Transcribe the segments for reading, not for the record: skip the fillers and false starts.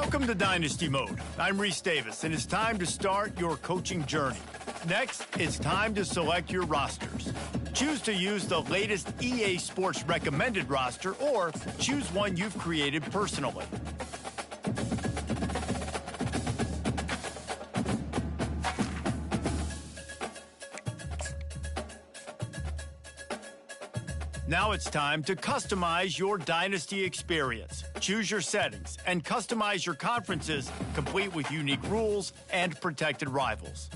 Welcome to Dynasty Mode. I'm Reese Davis, and it's time to start your coaching journey. Next, it's time to select your rosters. Choose to use the latest EA Sports recommended roster or choose one you've created personally. Now it's time to customize your Dynasty experience. Choose your settings and customize your conferences, complete with unique rules and protected rivals.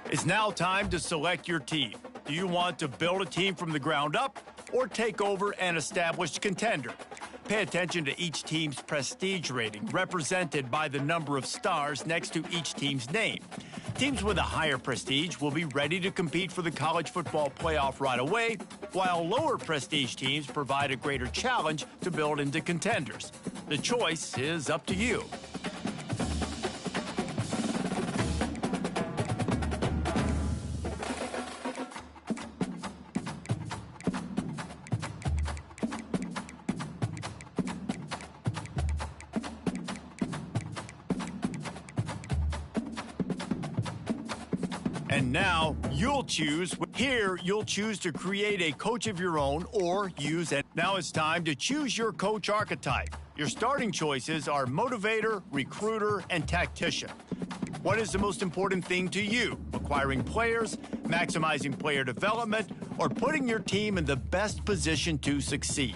It's now time to select your team. Do you want to build a team from the ground up or take over an established contender? Pay attention to each team's prestige rating, represented by the number of stars next to each team's name. Teams with a higher prestige will be ready to compete for the college football playoff right away, while lower prestige teams provide a greater challenge to build into contenders. The choice is up to you. And now you'll choose. Here, you'll choose to create a coach of your own or use it. Now it's time to choose your coach archetype. Your starting choices are motivator, recruiter, and tactician. What is the most important thing to you? Acquiring players, maximizing player development, or putting your team in the best position to succeed?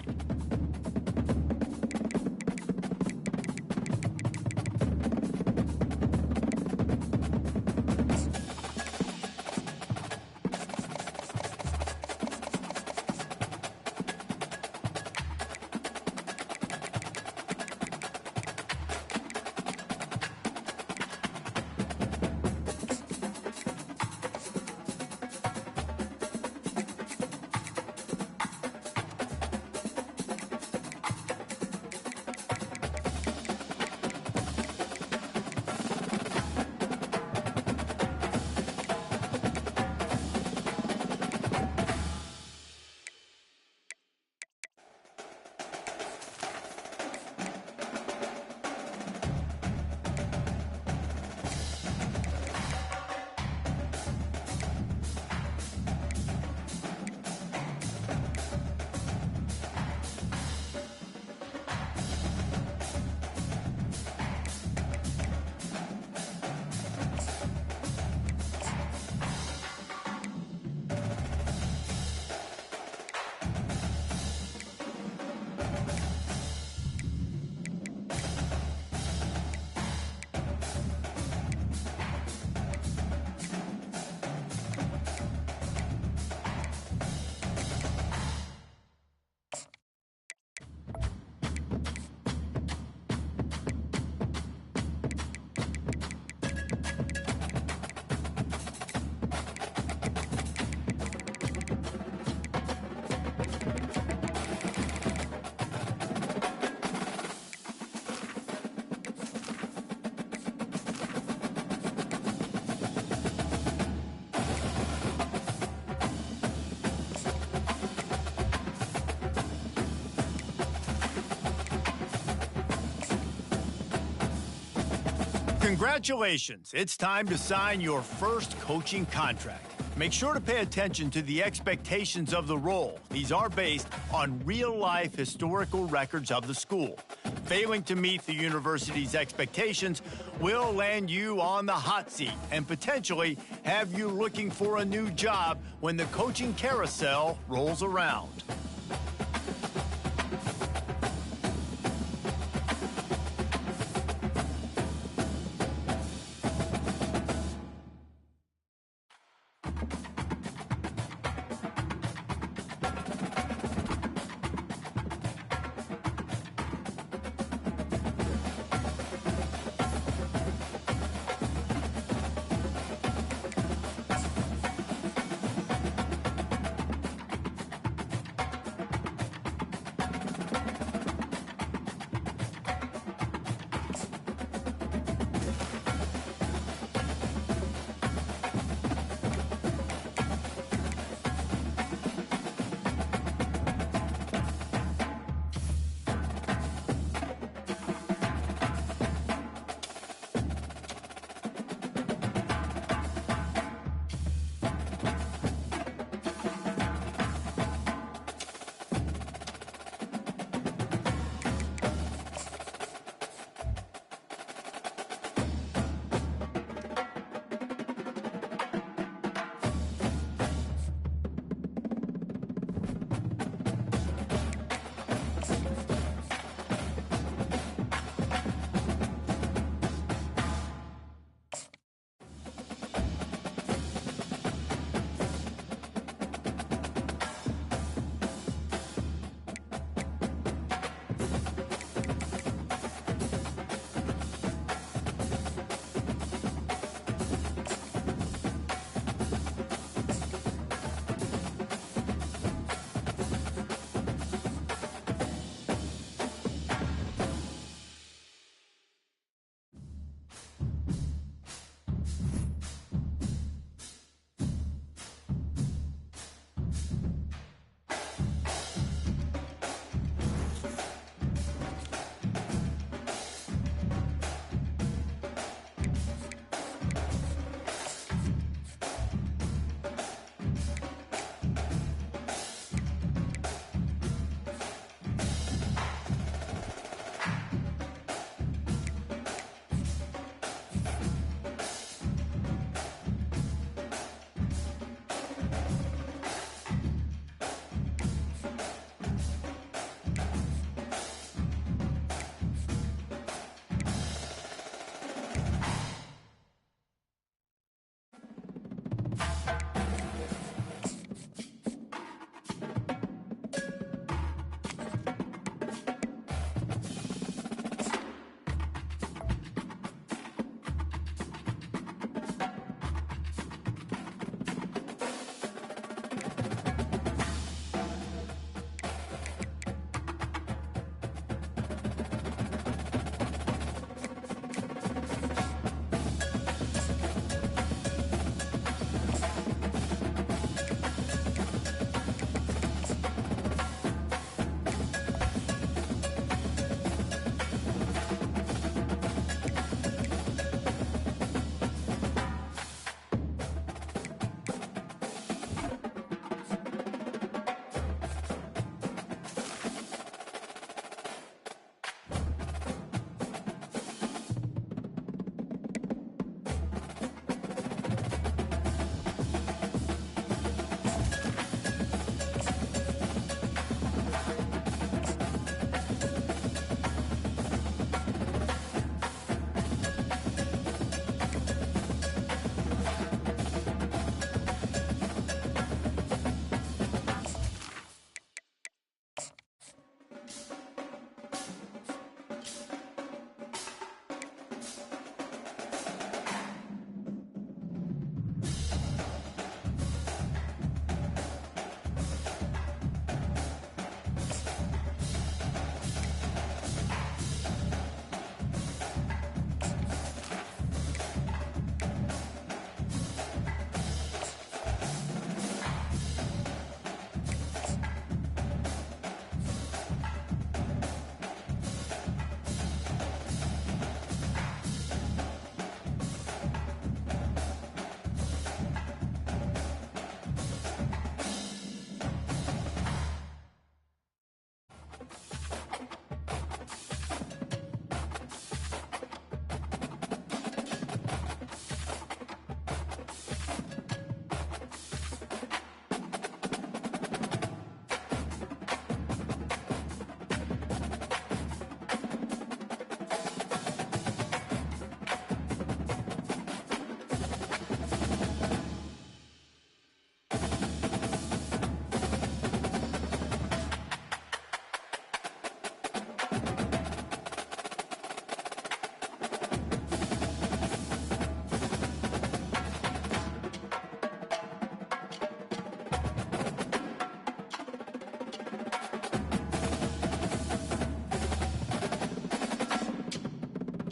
Congratulations, it's time to sign your first coaching contract. Make sure to pay attention to the expectations of the role. These are based on real-life historical records of the school. Failing to meet the university's expectations will land you on the hot seat and potentially have you looking for a new job when the coaching carousel rolls around.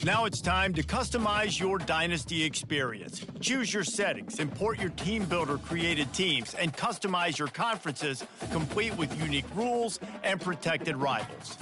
Now it's time to customize your Dynasty experience. Choose your settings, import your team builder created teams, and customize your conferences, complete with unique rules and protected rivals.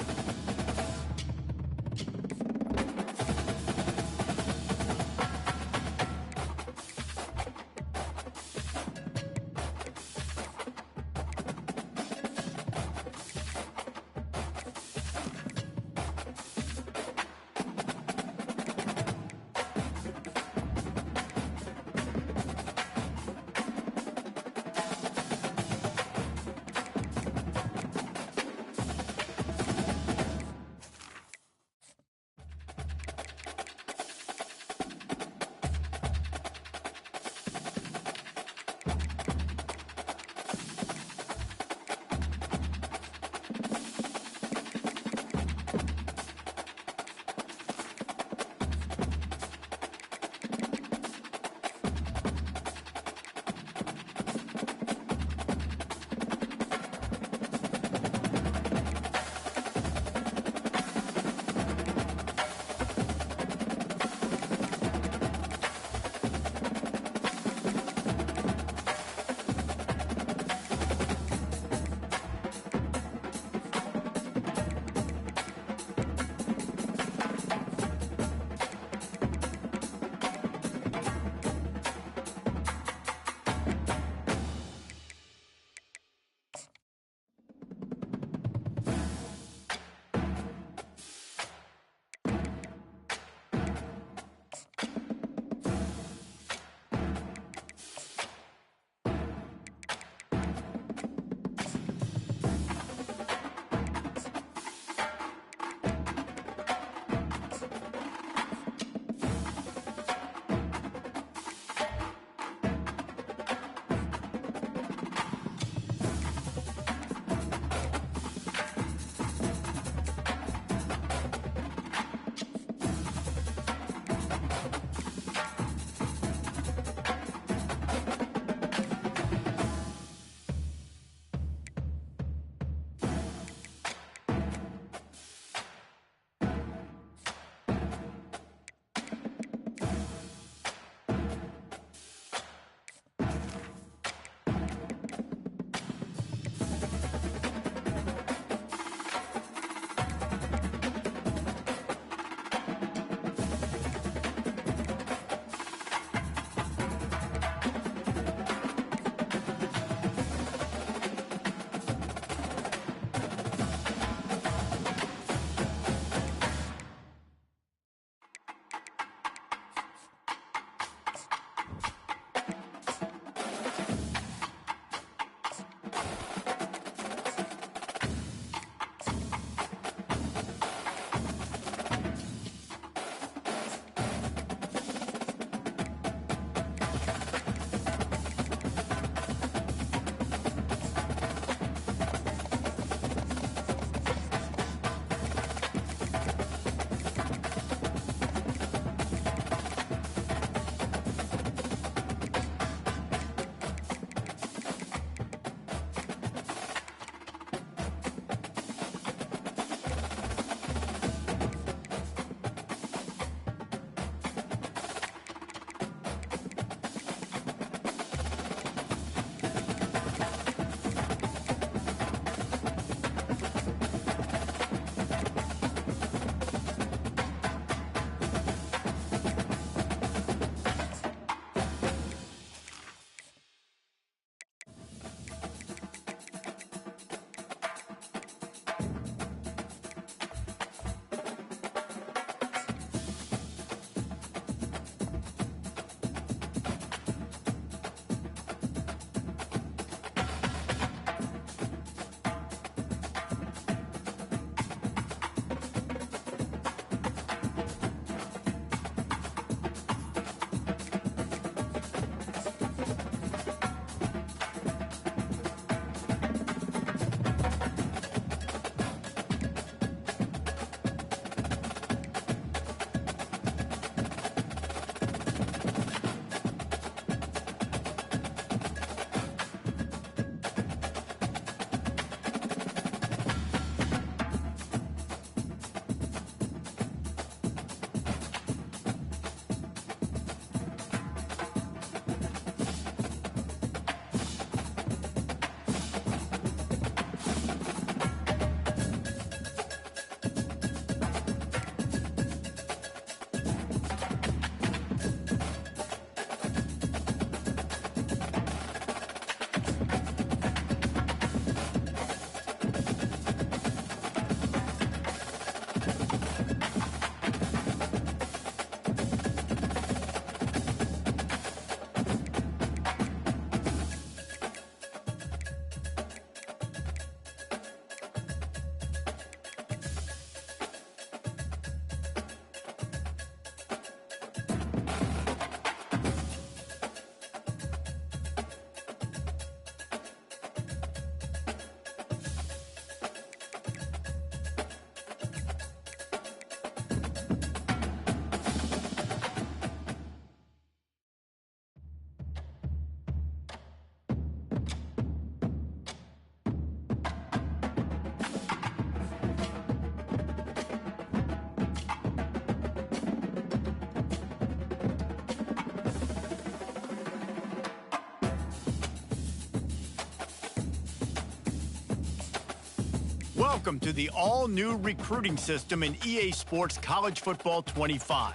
Welcome to the all-new recruiting system in EA Sports College Football 25.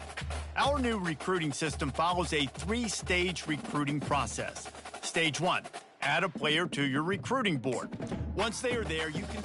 Our new recruiting system follows a three-stage recruiting process. Stage 1, add a player to your recruiting board. Once they are there, you can...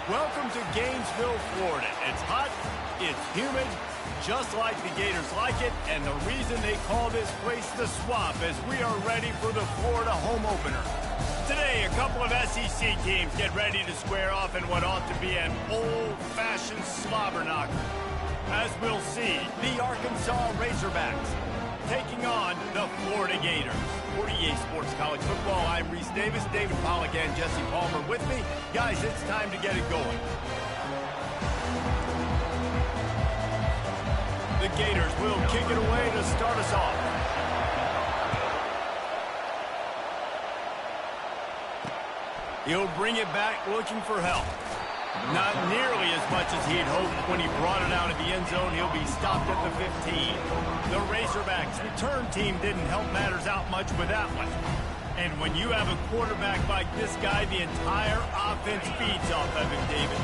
Welcome to Gainesville, Florida. It's hot, it's humid, just like the Gators like it, and the reason they call this place the Swamp is we are ready for the Florida home opener. Today, a couple of SEC teams get ready to square off in what ought to be an old-fashioned slobber knocker. As we'll see, the Arkansas Razorbacks taking on the Florida Gators. For EA Sports College Football, I'm Reese Davis, David Pollack, and Jesse Palmer with me. Guys, it's time to get it going. The Gators will kick it away to start us off. He'll bring it back looking for help. Not nearly as much as he'd hoped when he brought it out of the end zone. He'll be stopped at the 15. The Razorbacks' return team didn't help matters out much with that one. And when you have a quarterback like this guy, the entire offense feeds off of him, David.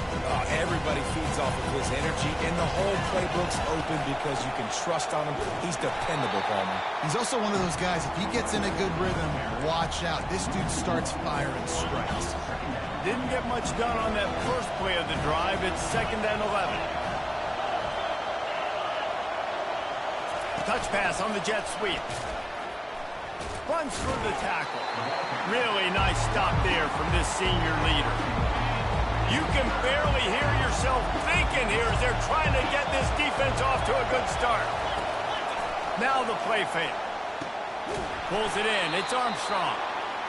Everybody feeds off of his energy, and the whole playbook's open because you can trust on him. He's dependable, Palmer. He's also one of those guys, if he gets in a good rhythm, watch out. This dude starts firing strikes. Didn't get much done on that first play of the drive. It's 2nd and 11. Touch pass on the jet sweep. Runs through the tackle. Really nice stop there from this senior leader. You can barely hear yourself thinking here as they're trying to get this defense off to a good start. Now the play fake. Pulls it in. It's Armstrong.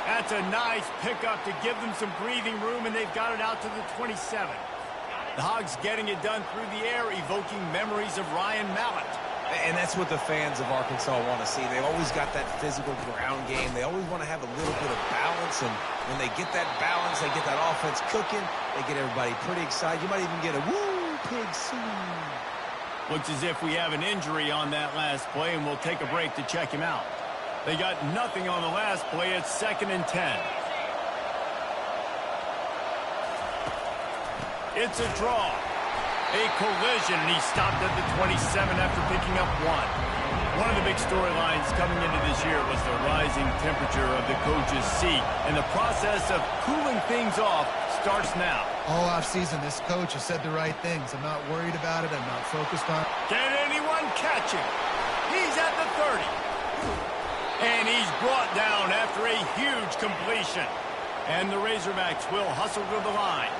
That's a nice pickup to give them some breathing room, and they've got it out to the 27. The Hogs getting it done through the air, evoking memories of Ryan Mallett. And that's what the fans of Arkansas want to see. They've always got that physical ground game. They always want to have a little bit of balance, and when they get that balance, they get that offense cooking, they get everybody pretty excited. You might even get a woo, pig soon. Looks as if we have an injury on that last play, and we'll take a break to check him out. They got nothing on the last play. It's 2nd and 10. It's a draw. A collision, and he stopped at the 27 after picking up 1. One of the big storylines coming into this year was the rising temperature of the coach's seat, and the process of cooling things off starts now. All offseason, this coach has said the right things. I'm not worried about it. I'm not focused on it. Can anyone catch him? He's at the 30. And he's brought down after a huge completion. And the Razorbacks will hustle to the line.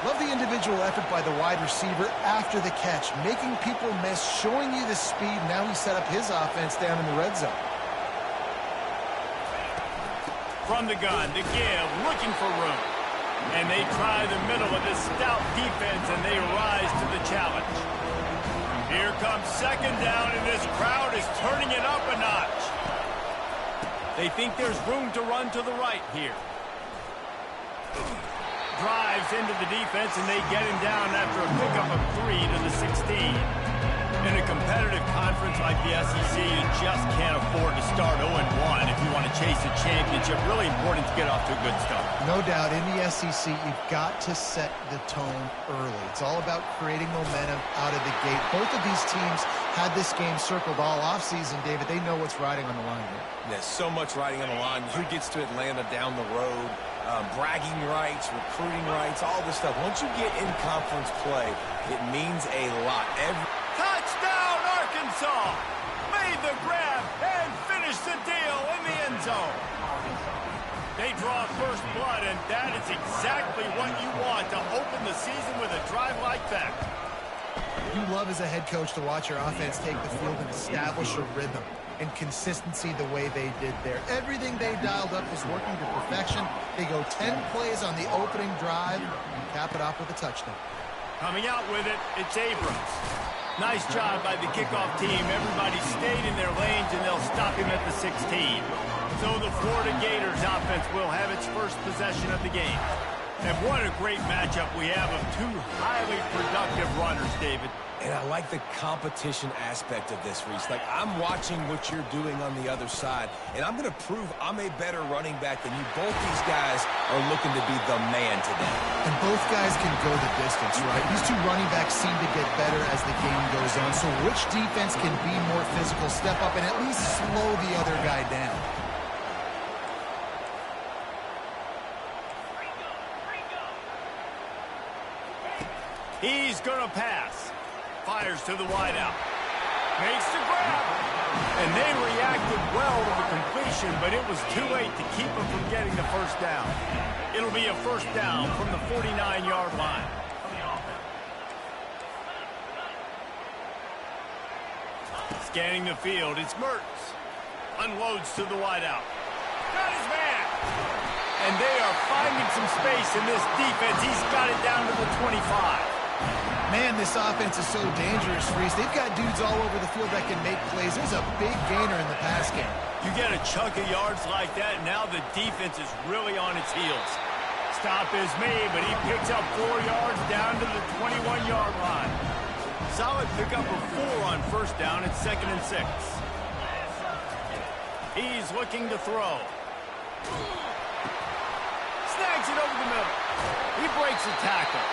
Love the individual effort by the wide receiver after the catch, making people miss, showing you the speed. Now he set up his offense down in the red zone. From the gun, the give, looking for room. And they try the middle of this stout defense, and they rise to the challenge. Here comes 2nd down, and this crowd is turning it up a notch. They think there's room to run to the right here. Drives into the defense, and they get him down after a pickup of 3 to the 16. In a competitive conference like the SEC, you just can't afford to start 0-1 if you want to chase a championship. Really important to get off to a good start. No doubt, in the SEC, you've got to set the tone early. It's all about creating momentum out of the gate. Both of these teams had this game circled all offseason, David. They know what's riding on the line here. There's so much riding on the line. Who gets to Atlanta down the road? Bragging rights, recruiting rights, all this stuff. Once you get in conference play, it means a lot. Touchdown, Arkansas! Made the grab and finished the deal in the end zone. They draw first blood, and that is exactly what you want to open the season with a drive like that. You love as a head coach to watch your offense take the field and establish a rhythm and consistency the way they did there. Everything they dialed up was working to perfection. They go 10 plays on the opening drive and cap it off with a touchdown. Coming out with it, it's Abrams. Nice job by the kickoff team. Everybody stayed in their lanes, and they'll stop him at the 16. So the Florida Gators offense will have its first possession of the game. And what a great matchup we have of two highly productive runners, David. And I like the competition aspect of this, Reese. Like, I'm watching what you're doing on the other side, and I'm going to prove I'm a better running back than you. Both these guys are looking to be the man today. And both guys can go the distance, right? These two running backs seem to get better as the game goes on. So which defense can be more physical, step up, and at least slow the other guy down? He's going to pass. Fires to the wideout. Makes the grab. And they reacted well to the completion, but it was too late to keep them from getting the first down. It'll be a first down from the 49-yard line. Scanning the field, it's Mertz. Unloads to the wideout. Got his man. And they are finding some space in this defense. He's got it down to the 25. Man, this offense is so dangerous, Reese. They've got dudes all over the field that can make plays. There's a big gainer in the pass game. You get a chunk of yards like that, now the defense is really on its heels. Stop is made, but he picks up 4 yards down to the 21-yard line. Solid pickup of 4 on first down. It's 2nd and 6. He's looking to throw. Snags it over the middle. He breaks a tackle.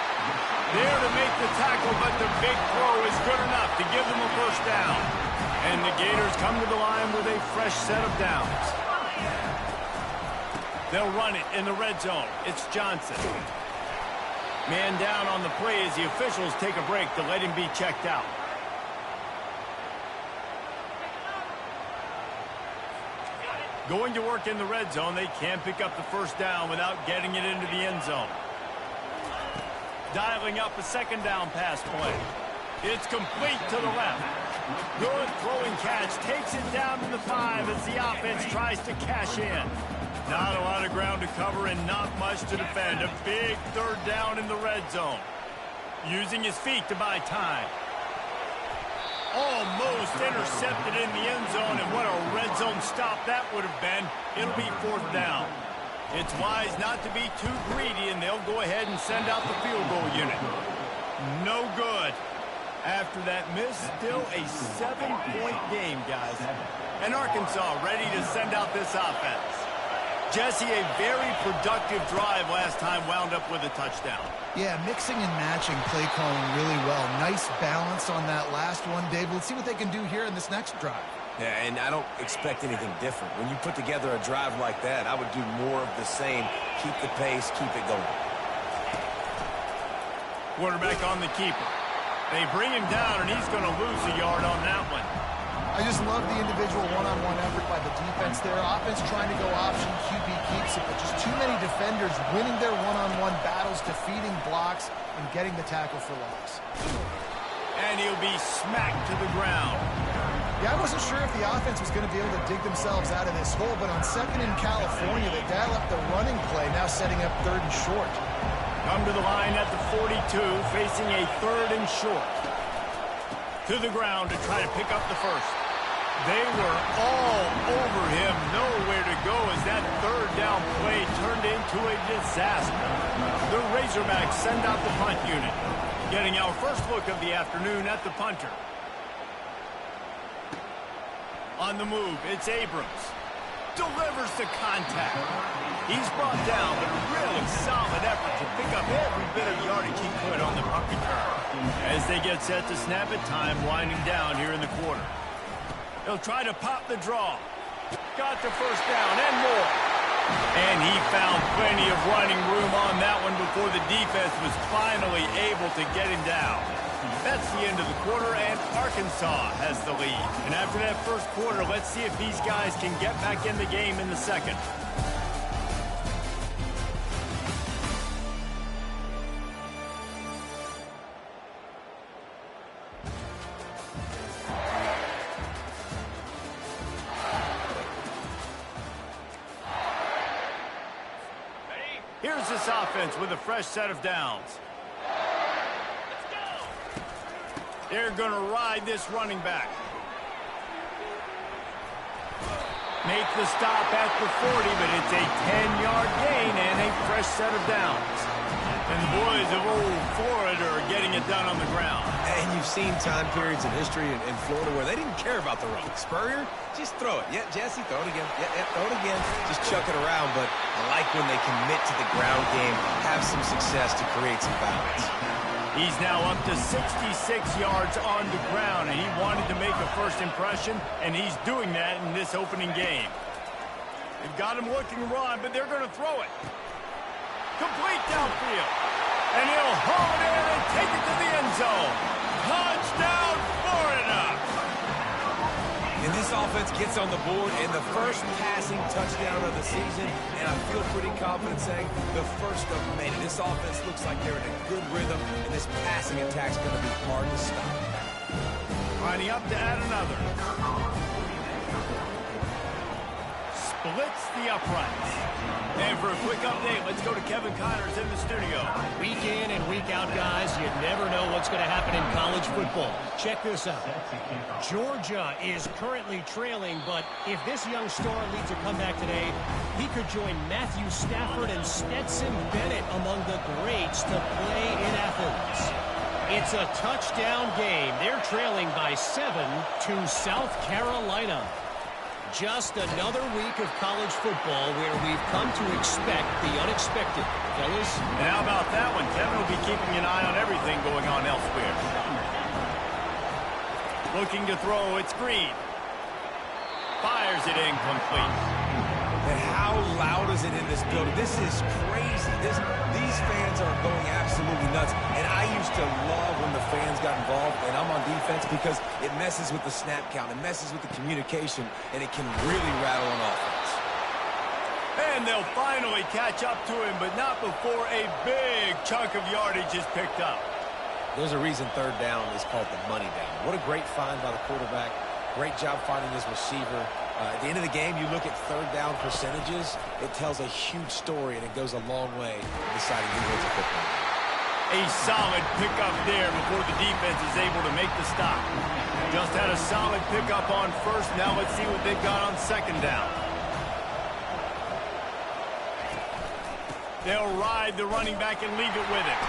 There to make the tackle, but the big throw is good enough to give them a first down. And the Gators come to the line with a fresh set of downs. They'll run it in the red zone. It's Johnson. Man down on the play as the officials take a break to let him be checked out. Going to work in the red zone, they can't pick up the first down without getting it into the end zone. Dialing up a second down pass play. It's complete to the left. Good throwing catch. Takes it down to the 5 as the offense tries to cash in. Not a lot of ground to cover and not much to defend. A big third down in the red zone. Using his feet to buy time. Almost intercepted in the end zone, and what a red zone stop that would have been. It'll be 4th down. It's wise not to be too greedy, and they'll go ahead and send out the field goal unit. No good. After that miss, still a 7-point game, guys. And Arkansas ready to send out this offense. Jesse, a very productive drive last time wound up with a touchdown. Yeah, mixing and matching play calling really well. Nice balance on that last one, Dave. Let's see what they can do here in this next drive. Yeah, and I don't expect anything different. When you put together a drive like that, I would do more of the same. Keep the pace, keep it going. Quarterback on the keeper. They bring him down, and he's going to lose a yard on that one. I just love the individual one-on-one effort by the defense there. Offense trying to go option, QB keeps it, but just too many defenders winning their one-on-one battles, defeating blocks, and getting the tackle for loss. And he'll be smacked to the ground. Yeah, I wasn't sure if the offense was going to be able to dig themselves out of this hole, but on 2nd in California, they dial up the running play, now setting up 3rd and short. Come to the line at the 42, facing a 3rd and short. To the ground to try to pick up the first. They were all over him, nowhere to go as that 3rd down play turned into a disaster. The Razorbacks send out the punt unit. Getting our first look of the afternoon at the punter. On the move, it's Abrams. Delivers the contact. He's brought down, but a really solid effort to pick up every bit of yardage he could on the punt return. As they get set to snap it, time winding down here in the quarter. They'll try to pop the draw. Got the first down and more. And he found plenty of running room on that one before the defense was finally able to get him down. That's the end of the quarter, and Arkansas has the lead. And after that first quarter, let's see if these guys can get back in the game in the second. Here's this offense with a fresh set of downs. They're going to ride this running back. Make the stop at the 40, but it's a 10-yard gain and a fresh set of downs. And the boys of old Florida are getting it done on the ground. And you've seen time periods in history in Florida where they didn't care about the run. Spurrier, just throw it. Yeah, Jesse, throw it again. Yeah, throw it again. Just chuck it around, but I like when they commit to the ground game, have some success to create some balance. He's now up to 66 yards on the ground, and he wanted to make a first impression, and he's doing that in this opening game. They've got him looking run, but they're going to throw it. Complete downfield. And he'll haul it in and take it to the end zone. Touchdown, Florida! And this offense gets on the board in the first passing touchdown of the season, and I feel pretty confident saying the first of many. This offense looks like they're in a good rhythm, and this passing attack's going to be hard to stop. Lining up to add another. Splits the uprights. And for a quick update, let's go to Kevin Connors in the studio. Week in and week out, guys, you never know what's going to happen in college football. Check this out. Georgia is currently trailing, but if this young star leads a comeback today, he could join Matthew Stafford and Stetson Bennett among the greats to play in Athens. It's a touchdown game. They're trailing by 7 to South Carolina. Just another week of college football where we've come to expect the unexpected. Fellas? And how about that one? Kevin will be keeping an eye on everything going on elsewhere. Looking to throw, it's Green. Fires it incomplete. And how loud is it in this building? This is crazy. These fans are going absolutely nuts. And I used to love when the fans got involved, and I'm on defense because it messes with the snap count. It messes with the communication, and it can really rattle an offense. And they'll finally catch up to him, but not before a big chunk of yardage is picked up. There's a reason third down is called the money down. What a great find by the quarterback. Great job finding his receiver. At the end of the game, you look at third down percentages. It tells a huge story, and it goes a long way in deciding who wins a football. A solid pickup there before the defense is able to make the stop. Just had a solid pickup on first. Now let's see what they've got on second down. They'll ride the running back and leave it with him.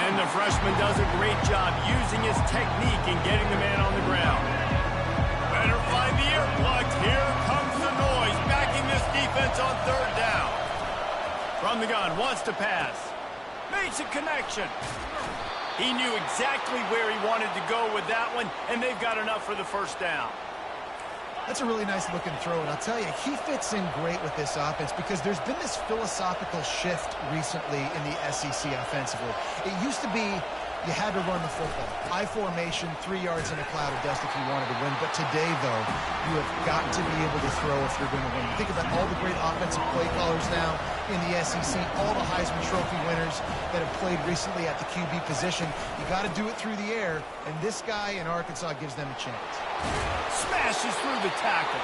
And the freshman does a great job using his technique and getting the man on the ground. Better find the earplugs. Here comes the noise, backing this defense on third down. From the gun, wants to pass. Makes a connection. He knew exactly where he wanted to go with that one, and they've got enough for the first down. That's a really nice looking throw, and I'll tell you, he fits in great with this offense because there's been this philosophical shift recently in the SEC offensively. It used to be you had to run the football. I formation, 3 yards in a cloud of dust if you wanted to win. But today, though, you have got to be able to throw if you're going to win. You think about all the great offensive play callers now in the SEC, all the Heisman Trophy winners that have played recently at the QB position. You got to do it through the air, and this guy in Arkansas gives them a chance. Smashes through the tackle.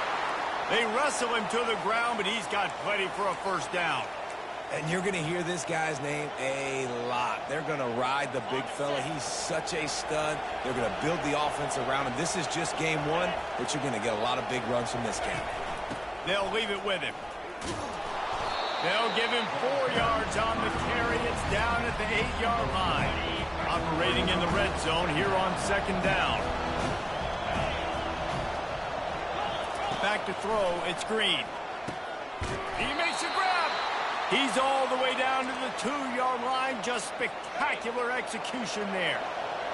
They wrestle him to the ground, but he's got plenty for a first down. And you're going to hear this guy's name a lot. They're going to ride the big fella. He's such a stud. They're going to build the offense around him. This is just game one, but you're going to get a lot of big runs from this guy. They'll leave it with him. They'll give him 4 yards on the carry. It's down at the 8-yard line. Operating in the red zone here on second down. Back to throw. It's Green. He makes a grab. He's all the way down to the 2-yard line. Just spectacular execution there.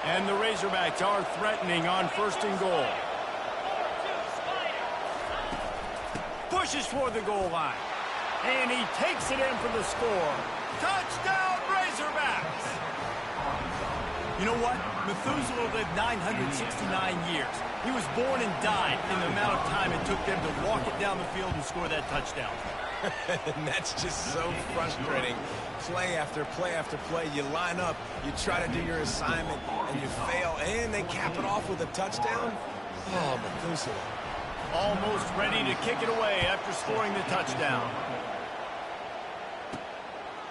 And the Razorbacks are threatening on first and goal. Pushes for the goal line. And he takes it in for the score. Touchdown, Razorbacks! You know what? Methuselah lived 969 years. He was born and died in the amount of time it took them to walk it down the field and score that touchdown. And that's just so frustrating. Play after play after play. You line up, you try to do your assignment, and you fail, and they cap it off with a touchdown. Oh, Methuselah. Almost ready to kick it away after scoring the touchdown.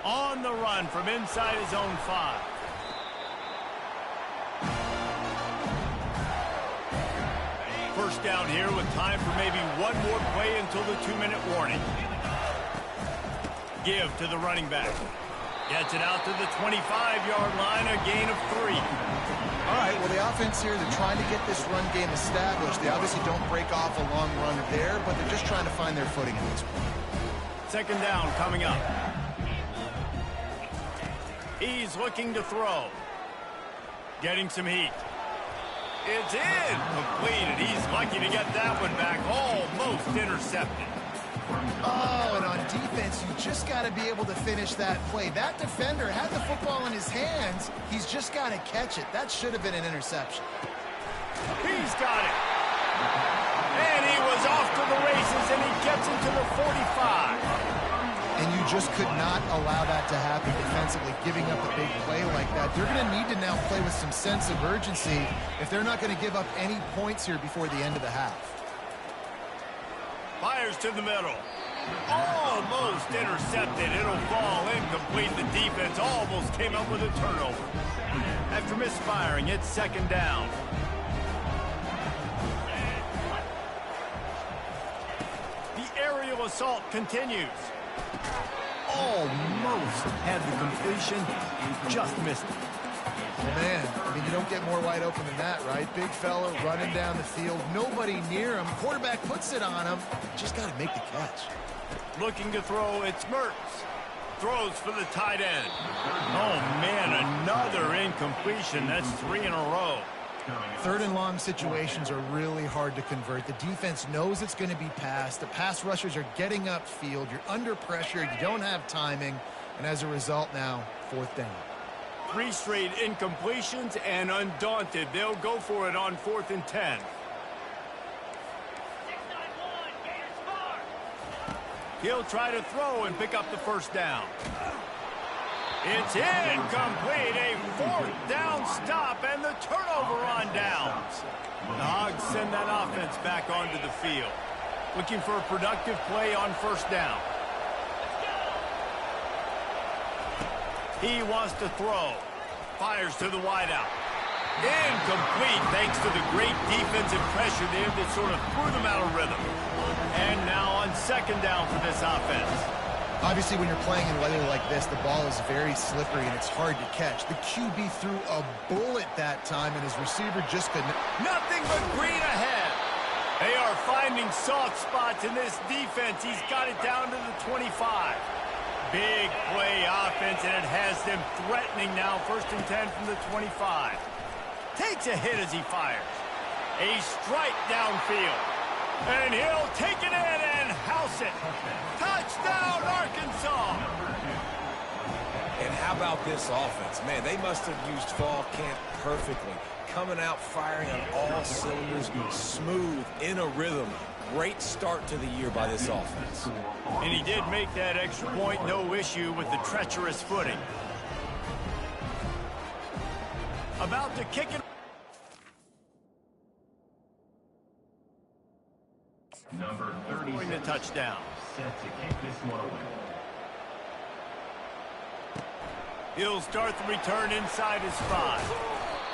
On the run from inside his own 5. First down here with time for maybe one more play until the 2-minute warning. Give to the running back. Gets it out to the 25-yard line, a gain of 3. All right, well, the offense here, they're trying to get this run game established. They obviously don't break off a long run there, but they're just trying to find their footing at this point. Second down coming up. He's looking to throw. Getting some heat. It's in. Completed. He's lucky to get that one back. Almost intercepted. Oh, and on defense, you just got to be able to finish that play. That defender had the football in his hands. He's just got to catch it. That should have been an interception. He's got it. And he was off to the races, and he gets into the 45. And you just could not allow that to happen defensively, giving up a big play like that. They're going to need to now play with some sense of urgency if they're not going to give up any points here before the end of the half. Fires to the middle. Almost intercepted. It'll fall incomplete. The defense almost came up with a turnover. After misfiring, it's second down. The aerial assault continues. Almost had the completion, just missed it. Well, man, I mean, you don't get more wide open than that, right? Big fella running down the field, nobody near him. Quarterback puts it on him. Just got to make the catch. Looking to throw, it's Mertz. Throws for the tight end. Oh, man, another incompletion. That's 3 in a row. Third and long situations are really hard to convert. The defense knows it's going to be passed. The pass rushers are getting upfield. You're under pressure. You don't have timing. And as a result now, fourth down. 3 straight incompletions, and undaunted, they'll go for it on 4th and 10. He'll try to throw and pick up the first down. It's incomplete, a 4th down stop, and the turnover on downs. The Hogs send that offense back onto the field. Looking for a productive play on first down. He wants to throw. Fires to the wideout. Incomplete thanks to the great defensive pressure there that sort of threw them out of rhythm. And now on second down for this offense. Obviously, when you're playing in weather like this, the ball is very slippery and it's hard to catch. The QB threw a bullet that time, and his receiver just couldn't. Nothing but green ahead. They are finding soft spots in this defense. He's got it down to the 25. Big play offense, and it has them threatening now. 1st and 10 from the 25. Takes a hit as he fires. A strike downfield. And he'll take it in and house it. Touchdown, Arkansas. And how about this offense? Man, they must have used fall camp perfectly. Coming out, firing on all cylinders, smooth, in a rhythm. Great start to the year by this offense. And he did make that extra point, no issue with the treacherous footing. About to kick it. Number 30. Going to touchdown. Set to kick this one away. He'll start the return inside his 5.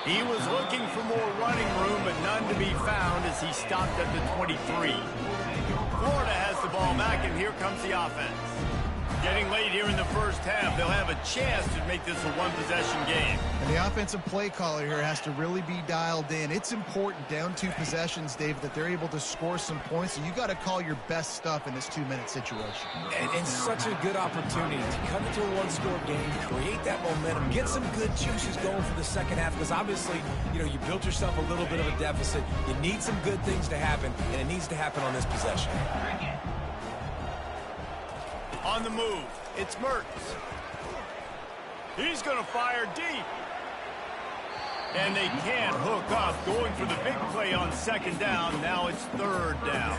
He was looking for more running room, but none to be found as he stopped at the 23. Florida has the ball back, and here comes the offense. Getting late here in the first half, they'll have a chance to make this a one-possession game. And the offensive play caller here has to really be dialed in. It's important down 2 possessions, Dave, that they're able to score some points. So you got to call your best stuff in this 2-minute situation. And such a good opportunity to cut into a one-score game, create that momentum, get some good juices going for the second half, because obviously, you know, you built yourself a little bit of a deficit. You need some good things to happen, and it needs to happen on this possession. On the move, it's Mertz. He's going to fire deep. And they can't hook up, going for the big play on second down. Now it's 3rd down.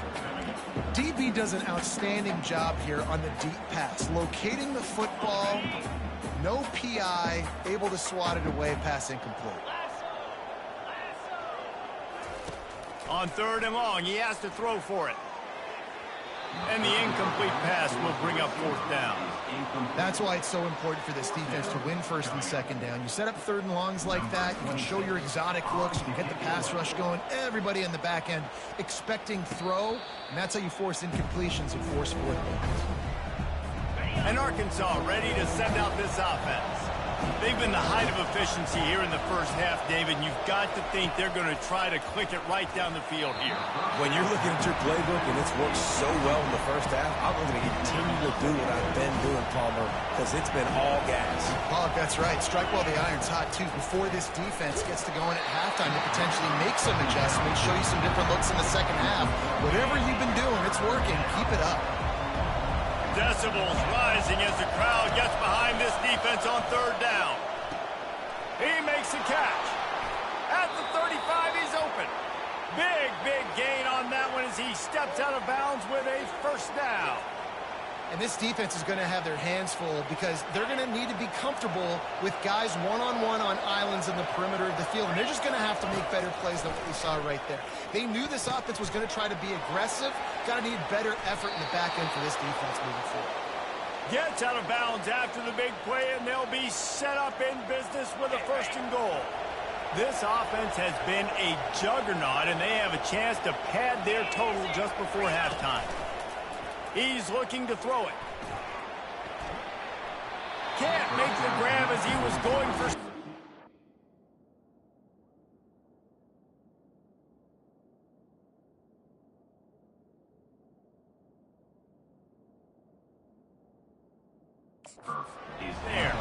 DB does an outstanding job here on the deep pass, locating the football, no PI, able to swat it away, pass incomplete. On 3rd and long, he has to throw for it. And the incomplete pass will bring up 4th down. That's why it's so important for this defense to win 1st and 2nd down. You set up 3rd and longs like that, you can show your exotic looks, you can get the pass rush going, everybody in the back end expecting throw, and that's how you force incompletions and force 4th downs. And Arkansas ready to send out this offense. They've been the height of efficiency here in the first half, David. You've got to think they're going to try to click it right down the field here. When you're looking at your playbook and it's worked so well in the first half, I'm going to continue to do what I've been doing, Palmer, because it's been all gas. Oh, that's right. Strike while the iron's hot, too. Before this defense gets to going at halftime to potentially make some adjustments, show you some different looks in the second half. Whatever you've been doing, it's working. Keep it up. Decibels rising as the crowd gets behind this defense on third down. He makes the catch. At the 35, he's open. Big gain on that one as he steps out of bounds with a first down. And this defense is going to have their hands full because they're going to need to be comfortable with guys one-on-one on islands in the perimeter of the field. And they're just going to have to make better plays than what we saw right there. They knew this offense was going to try to be aggressive. Got to need better effort in the back end for this defense moving forward. Gets out of bounds after the big play, and they'll be set up in business with a first and goal. This offense has been a juggernaut, and they have a chance to pad their total just before halftime. He's looking to throw it. Can't make the grab as he was going for... there.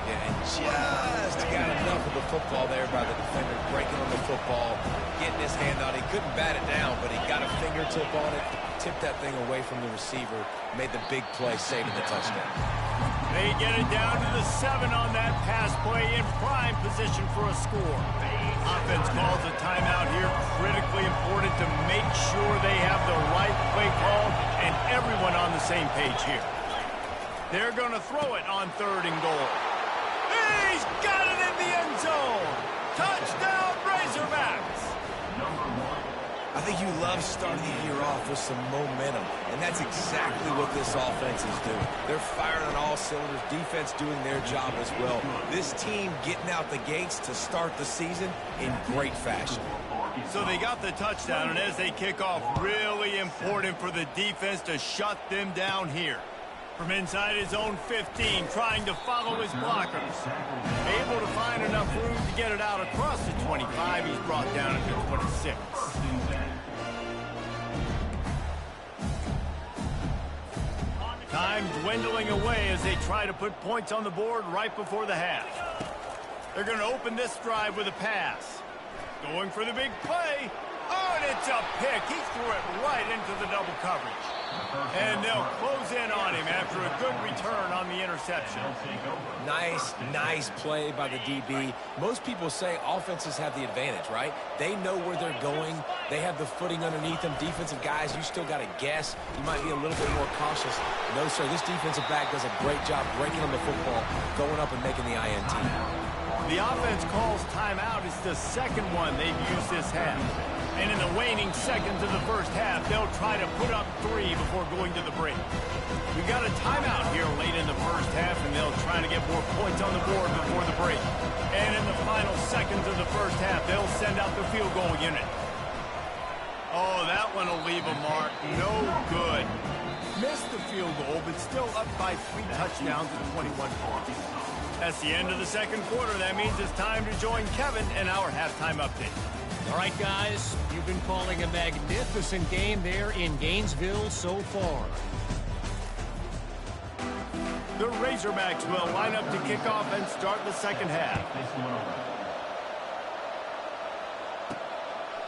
Yeah, and just got enough of the football there by the defender, breaking on the football, getting his hand on it. He couldn't bat it down, but he got a fingertip on it, tipped that thing away from the receiver, made the big play, saving the touchdown. They get it down to the 7 on that pass play in prime position for a score. Offense calls a timeout here, critically important to make sure they have the right play call and everyone on the same page here. They're going to throw it on third and goal. He's got it in the end zone. Touchdown, Razorbacks. I think you love starting the year off with some momentum, and that's exactly what this offense is doing. They're firing on all cylinders, defense doing their job as well. This team getting out the gates to start the season in great fashion. So they got the touchdown, and as they kick off, really important for the defense to shut them down here. From inside his own 15, trying to follow his blockers. Able to find enough room to get it out across the 25. He's brought down at the 26. Time dwindling away as they try to put points on the board right before the half. They're going to open this drive with a pass. Going for the big play. Oh, and it's a pick. He threw it right into the double coverage. And they'll close in on him after a good return on the interception. Nice play by the DB. Most people say offenses have the advantage, right? They know where they're going. They have the footing underneath them. Defensive guys, you still got to guess. You might be a little bit more cautious. No, sir, this defensive back does a great job breaking on the football, going up and making the INT. The offense calls timeout. It's the second one they've used this half. And in the waning seconds of the first half, they'll try to put up 3 before going to the break. We've got a timeout here late in the first half, and they'll try to get more points on the board before the break. And in the final seconds of the first half, they'll send out the field goal unit. Oh, that one will leave a mark. No good. Missed the field goal, but still up by 3 touchdowns and 21 points. That's the end of the second quarter. That means it's time to join Kevin in our halftime update. All right, guys, you've been calling a magnificent game there in Gainesville so far. The Razorbacks will line up to kick off and start the second half.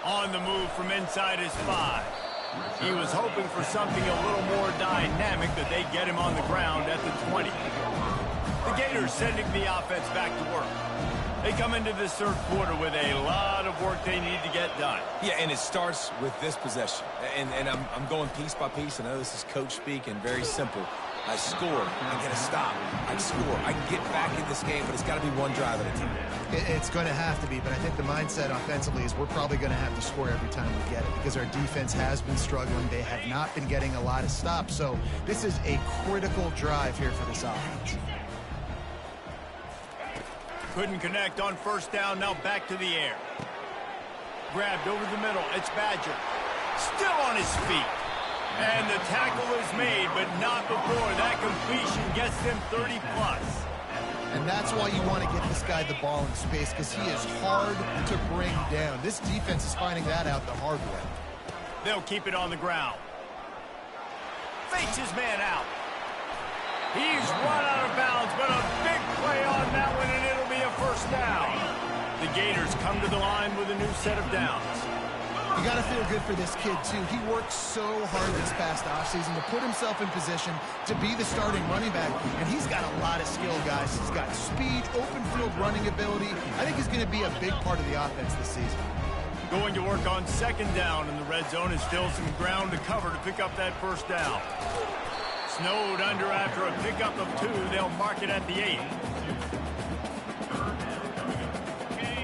On the move from inside his 5. He was hoping for something a little more dynamic, that they get him on the ground at the 20. The Gators sending the offense back to work. They come into this third quarter with a lot of work they need to get done. Yeah, and it starts with this possession. And I'm going piece by piece. I know this is coach speak and very simple. I score, I get a stop. I score, I can get back in this game, but it's got to be one drive at a time. It's going to have to be, but I think the mindset offensively is we're probably going to have to score every time we get it because our defense has been struggling. They have not been getting a lot of stops, so this is a critical drive here for this offense. Couldn't connect on first down, now back to the air. Grabbed over the middle, it's Badger. Still on his feet. And the tackle is made, but not before that completion gets them 30+. And that's why you want to get this guy the ball in space, because he is hard to bring down. This defense is finding that out the hard way. They'll keep it on the ground. Fakes his man out. He's run out of bounds, but a big play on that one, and it'll be a first down. The Gators come to the line with a new set of downs. You got to feel good for this kid, too. He worked so hard this past offseason to put himself in position to be the starting running back, and he's got a lot of skill, guys. He's got speed, open field running ability. I think he's going to be a big part of the offense this season. Going to work on second down in the red zone and still some ground to cover to pick up that first down. Snowed under after a pickup of 2. They'll mark it at the 8.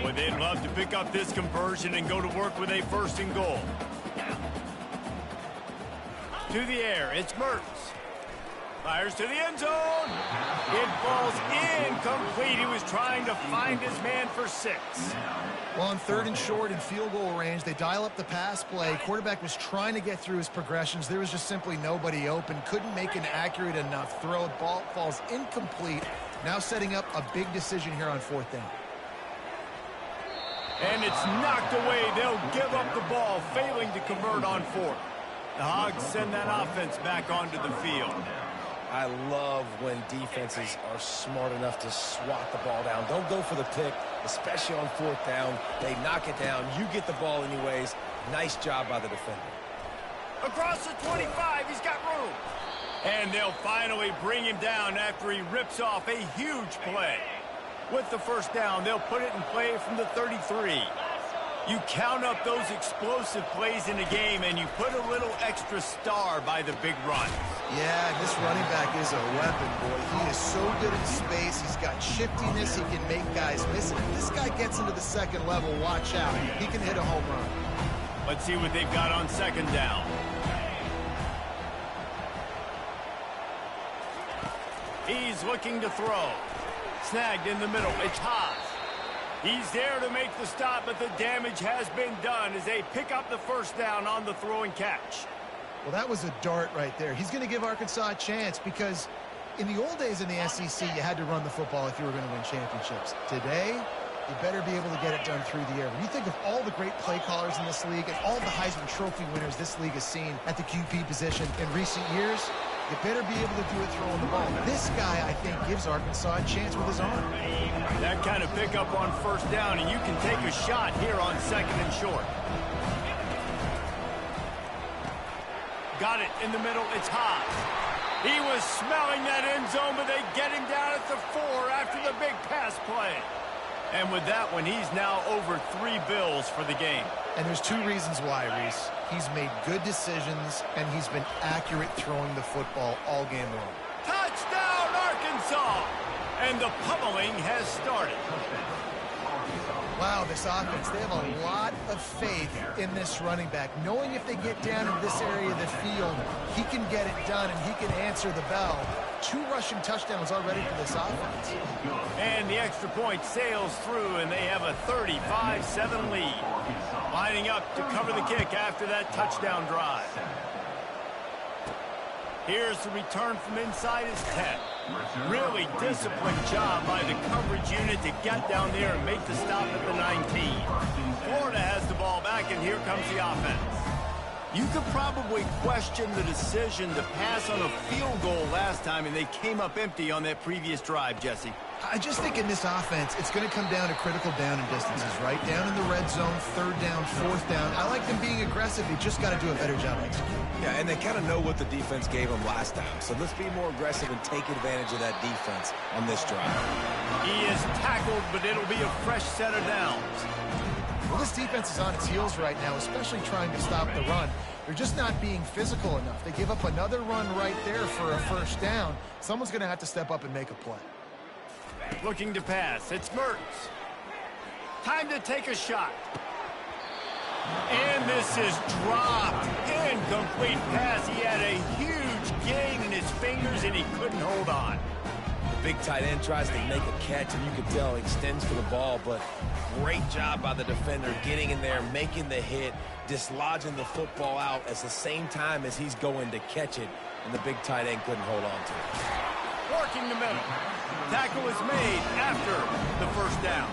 Boy, they'd love to pick up this conversion and go to work with a first and goal. To the air, it's Mertz. Fires to the end zone. It falls incomplete. He was trying to find his man for 6. Well, on 3rd and short in field goal range, they dial up the pass play. Quarterback was trying to get through his progressions. There was just simply nobody open. Couldn't make an accurate enough throw. Ball falls incomplete. Now setting up a big decision here on 4th down. And it's knocked away. They'll give up the ball, failing to convert on 4th. The Hogs send that offense back onto the field. I love when defenses are smart enough to swat the ball down. Don't go for the pick, especially on 4th down. They knock it down. You get the ball anyways. Nice job by the defender. Across the 25, he's got room. And they'll finally bring him down after he rips off a huge play. With the first down, they'll put it in play from the 33. You count up those explosive plays in a game, and you put a little extra star by the big run. Yeah, this running back is a weapon, boy. He is so good in space. He's got shiftiness. He can make guys miss it. If this guy gets into the second level, watch out. He can hit a home run. Let's see what they've got on second down. He's looking to throw. Snagged in the middle. It's Haas. He's there to make the stop, but the damage has been done as they pick up the first down on the throw and catch. Well, that was a dart right there. He's going to give Arkansas a chance because in the old days in the SEC, you had to run the football if you were going to win championships. Today, you better be able to get it done through the air. When you think of all the great play callers in this league and all the Heisman Trophy winners this league has seen at the QB position in recent years, you better be able to do it throwing the ball. This guy, I think, gives Arkansas a chance with his arm. That kind of pickup on first down, and you can take a shot here on second and short. Got it in the middle. It's Haas. He was smelling that end zone, but they get him down at the 4 after the big pass play. And with that one, he's now over 3 bills for the game. And there's 2 reasons why, Reese. He's made good decisions, and he's been accurate throwing the football all game long. Touchdown, Arkansas! And the pummeling has started. Wow, this offense, they have a lot of faith in this running back. Knowing if they get down in this area of the field, he can get it done, and he can answer the bell. 2 rushing touchdowns already for this offense. And the extra point sails through, and they have a 35-7 lead. Lining up to cover the kick after that touchdown drive. Here's the return from inside his 10. Really disciplined job by the coverage unit to get down there and make the stop at the 19. Florida has the ball back, and here comes the offense. You could probably question the decision to pass on a field goal last time, and they came up empty on that previous drive, Jesse. I just think in this offense, it's going to come down to critical down and distances, right? Down in the red zone, 3rd down, 4th down. I like them being aggressive. They just got to do a better job executing. Yeah, and they kind of know what the defense gave them last time. So let's be more aggressive and take advantage of that defense on this drive. He is tackled, but it'll be a fresh set of downs. Well, this defense is on its heels right now, especially trying to stop the run. They're just not being physical enough. They give up another run right there for a first down. Someone's going to have to step up and make a play. Looking to pass. It's Mertz. Time to take a shot. And this is dropped. Incomplete pass. He had a huge gain in his fingers, and he couldn't hold on. The big tight end tries to make a catch, and you can tell he extends for the ball, but great job by the defender getting in there, making the hit, dislodging the football out at the same time as he's going to catch it, and the big tight end couldn't hold on to it. Working the middle. Tackle is made after the first down.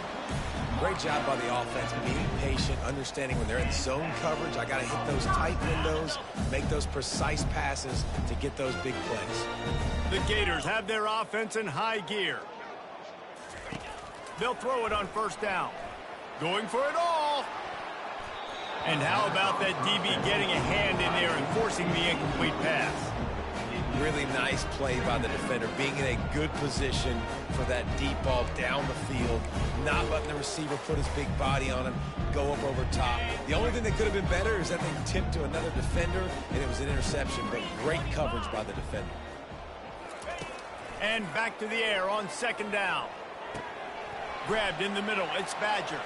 Great job by the offense, being patient, understanding when they're in zone coverage, I got to hit those tight windows, make those precise passes to get those big plays. The Gators have their offense in high gear. They'll throw it on first down. Going for it all. And how about that DB getting a hand in there and forcing the incomplete pass? Really nice play by the defender, being in a good position for that deep ball down the field, not letting the receiver put his big body on him, go up over top. The only thing that could have been better is that they tipped to another defender, and it was an interception, but great coverage by the defender. And back to the air on second down. Grabbed in the middle. It's Badger.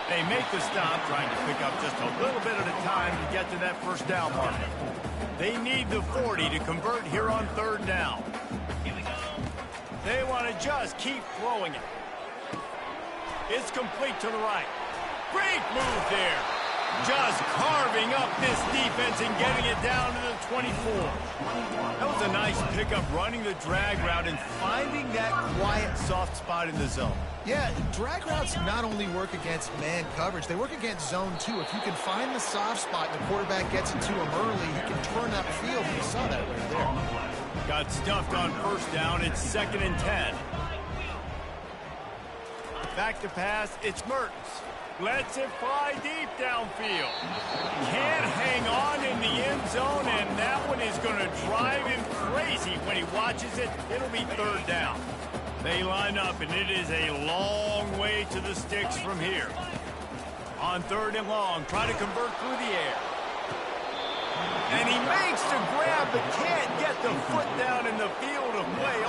They make the stop, trying to pick up just a little bit at a time to get to that first down mark. They need the 40 to convert here on third down. They want to just keep throwing it. It's complete to the right. Great move there. Just carving up this defense and getting it down to the 24. That was a nice pickup, running the drag route and finding that quiet, soft spot in the zone. Yeah, drag routes not only work against man coverage, they work against zone too. If you can find the soft spot and the quarterback gets it to him early, he can turn upfield. You saw that right there. Got stuffed on first down. It's 2nd and 10. Back to pass. It's Mertens. Lets it fly deep downfield. Can't hang on in the end zone, and that one is going to drive him crazy when he watches it. It'll be third down. They line up, and it is a long way to the sticks from here. On third and long, try to convert through the air. And he makes the grab, but can't get the foot down in the field of play.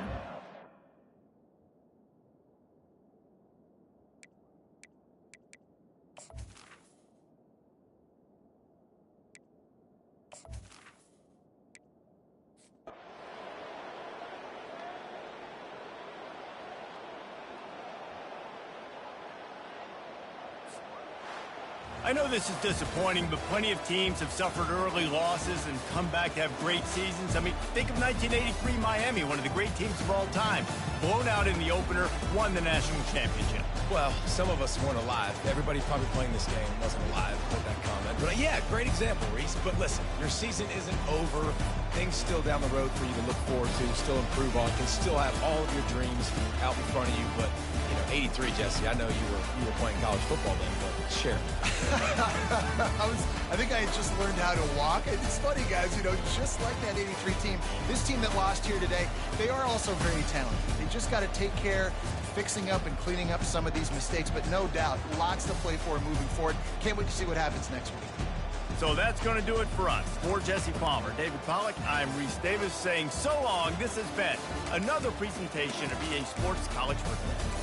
I know this is disappointing, but plenty of teams have suffered early losses and come back to have great seasons. I mean, think of 1983 Miami, one of the great teams of all time. Blown out in the opener, won the national championship. Well, some of us weren't alive. Everybody probably playing this game wasn't alive with that comment. But yeah, great example, Reese. But listen, your season isn't over. Things still down the road for you to look forward to, still improve on, can still have all of your dreams out in front of you. But, you know, 83, Jesse, I know you were playing college football then, but share. I think I had just learned how to walk. It's funny, guys, you know, just like that 83 team, this team that lost here today, they are also very talented. They just got to take care fixing up and cleaning up some of these mistakes, but no doubt, lots to play for moving forward. Can't wait to see what happens next week. So that's going to do it for us. For Jesse Palmer, David Pollack, I'm Reese Davis saying so long. This has been another presentation of EA Sports College Football.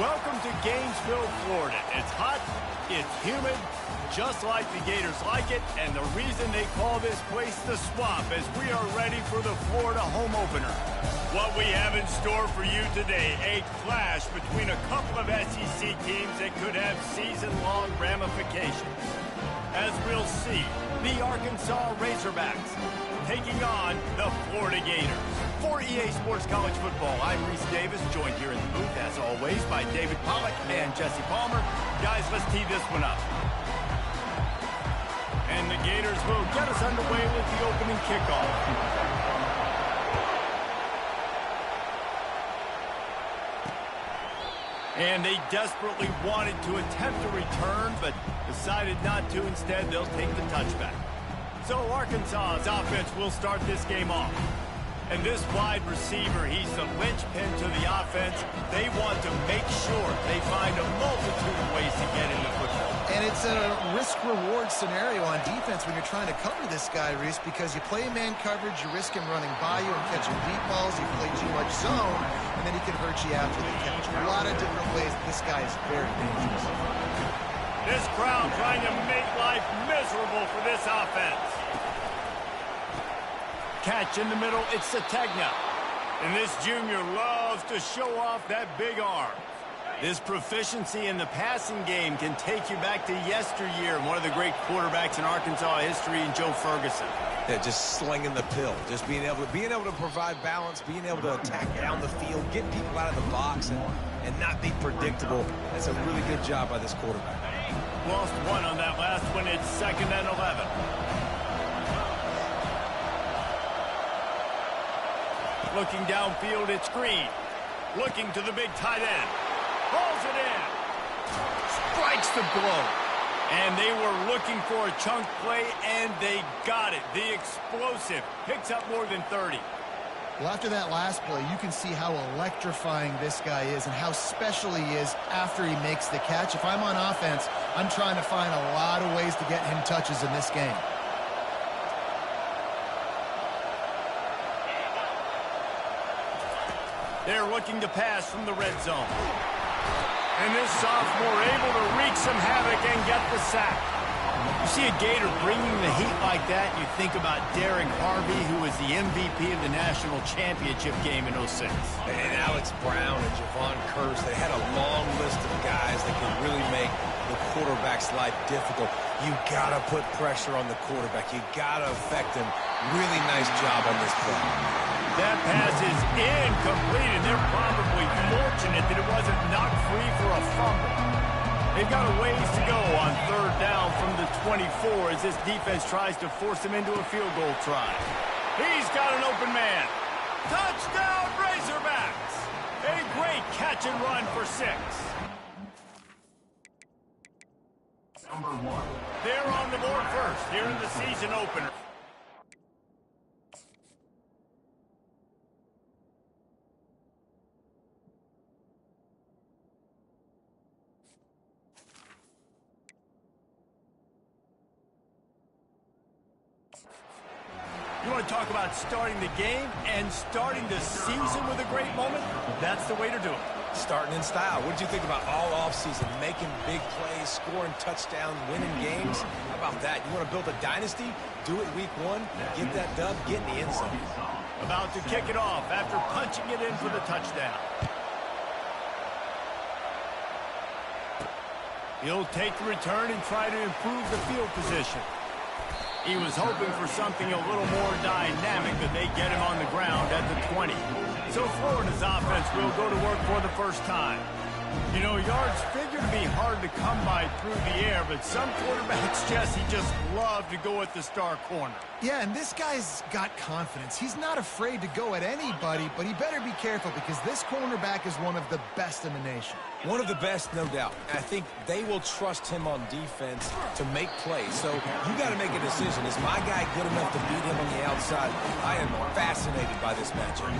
Welcome to Gainesville, Florida. It's hot, it's humid, just like the Gators like it, and the reason they call this place the Swamp as we are ready for the Florida home opener. What we have in store for you today, a clash between a couple of SEC teams that could have season-long ramifications. As we'll see, the Arkansas Razorbacks taking on the Florida Gators. For EA Sports College Football, I'm Reese Davis, joined here in the booth, as always, by David Pollack and Jesse Palmer. Guys, let's tee this one up. And the Gators will get us underway with the opening kickoff. And they desperately wanted to attempt a return, but decided not to. Instead, they'll take the touchback. So Arkansas's offense will start this game off. And this wide receiver, he's the linchpin to the offense. They want to make sure they find a multitude of ways to get into football. And it's a risk-reward scenario on defense when you're trying to cover this guy, Reese, because you play man coverage, you risk him running by you and catching deep balls. You play too much zone, and then he can hurt you after the catch. A lot of different ways. This guy is very dangerous. This crowd trying to make life miserable for this offense. Catch in the middle, it's Sategna. And this junior loves to show off that big arm. This proficiency in the passing game can take you back to yesteryear, one of the great quarterbacks in Arkansas history, in Joe Ferguson. Yeah, just slinging the pill, just being able to provide balance, being able to attack down the field, get people out of the box, and not be predictable. That's a really good job by this quarterback. Lost one on that last one. It's 2nd and 11. Looking downfield, it's Green. Looking to the big tight end. Pulls it in. Strikes the blow. And they were looking for a chunk play, and they got it. The explosive picks up more than 30. Well, after that last play, you can see how electrifying this guy is and how special he is after he makes the catch. If I'm on offense, I'm trying to find a lot of ways to get him touches in this game. They're looking to pass from the red zone. And this sophomore able to wreak some havoc and get the sack. You see a Gator bringing the heat like that, you think about Derek Harvey, who was the MVP of the national championship game in 06. And Alex Brown and Javon Curse, they had a long list of guys that can really make the quarterback's life difficult. You got to put pressure on the quarterback. You got to affect him. Really nice job on this play. That pass is incomplete, and they're probably fortunate that it wasn't knocked free for a fumble. They've got a ways to go on 3rd down from the 24 as this defense tries to force him into a field goal try. He's got an open man. Touchdown, Razorbacks! A great catch and run for 6. Number 1. They're on the board first here in the season opener. You want to talk about starting the game and starting the season with a great moment? That's the way to do it. Starting in style. What did you think about all offseason? Making big plays, scoring touchdowns, winning games? How about that? You want to build a dynasty? Do it week 1. Get that dub. Get in the end zone. About to kick it off after punching it in for the touchdown. He'll take the return and try to improve the field position. He was hoping for something a little more dynamic, but they get him on the ground at the 20. So Florida's offense will go to work for the first time. You know, yards figure to be hard to come by through the air, but some quarterbacks, Jesse, just love to go at the star corner. Yeah, and this guy's got confidence. He's not afraid to go at anybody, but he better be careful because this cornerback is one of the best in the nation. One of the best, no doubt. I think they will trust him on defense to make plays. So you got to make a decision. Is my guy good enough to beat him on the outside? I am fascinated by this matchup.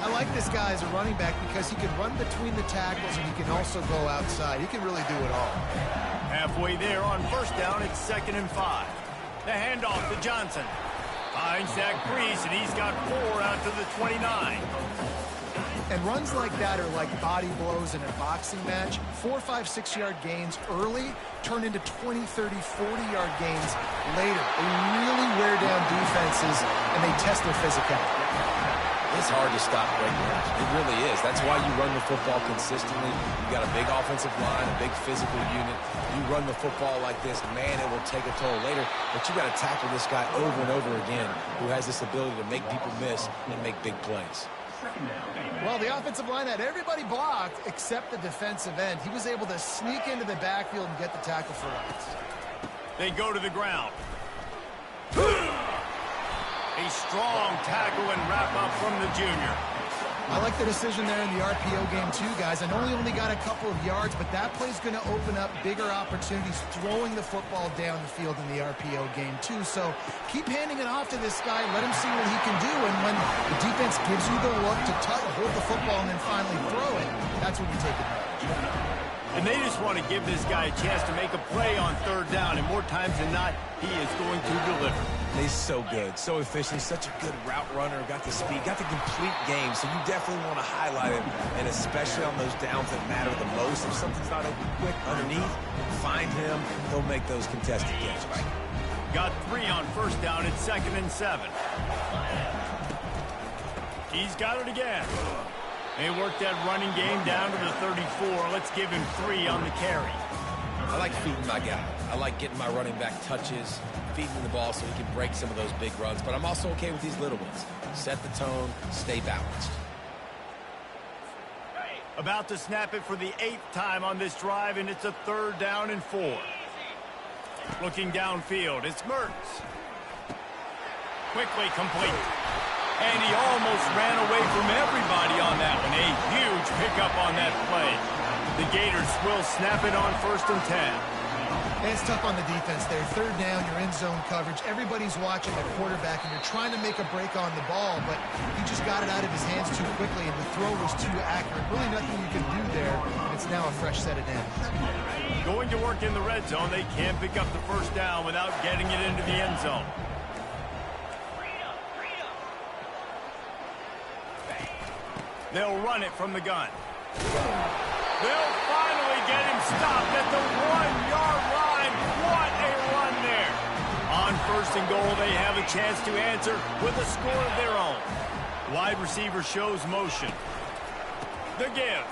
I like this guy as a running back because he can run between the tackles and he can also go outside. He can really do it all. Halfway there on 1st down, it's 2nd and 5. The handoff to Johnson. Finds that crease, and he's got 4 out to the 29. And runs like that are like body blows in a boxing match. 4, 5, 6-yard gains early turn into 20, 30, 40-yard gains later. They really wear down defenses, and they test their physicality. It's hard to stop great runners. It really is. That's why you run the football consistently. You got a big offensive line, a big physical unit. You run the football like this, man, it will take a toll later. But you got to tackle this guy over and over again who has this ability to make people miss and make big plays. Well, the offensive line had everybody blocked except the defensive end. He was able to sneak into the backfield and get the tackle for loss. They go to the ground. A strong tackle and wrap up from the junior. I like the decision there in the RPO game too, guys. I know he only got a couple of yards, but that play's going to open up bigger opportunities throwing the football down the field in the RPO game too. So keep handing it off to this guy. Let him see what he can do. And when the defense gives you the look to hold the football and then finally throw it, that's when you take advantage. And they just want to give this guy a chance to make a play on third down, and more times than not, he is going to deliver. He's so good, so efficient, such a good route runner, got the speed, got the complete game, so you definitely want to highlight him, and especially on those downs that matter the most. If something's not open quick underneath, find him, he'll make those contested catches. Got 3 on first down, it's 2nd and 7. He's got it again. They work that running game down to the 34. Let's give him 3 on the carry. I like feeding my guy. I like getting my running back touches, feeding him the ball so he can break some of those big runs. But I'm also okay with these little ones. Set the tone, stay balanced. About to snap it for the 8th time on this drive, and it's a 3rd down and 4. Looking downfield, it's Mertz. Quickly complete. And he almost ran away from everybody on that one. A huge pickup on that play. The Gators will snap it on 1st and 10. And it's tough on the defense there. 3rd down, you're in zone coverage. Everybody's watching the quarterback, and you're trying to make a break on the ball, but he just got it out of his hands too quickly, and the throw was too accurate. Really nothing you can do there, and it's now a fresh set of downs. Going to work in the red zone. They can't pick up the 1st down without getting it into the end zone. They'll run it from the gun. They'll finally get him stopped at the 1-yard line. What a run there. On 1st and goal, they have a chance to answer with a score of their own. Wide receiver shows motion. The give.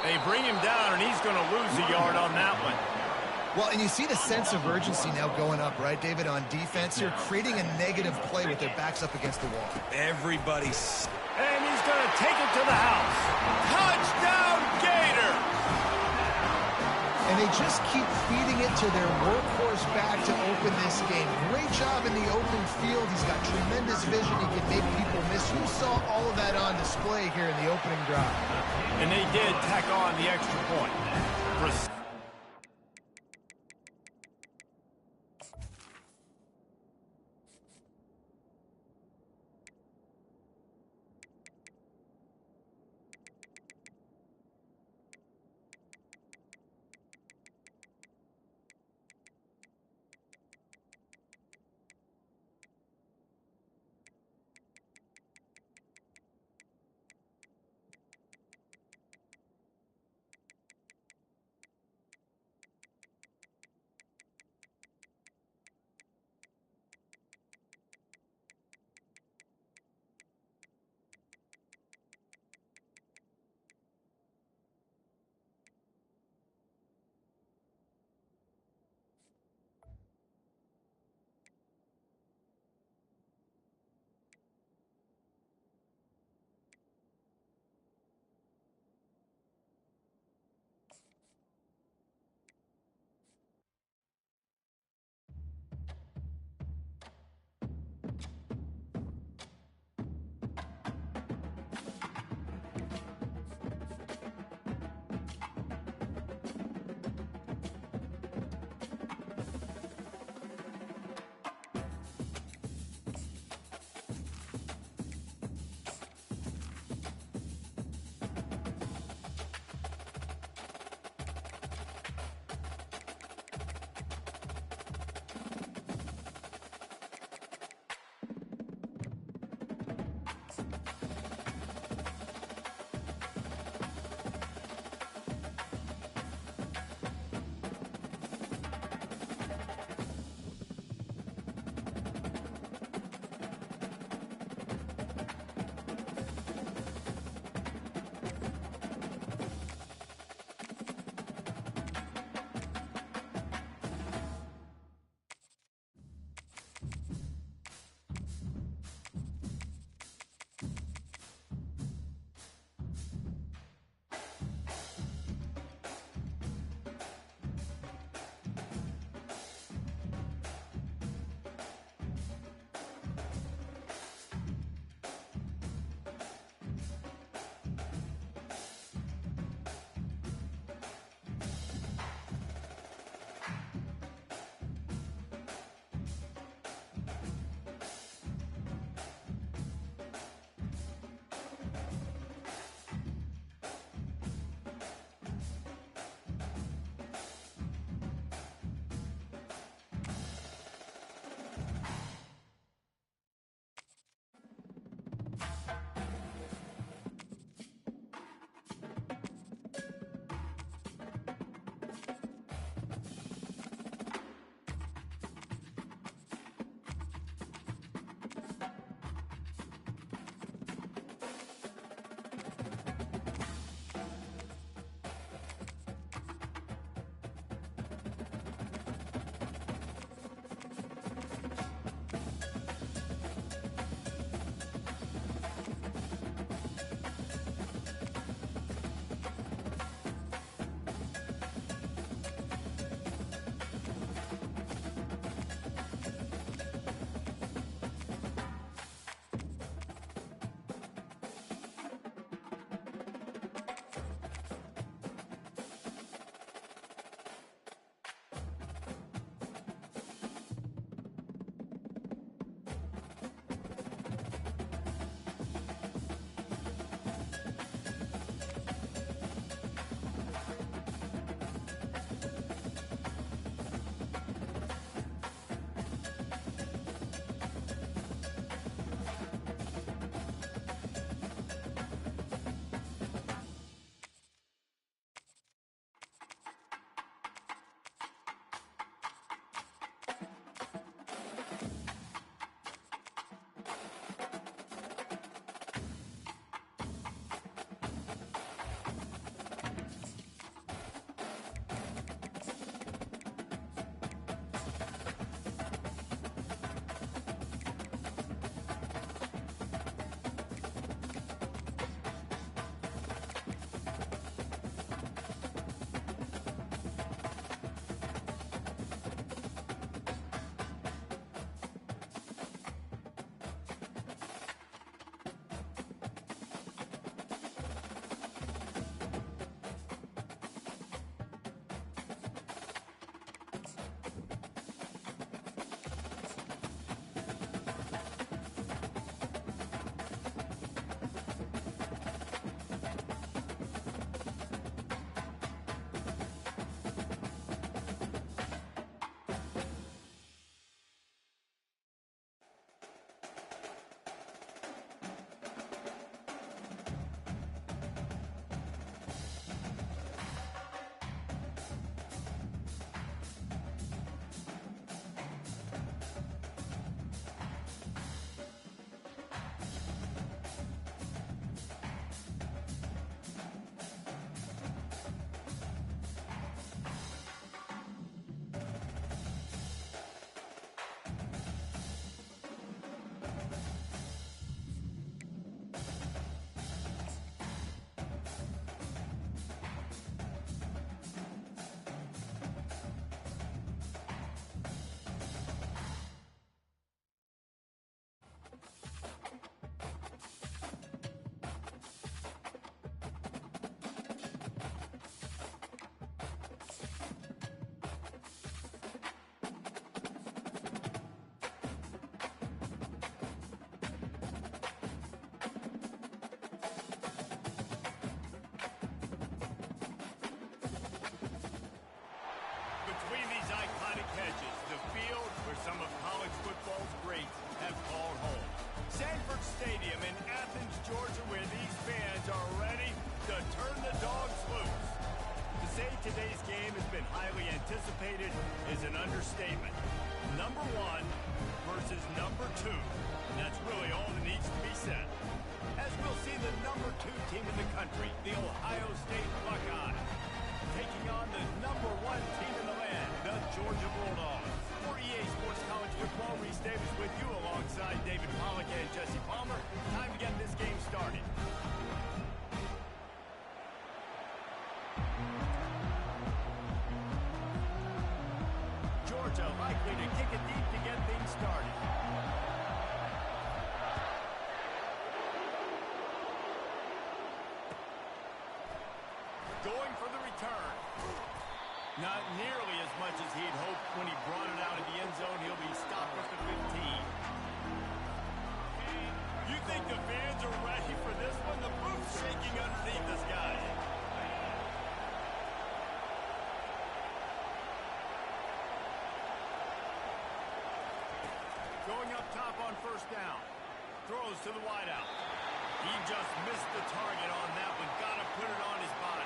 They bring him down, and he's going to lose a yard on that one. Well, and you see the sense of urgency now going up, right, David, on defense. You're creating a negative play with their backs up against the wall. Everybody's... And he's going to take it to the house. Touchdown, Gator! And they just keep feeding it to their workhorse back to open this game. Great job in the open field. He's got tremendous vision. He can make people miss. You saw all of that on display here in the opening drive. And they did tack on the extra point. anticipated is an understatement. Number 1 versus number 2. And that's really all that needs to be said. As we'll see the number 2 team in the country, the Ohio State Buckeyes, taking on the number 1 team in the land, the Georgia Bulldogs. For EA Sports College Football, Reese Davis with you alongside David Pollack and Jesse Palmer. Time to get this game started. Georgia likely to kick it deep to get things started. Going for the return. Not nearly as much as he'd hoped when he brought it out of the end zone. He'll be stopped at the 15. You think the fans are ready for this one? The boot's shaking underneath this guy. Going up top on first down. Throws to the wideout. He just missed the target on that one. Got to put it on his body.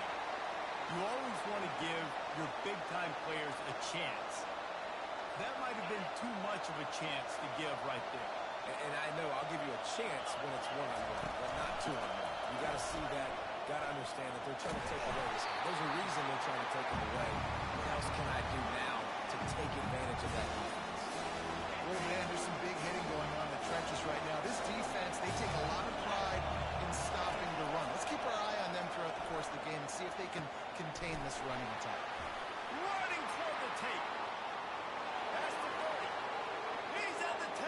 You always want to give your big-time players a chance. That might have been too much of a chance to give right there. And I know I'll give you a chance when it's one-on-one, but not two-on-one. You got to see that, got to understand that they're trying to take away this game. There's a reason they're trying to take him away. What else can I do now to take advantage of that defense? Oh, man, there's some big hitting going on in the trenches right now. This defense, they take a lot of pride in stopping the run. Let's keep our eye on them throughout the course of the game and see if they can contain this running attack. Running toward the tape. Past the 30. He's at the 10.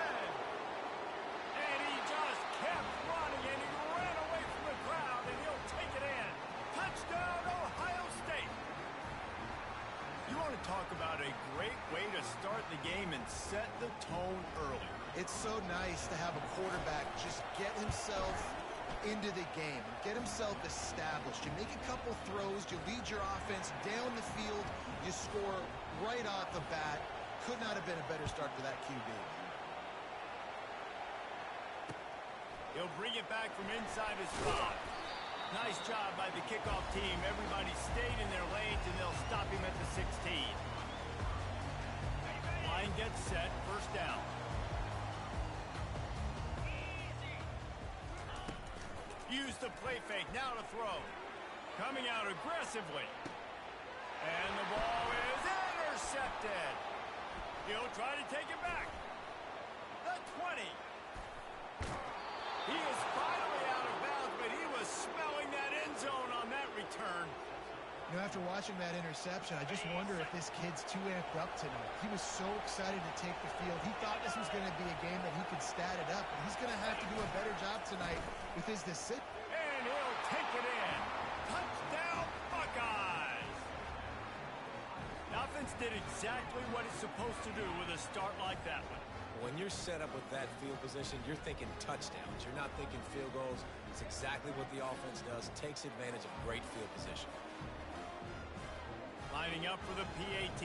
And he just kept running, and he ran away from the crowd, and he'll take it in. Touchdown, Ohio State. You want to talk about a great way to start the game and set the tone early. It's so nice to have a quarterback just get himself into the game and get himself established. You make a couple throws, you lead your offense down the field, you score right off the bat. Could not have been a better start for that QB. He'll bring it back from inside his 5. Nice job by the kickoff team. Everybody stayed in their lanes, and they'll stop him at the 16. Line gets set, first down. Use the play fake, now to throw. Coming out aggressively. And the ball is intercepted. He'll try to take it back. The 20. He is finally out of bounds, but he was smelling that end zone on that return. You know, after watching that interception, I just wonder if this kid's too amped up tonight. He was so excited to take the field. He thought this was going to be a game that he could stat it up, and he's going to have to do a better job tonight with his decision. And he'll take it in. Touchdown, Buckeyes! The offense did exactly what it's supposed to do with a start like that one. When you're set up with that field position, you're thinking touchdowns. You're not thinking field goals. It's exactly what the offense does. Takes advantage of great field position. Lining up for the PAT.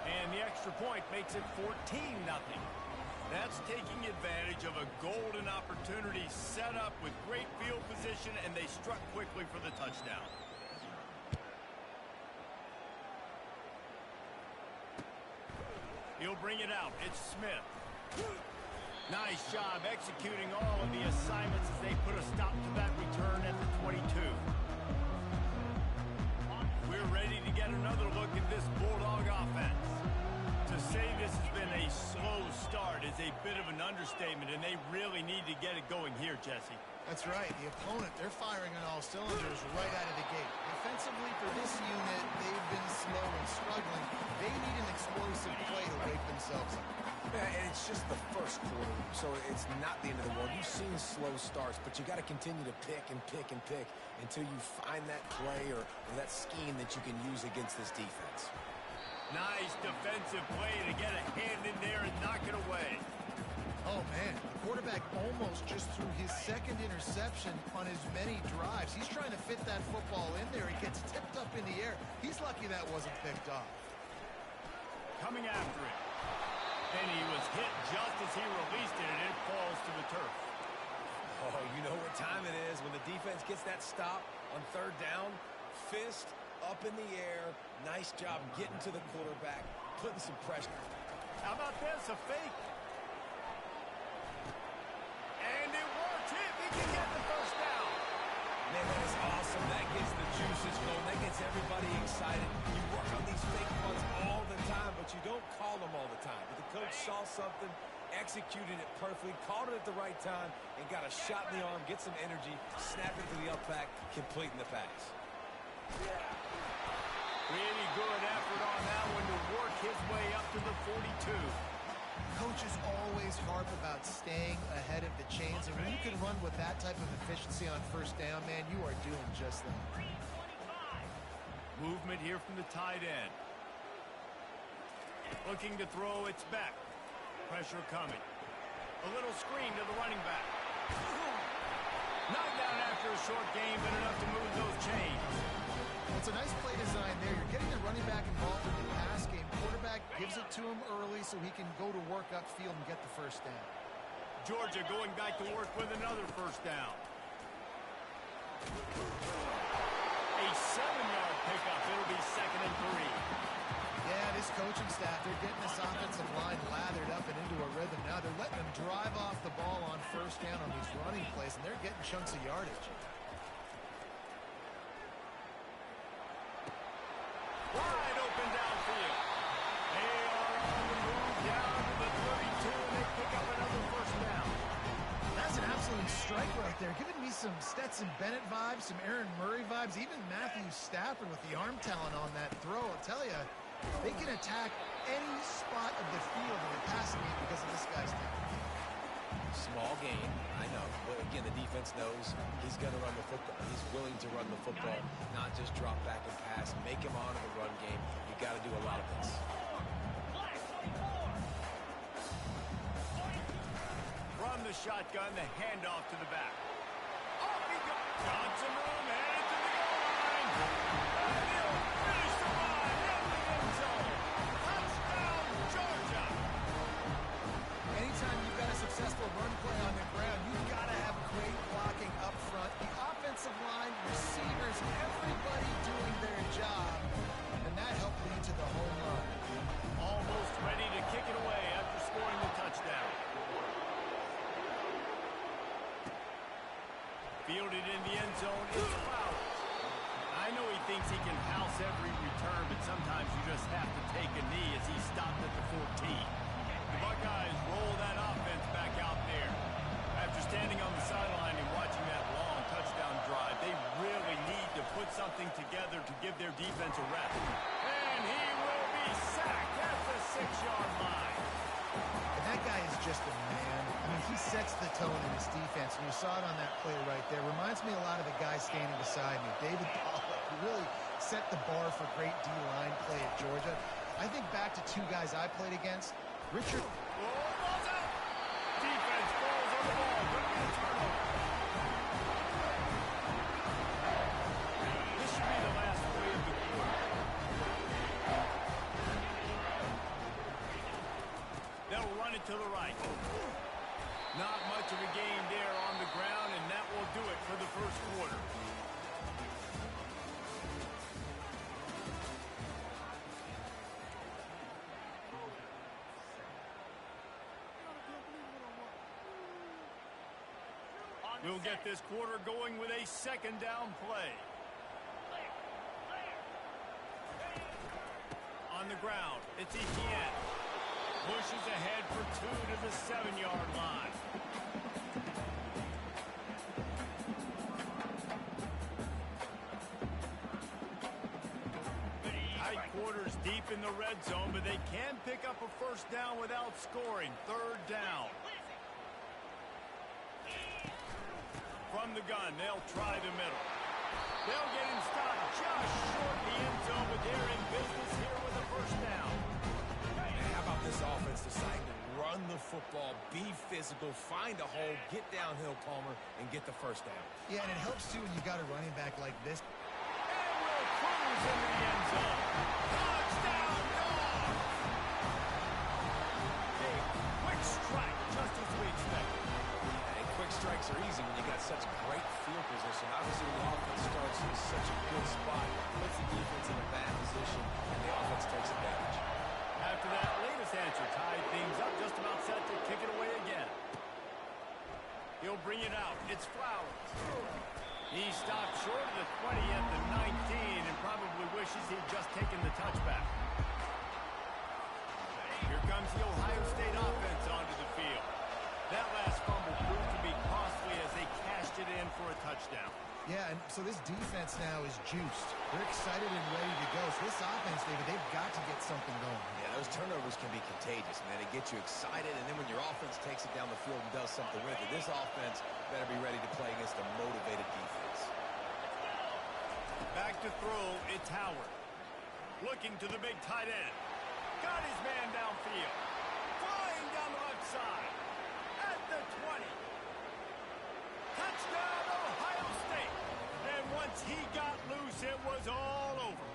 And the extra point makes it 14-0. That's taking advantage of a golden opportunity set up with great field position, and they struck quickly for the touchdown. He'll bring it out. It's Smith. Nice job executing all of the assignments as they put a stop to that return at the 22. We're ready to get another look at this Bulldog offense. To say this has been a slow start is a bit of an understatement, and they really need to get it going here, Jesse. That's right. The opponent, they're firing on all cylinders right out of the gate. Defensively for this unit, they've been slow and struggling. They need an explosive play to wake themselves up. Yeah, and it's just the first quarter, so it's not the end of the world. You've seen slow starts, but you got to continue to pick and pick and pick until you find that play or that scheme that you can use against this defense. Nice defensive play to get a hand in there and knock it away. Oh, man, the quarterback almost just threw his second interception on as many drives. He's trying to fit that football in there. It gets tipped up in the air. He's lucky that wasn't picked off. Coming after it. And he was hit just as he released it, and it falls to the turf. Oh, you know what time it is when the defense gets that stop on third down? fist up in the air. Nice job getting to the quarterback, putting some pressure. How about this? A fake. And it works. If he can get the first down. Man, that is awesome. That gets the juices going. That gets everybody excited. You work on these fake punts all the time, but you don't call them all the time. But the coach saw something, executed it perfectly, called it at the right time, and got a shot in the arm, get some energy, snap it to the up back, completing the pass. Really good effort on that one to work his way up to the 42. Coaches always harp about staying ahead of the chains, and when you can run with that type of efficiency on first down, man, you are doing just that. Movement here from the tight end. Looking to throw, it's back. Pressure coming. A little screen to the running back. Knocked down after a short game, but enough to move those chains. It's a nice play design there. You're getting the running back involved in the pass game. Quarterback gives it to him early so he can go to work upfield and get the first down. Georgia going back to work with another first down. A 7-yard pickup. It'll be 2nd and 3. Yeah, this coaching staff, they're getting this offensive line lathered up and into a rhythm. Now they're letting them drive off the ball on first down on these running plays, and they're getting chunks of yardage. Wide open downfield. They are on the move down to the 32, and they pick up another first down. That's an absolute strike right there. Giving me some Stetson Bennett vibes, some Aaron Murray vibes, even Matthew Stafford with the arm talent on that throw. I'll tell you, they can attack any spot of the field in the passing game because of this guy's talent. Small gain, I know. But again, the defense knows he's going to run the football. He's willing to run the football, not just drop back and pass. Make him honor the run game. You got to do a lot of this. From the shotgun, the handoff to the back. Off he goes. Got some room, headed to the goal line. And he'll finish the run in the end zone. Touchdown, Georgia. Anytime you've got a successful run play on the ground, you've got to have great blocking up front. The offensive line, receivers, everybody doing their job. And that helped lead to the home run. Almost ready to kick it away after scoring the touchdown. Fielded in the end zone is Flowers. I know he thinks he can house every return, but sometimes you just have to take a knee as he stopped at the 14. The Buckeyes roll that offense back out there. After standing on the sideline and watching that long touchdown drive, they really need to put something together to give their defense a rest. And he will be sacked at the 6-yard line. And that guy is just a man. I mean, he sets the tone in his defense, and you saw it on that play right there. Reminds me a lot of the guy standing beside me, David Pollock, who really set the bar for great D-line play at Georgia. I think back to two guys I played against. Richard. Oh, ball's out. Defense falls on the ball. Going to be a turnover. This should be the last play of the quarter. They'll run it to the right. Not much of a gain there on the ground, and that will do it for the first quarter. We'll get this quarter going with a 2nd down play. On the ground, it's Etienne. Pushes ahead for 2 to the 7-yard line. Tight quarters deep in the red zone, but they can pick up a first down without scoring. 3rd down. From the gun, they'll try the middle. They'll get him stopped just short the end zone, but they're in business here with a first down. How about this offense deciding to run the football, be physical, find a hole, get downhill, Palmer, and get the first down? Yeah, and it helps, too, when you got a running back like this. And will cruise into the end zone. Touchdown, Dogs! A quick strike, just as we expected. Quick strikes are easy when you got such great field position. Obviously, when the offense starts This is such a good spot. Puts the defense in a bad position, and the offense takes advantage. After that latest answer tied things up, just about set to kick it away again. He'll bring it out. It's Flowers. He stopped short of the 20 at the 19 and probably wishes he'd just taken the touchback. Here comes the Ohio State offense onto the field. That last fumble proved to be costly as they cashed it in for a touchdown. Yeah, and so this defense now is juiced. They're excited and ready to go. So this offense, David, they've got to get something going. Yeah, those turnovers can be contagious, man. They get you excited, and then when your offense takes it down the field and does something with it, this offense better be ready to play against a motivated defense. Back to throw, it's Howard. Looking to the big tight end. Got his man downfield. Flying down the left side. At the 20. Touchdown, Ohio State. And once he got loose, it was all over.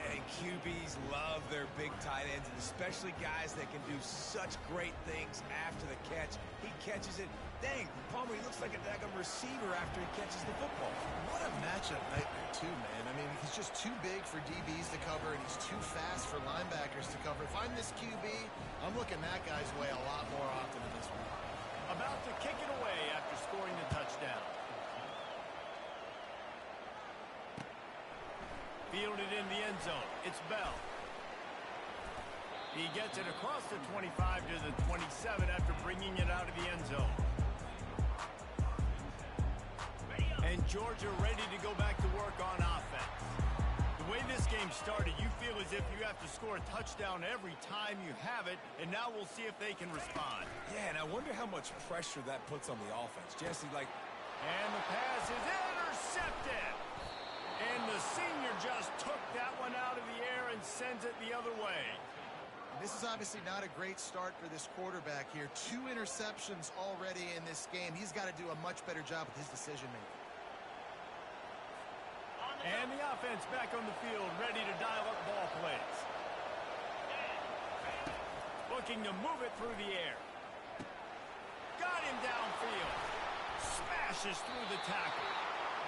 And QBs love their big tight ends, and especially guys that can do such great things after the catch. He catches it. Dang, Palmer, he looks like a daggum receiver after he catches the football. What a matchup nightmare, too, man. I mean, he's just too big for DBs to cover, and he's too fast for linebackers to cover. If I'm this QB, I'm looking that guy's way a lot more often than this one. About to kick it away after scoring the touchdown. Fielded in the end zone. It's Bell. He gets it across the 25 to the 27 after bringing it out of the end zone. And Georgia ready to go back to work on offense. The way this game started, you feel as if you have to score a touchdown every time you have it, and now we'll see if they can respond. Yeah, and I wonder how much pressure that puts on the offense. Jesse, like... And the pass is intercepted. And the senior just took that one out of the air and sends it the other way. This is obviously not a great start for this quarterback here. 2 interceptions already in this game. He's got to do a much better job with his decision-making. And the offense back on the field, ready to dial up ball plays. Looking to move it through the air. Got him downfield. Smashes through the tackle.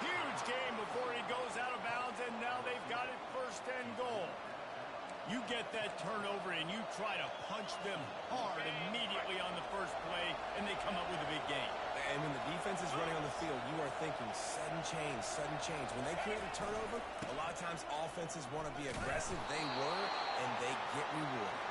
Huge game before he goes out of bounds, and now they've got it first and goal. You get that turnover, and you try to punch them hard immediately on the first play, and they come up with a big gain. And when the defense is running on the field, you are thinking sudden change, sudden change. When they create a turnover, a lot of times offenses want to be aggressive. They were, and they get rewarded.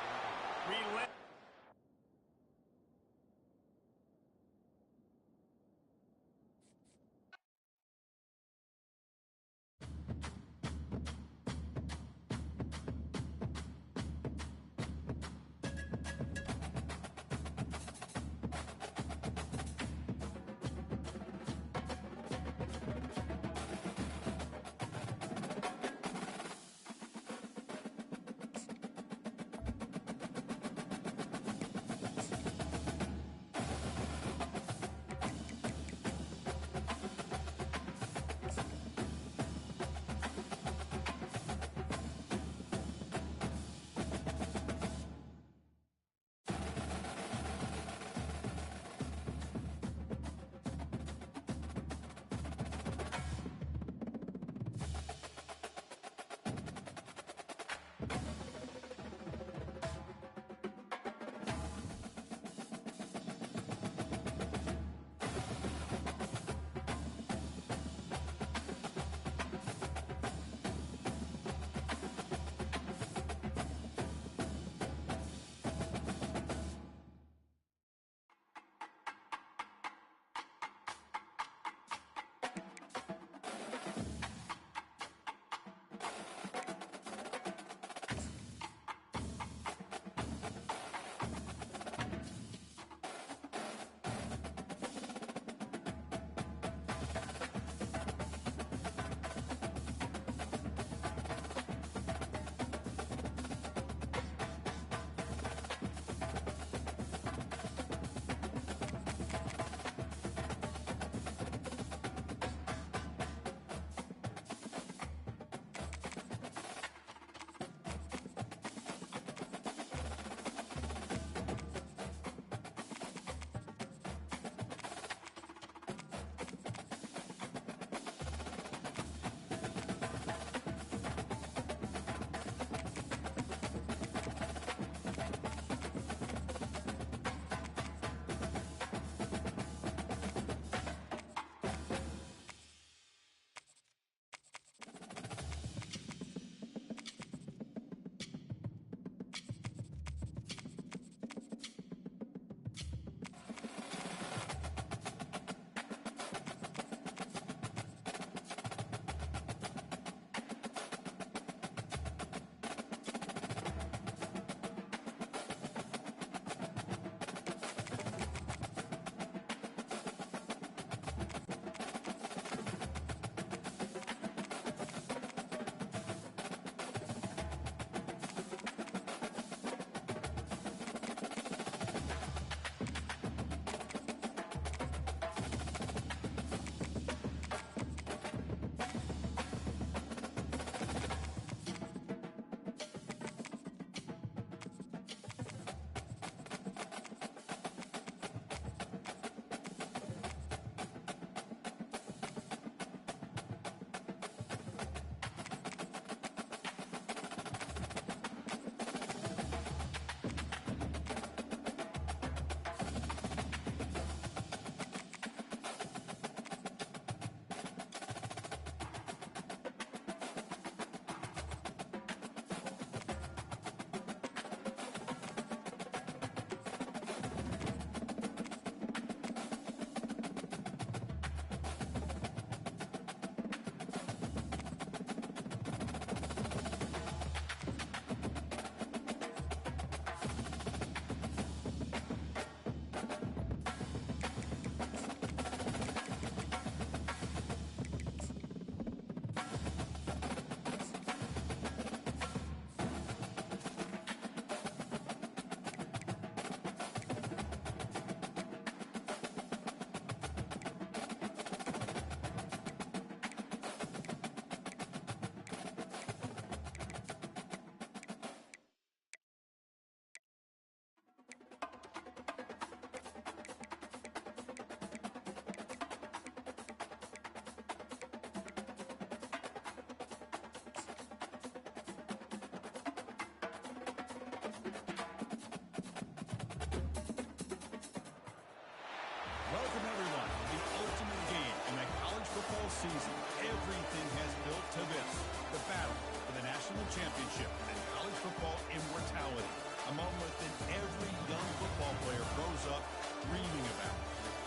season, everything has built to this, the battle for the national championship and college football immortality, a moment that every young football player grows up dreaming about.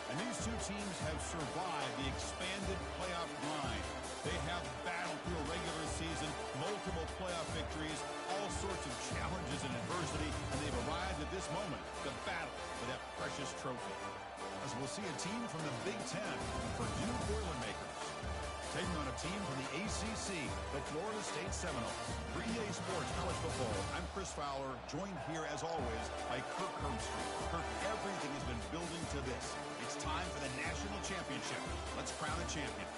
And these two teams have survived the expanded playoff grind. They have battled through a regular season, multiple playoff victories, all sorts of challenges and adversity, and they've arrived at this moment, the battle for that precious trophy. As we'll see a team from the Big Ten, Purdue Boilermakers, taking on a team from the ACC, the Florida State Seminoles. For EA Sports College Football, I'm Chris Fowler, joined here as always by Kirk Herbstreit. Kirk, everything has been building to this. It's time for the national championship. Let's crown a champion.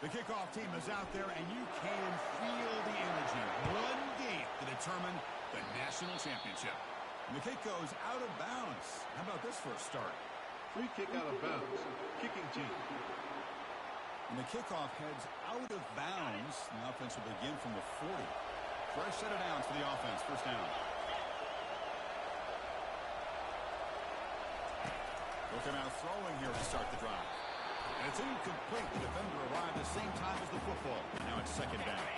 The kickoff team is out there, and you can feel the energy. One game to determine the national championship. And the kick goes out of bounds. How about this for a start? Free kick out of bounds. Kicking team. And the kickoff heads out of bounds. And the offense will begin from the 40. Fresh set of downs for the offense. First down. Looking out throwing here to start the drive. And it's incomplete. The defender arrived at the same time as the football. And now it's second down.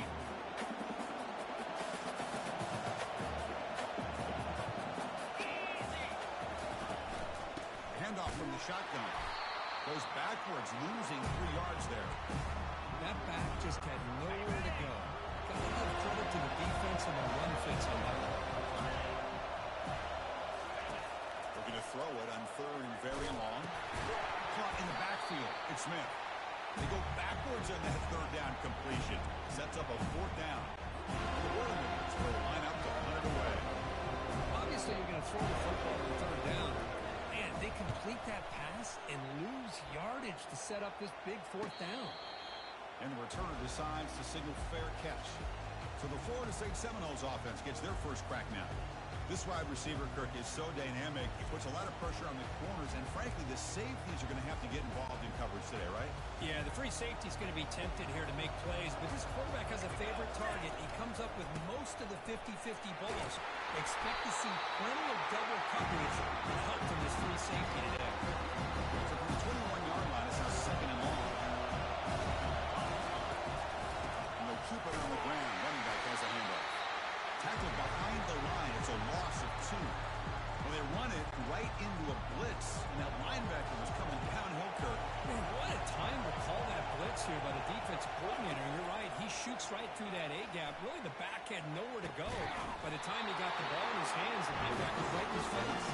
Handoff from the shotgun. Goes backwards, losing 3 yards there. That back just had nowhere to go. Got to give credit to the defense and the run fits on that one. Looking to throw it on third and very long. Caught in the backfield. It's Smith. They go backwards on that third down completion. Sets up a fourth down. The Boilermakers will line up to punt it away. Obviously, you're going to throw the football on third down. Man, they complete that pass and lose yardage to set up this big fourth down. And the returner decides to signal fair catch. So the Florida State Seminoles offense gets their first crack now. This wide receiver, Kirk, is so dynamic. He puts a lot of pressure on the corners, and frankly, the safeties are going to have to get involved in coverage today, right? Yeah, the free safety is going to be tempted here to make plays, but this quarterback has a favorite target. He comes up with most of the 50-50 balls. Expect to see plenty of double coverage that help from this free safety today. So from the 21-yard line, it's now second and long. And they'll keep it on the ground. Running back has a handoff. Tackled behind the line. It's a loss of 2. Well, they run it right into a blitz, and that linebacker was coming downhill, Kirk. Man, what a time to call that blitz here by the defensive coordinator. You're right. He shoots right through that A-gap. Really, the back had nowhere to go. By the time he got the ball in his hands, the linebacker was right in his face.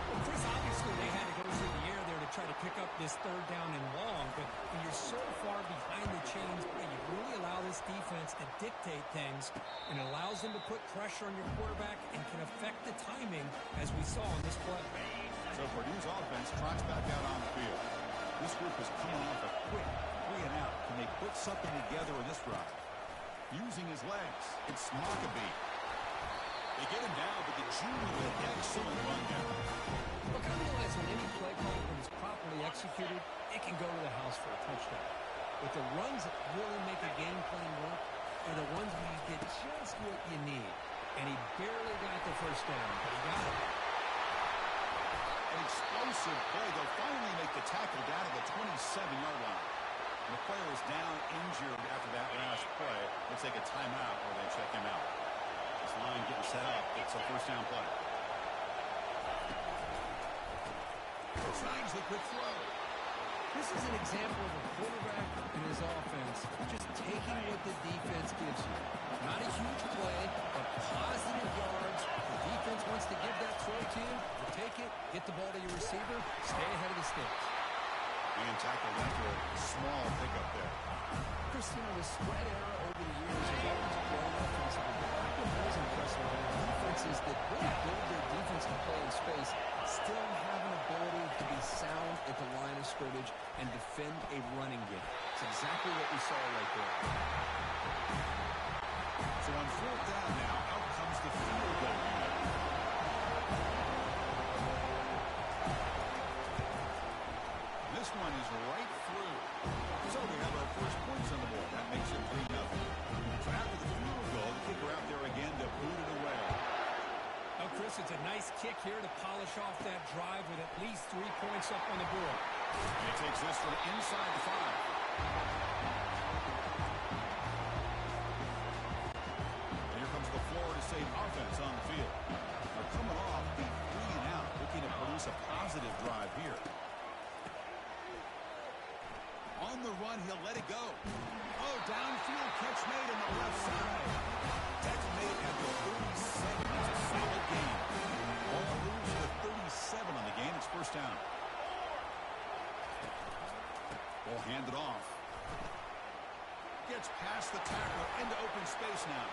Well, Chris, obviously, they had to go through the air there to try to pick up this third down and long, but when you're so far behind the chains, you really allow this defense to dictate things, and it allows them to put pressure on your quarterback and can affect the timing, as we saw in this play. So Purdue's offense trots back out on the field. This group is coming off a quick 3 and out. Can they put something together in this drive? Using his legs, it's Maccabee. They get him down, but the junior with an excellent run down. Look, I realize when any play call, when it's properly executed, it can go to the house for a touchdown. But the runs that really make a game plan work are the ones where you get just what you need. And he barely got the first down, but he got it. An explosive play. They'll finally make the tackle down to the 27-yard line. And the player is down injured after that last play. They take a timeout or they check him out. This line getting set up. It's a first down play. Tries the quick throw. This is an example of a quarterback and his offense just taking what the defense gives you. Not a huge play, but positive yards. The defense wants to give that throw to you. You take it, get the ball to your receiver, stay ahead of the sticks. And tackled after a small pickup there. Chris, the spread era over the years has always grown offensively. But I've been always impressed with defenses that really build their defense to play in space, still have an ability to be sound at the line of scrimmage and defend a running game. It's exactly what we saw right there. So on fourth down now, out comes the field goal unit. This one is right through. So we have our first points on the board. That makes it 3-0. So after the field goal, the kicker out there again to boot it away. Chris, it's a nice kick here to polish off that drive with at least 3 points up on the board. And he takes this from inside the 5. And here comes the Florida State offense on the field. They're coming off the 3 and out, looking to produce a positive drive here. On the run, he'll let it go. Oh, downfield catch made on the left side. That's made at the 37. That's a solid gain. Ball moves to 37 on the gain. It's first down. Ball handed off. Gets past the tackle into open space now.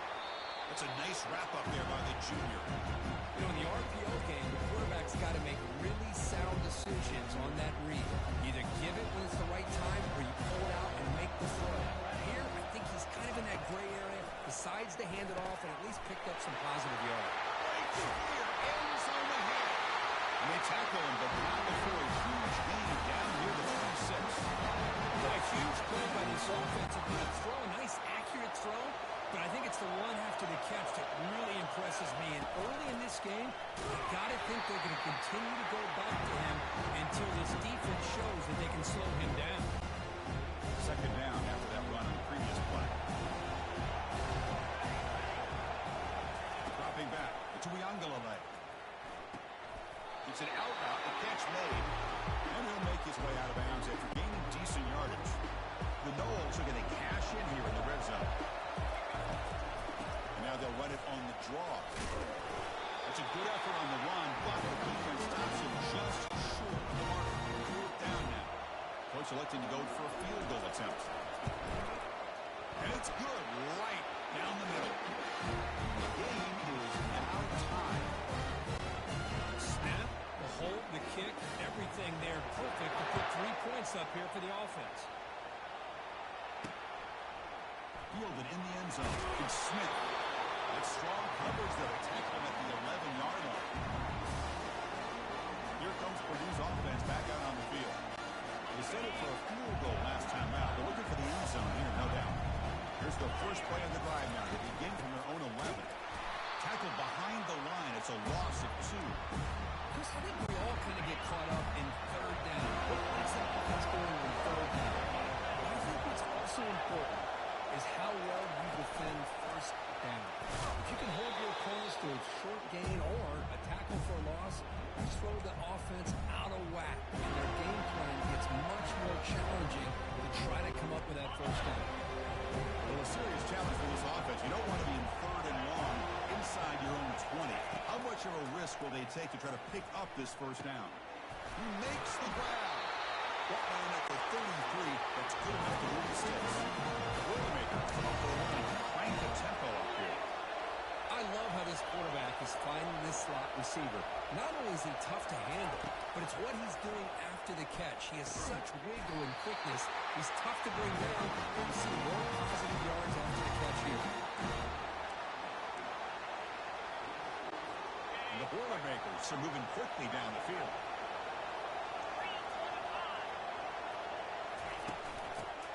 That's a nice wrap-up there by the junior. You know, in the RPO game, the quarterback's got to make really sound decisions on that read. Either give it when it's the right time or you pull it out and make the throw. Here, I think he's kind of in that gray area, decides to hand it off and at least picked up some positive yards. Right here, ends on the head. And they tackle him, but not before a huge gain down near the 36. A huge play by this offensive line. Throw, a nice accurate throw, but I think it's the one after the catch that really impresses me. And early in this game, you got to think they're going to continue to go back to him until this defense shows that they can slow him down. Second down after that run on the previous play. Dropping back to Uiagalelei. It's an out route, a catch made, and he'll make his way out of bounds after gaining decent yardage. The Noles are going to cash in here in the red zone. And now they'll run it on the draw. That's a good effort on the run, but the defense stops him just short of the mark. Fourth down now. Coach electing to go for a field goal attempt. And it's good, right down the middle. The game is now tied. Snap, the hold, the kick, everything there perfect to put 3 points up here for the offense. Fielded in the end zone. It's Smith. That's strong coverage there. Tackle him at the 11-yard line. Here comes Purdue's offense back out on the field. They set it for a field goal last time out. They're looking for the end zone here, no doubt. Here's the first play of the drive now. They begin from their own 11. Tackled behind the line. It's a loss of 2. Chris, I think we all kind of get caught up in third down. What makes that offense going on third down? But I think what's also important is how well you defend first down. If you can hold your opponents to a short gain or a tackle for a loss, you throw the offense out of whack, and their game plan gets much more challenging to try to come up with that first down. Well, a serious challenge for this offense. You don't want to be in third and long inside your own 20. How much of a risk will they take to try to pick up this first down? He makes the grab. That line at the 33. That's good enough to move the sticks. The Boilermakers come up with a run and crank the tempo up here. I love how this quarterback is finding this slot receiver. Not only is he tough to handle, but it's what he's doing after the catch. He has such wiggle and quickness. He's tough to bring down, but you see more positive yards after the catch here. And the Boilermakers are moving quickly down the field.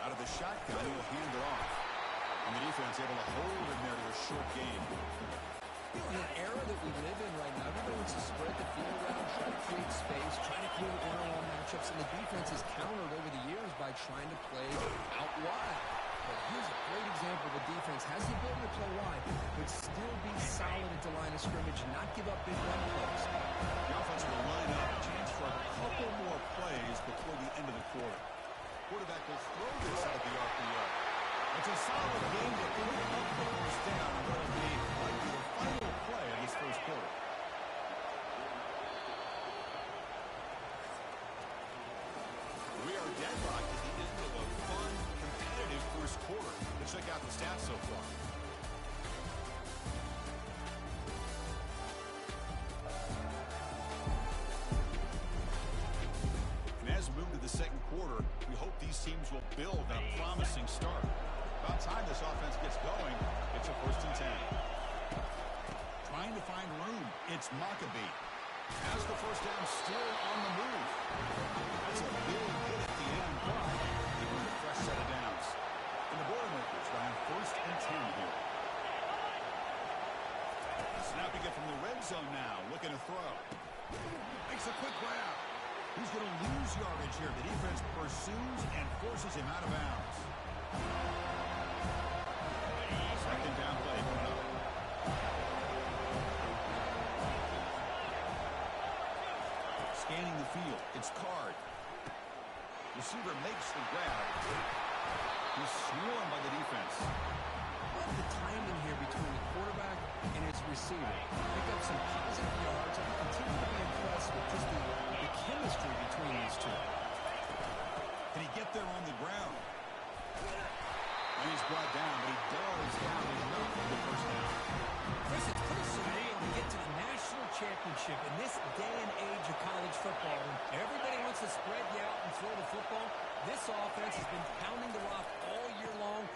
Out of the shotgun, he'll hand it off. And the defense able to hold him there to a short gain. You know, in an era that we live in right now, everybody wants to spread the field around, try to create space, try to create one-on-one matchups, and the defense has countered over the years by trying to play out wide. But here's a great example of a defense has the ability to play wide, but still be solid at the line of scrimmage and not give up big run plays. The offense will line up, a chance for a couple more plays before the end of the quarter. Quarterback will throw this out of the RPO. It's a solid game to pick up the first down on what will be likely the final play of this first quarter. We are deadlocked at the end of a fun, competitive first quarter. Let's check out the stats so far. And as we move to the second quarter, we hope these teams will build on a promising start. About time this offense gets going, it's a 1st and 10. Trying to find room, it's Maccabee. Has the first down, still on the move. That's a big hit at the end, but they need a fresh set of downs. And the Boilermakers will have 1st and 10 here. Snapping it from the red zone now. Looking to throw. Makes a quick grab. He's going to lose yardage here. The defense pursues and forces him out of bounds. Second down play coming up. Scanning the field. It's Card. Receiver makes the grab. He's swarmed by the defense. Love the timing here between the quarterback and his receiver. Pick up some positive yards. I continue to be impressed with just the chemistry between these two. Can he get there on the ground? And he's brought down, but he does down enough for the first down. Chris, it's pretty surreal to get to the national championship in this day and age of college football. When everybody wants to spread you out and throw the football, this offense has been pounding the rock all year long,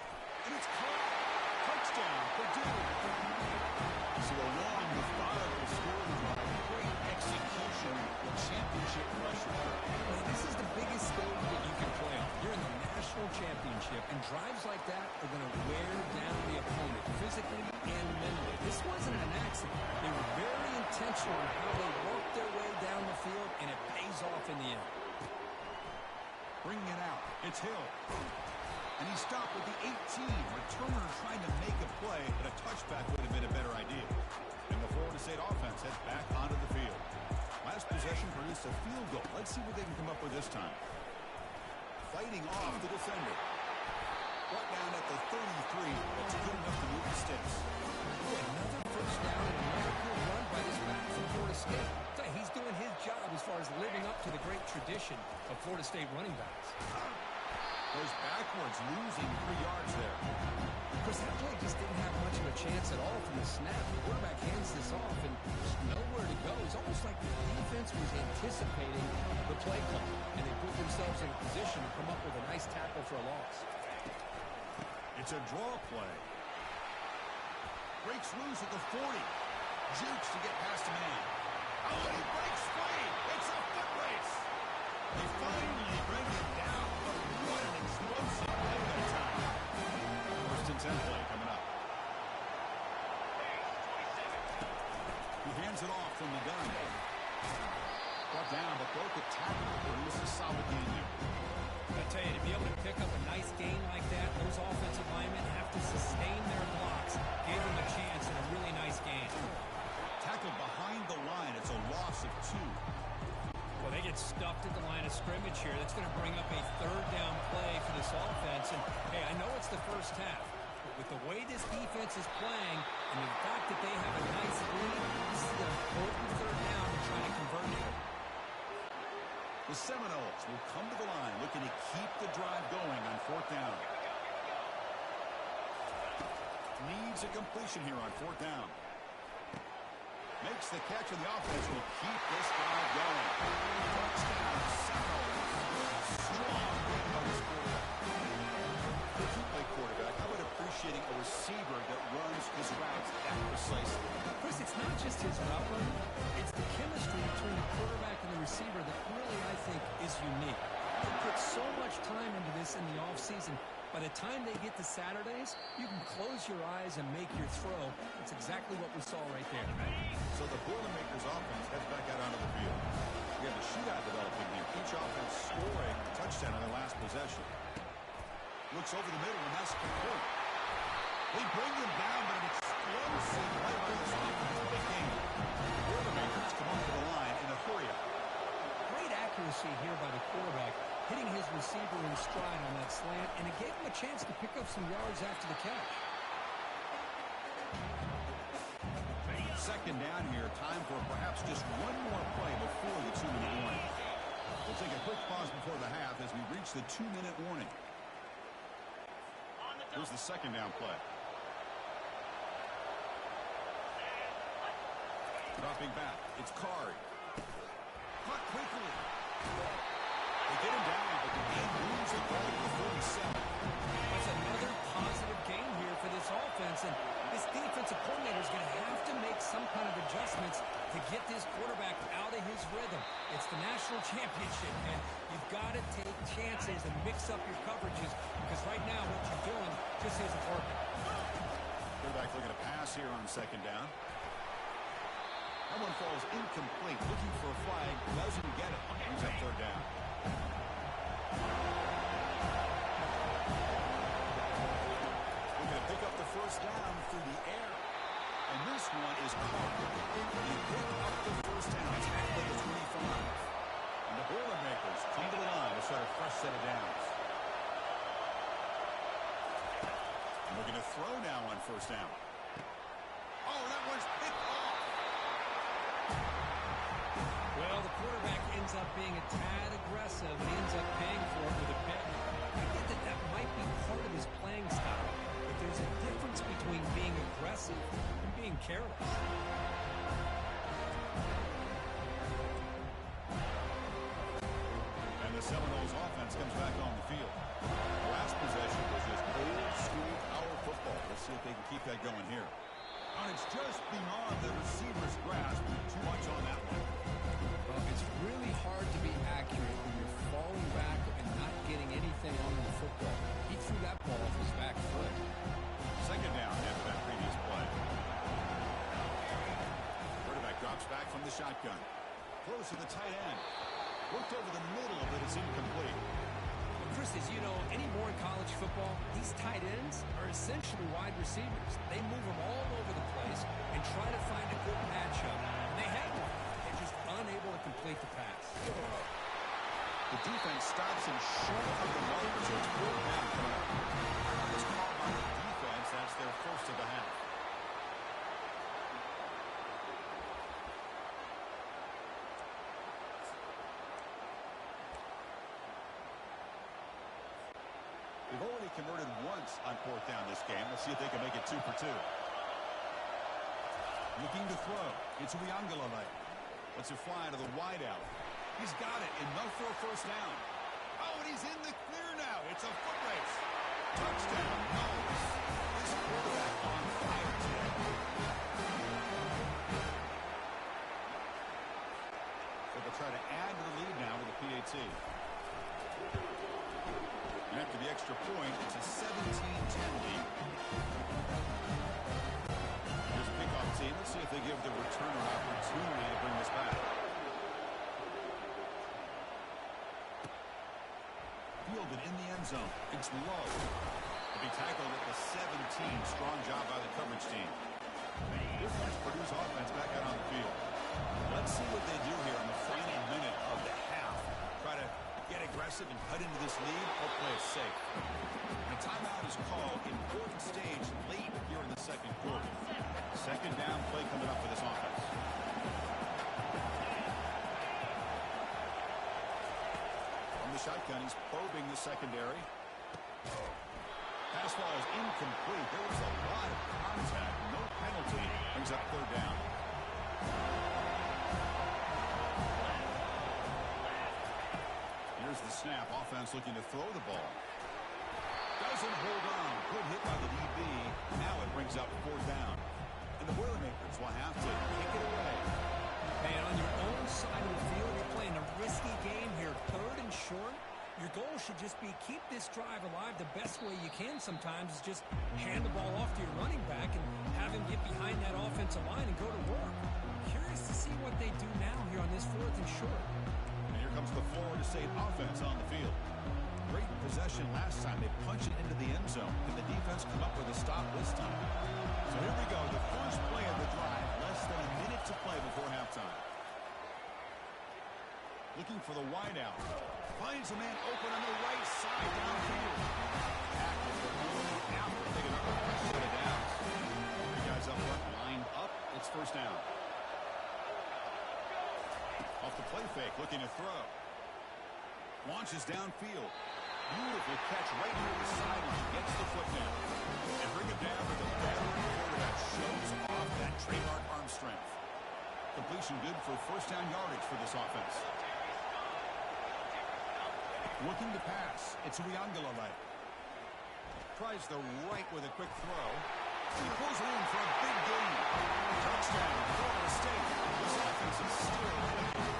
and it's caught. Touchdown, Purdue. So a long, methodical story, great execution, the championship pressure. Man, this is the biggest stage that you can play on. You're in the national championship, and drives like that are going to wear down the opponent physically and mentally. This wasn't an accident. They were very intentional in how they worked their way down the field, and it pays off in the end. Bringing it out. It's Hill. And he stopped with the 18. Returner trying to make a play, but a touchback would have been a better idea. And the Florida State offense heads back onto the field. Last possession produced a field goal. Let's see what they can come up with this time. Fighting off the defender. Brought down at the 33. That's good enough to move the sticks. Another first down and another good run by this back from Florida State. He's doing his job as far as living up to the great tradition of Florida State running backs. Goes backwards, losing 3 yards there. Chris, that play just didn't have much of a chance at all from the snap. The quarterback hands this off, and there's nowhere to go. It's almost like the defense was anticipating the play call, and they put themselves in a position to come up with a nice tackle for a loss. It's a draw play. Breaks loose at the 40. Jukes to get past a man. Oh, and he breaks free. It's a foot race. They finally bring him down. But what an explosive play that time. First and 10 play coming up. He hands it off from the gun. Brought down, but broke a tackle. Produce a solid gain there. I tell you, to be able to pick up a nice gain like that, those offensive linemen have to sustain their blocks. Gave them a chance and a really nice gain. Tackled behind the line. It's a loss of 2. Well, they get stuffed at the line of scrimmage here. That's going to bring up a third down play for this offense. And, hey, I know it's the first half, but with the way this defense is playing and the fact that they have a nice lead, this is an important third down to try to convert it. The Seminoles will come to the line looking to keep the drive going on 4th down. Needs a completion here on 4th down. Makes the catch, and the offense will keep this drive going. Touchdown, Seminoles. Strong win by this quarterback. If you play quarterback, how about appreciating a receiver that runs his routes that precisely? Chris, it's not just his route running. It's the chemistry between the quarterback and the receiver that really, I think, is unique. They put so much time into this in the offseason. By the time they get to Saturdays, you can close your eyes and make your throw. That's exactly what we saw right there. So the Boilermakers offense heads back out onto the field. We have a shootout developing here. Each offense scoring a touchdown on their last possession. Looks over the middle, and that's complete. They bring them down, but an explosive play by this offense. Big game. The Boilermakers come up to the line in a hurry-up. Great accuracy here by the quarterback, hitting his receiver in stride on that slant, and it gave him a chance to pick up some yards after the catch. Second down here. Time for perhaps just one more play before the 2-minute warning. We'll take a quick pause before the half as we reach the 2-minute warning. Here's the second down play. Dropping back. It's Card. Caught quickly. They get him down, but the game moves the ball to the 47. That's another positive game here for this offense, and this defensive coordinator is going to have to make some kind of adjustments to get this quarterback out of his rhythm. It's the national championship, and you've got to take chances and mix up your coverages, because right now what you're doing just isn't working. Quarterback looking to pass here on second down. That one falls incomplete. Looking for a flag. Doesn't get it. Brings up third down. We're going to pick up the first down through the air. And this one is caught. They pick up the first down. Tackle at the 25. And the Boilermakers come to the line to start a fresh set of downs. And we're going to throw now on first down. Oh, that one's picked off. Well, the quarterback ends up being a tad aggressive. He ends up paying for it with a pick. I get that that might be part of his playing style, but there's a difference between being aggressive and being careless. And the Seminoles offense comes back on the field. Last possession was just old school power football. Let's see if they can keep that going here. And it's just beyond the receiver's grasp. Too much on that one. Well, it's really hard to be accurate when you're falling back and not getting anything on the football. He threw that ball off his back foot. Second down after that previous play. Quarterback drops back from the shotgun. Throws to the tight end. Worked over the middle, but it's incomplete. Well, Chris, as you know, anymore in college football, these tight ends are essentially wide receivers. They move them all over the place and try to find a good matchup. And they have one. They're just unable to complete the pass. The defense stops him short of the marker, so it's fourth down coming up. This call by the defense, that's their first of the half. They've already converted once on fourth down this game. Let's see if they can make it 2 for 2. Looking to throw. It's Uiagalelei. Lets it fly to the wideout. He's got it. Enough for a first down. Oh, and he's in the clear now. It's a foot race. Touchdown. No. This quarterback on fire today. So they'll try to add to the lead now to the PAT. And after the extra point, it's a 17-10 lead. Here's pickoff team. Let's see if they give the returner an opportunity to bring this back. Fielded in the end zone. It's low. To be tackled at the 17. Strong job by the coverage team. Difference produce offense back out on the field. Let's see what they do here in the final minute of the half. Try to get aggressive and cut into this lead or play it safe. The timeout is called. Important stage late here in the second quarter. Second down play coming up for this offense. From the shotgun, he's probing the secondary. Pass ball is incomplete. There was a lot of contact. No penalty. Brings up third down. Here's the snap. Offense looking to throw the ball. Doesn't hold on. Good hit by the DB. Now it brings up fourth down. And the Boilermakers will have to kick it away. Man, on your own side of the field, you're playing a risky game here. Third and short. Your goal should just be keep this drive alive the best way you can sometimes is just hand the ball off to your running back and have him get behind that offensive line and go to work. Curious to see what they do now here on this fourth and short. And here comes the Florida State offense on the field. Great possession last time. They punch it into the end zone. Can the defense come up with a stop this time? So here we go. The first play of the drive. Less than a minute to play before halftime. Looking for the wideout. Finds a man open on the right side downfield. Tackle for only out. Taking up a set of downs. The guys up front lined up. It's first down. Off the play fake. Looking to throw. Launches downfield. Beautiful catch right near the sideline. Gets the foot down. And bring it down with a veteran quarterback. Shows off that trademark arm strength. Completion good for first down yardage for this offense. Looking to pass. It's Uiagalelei. Tries the right with a quick throw. He pulls it in for a big gain. Touchdown, Florida State. This offense is still clicking.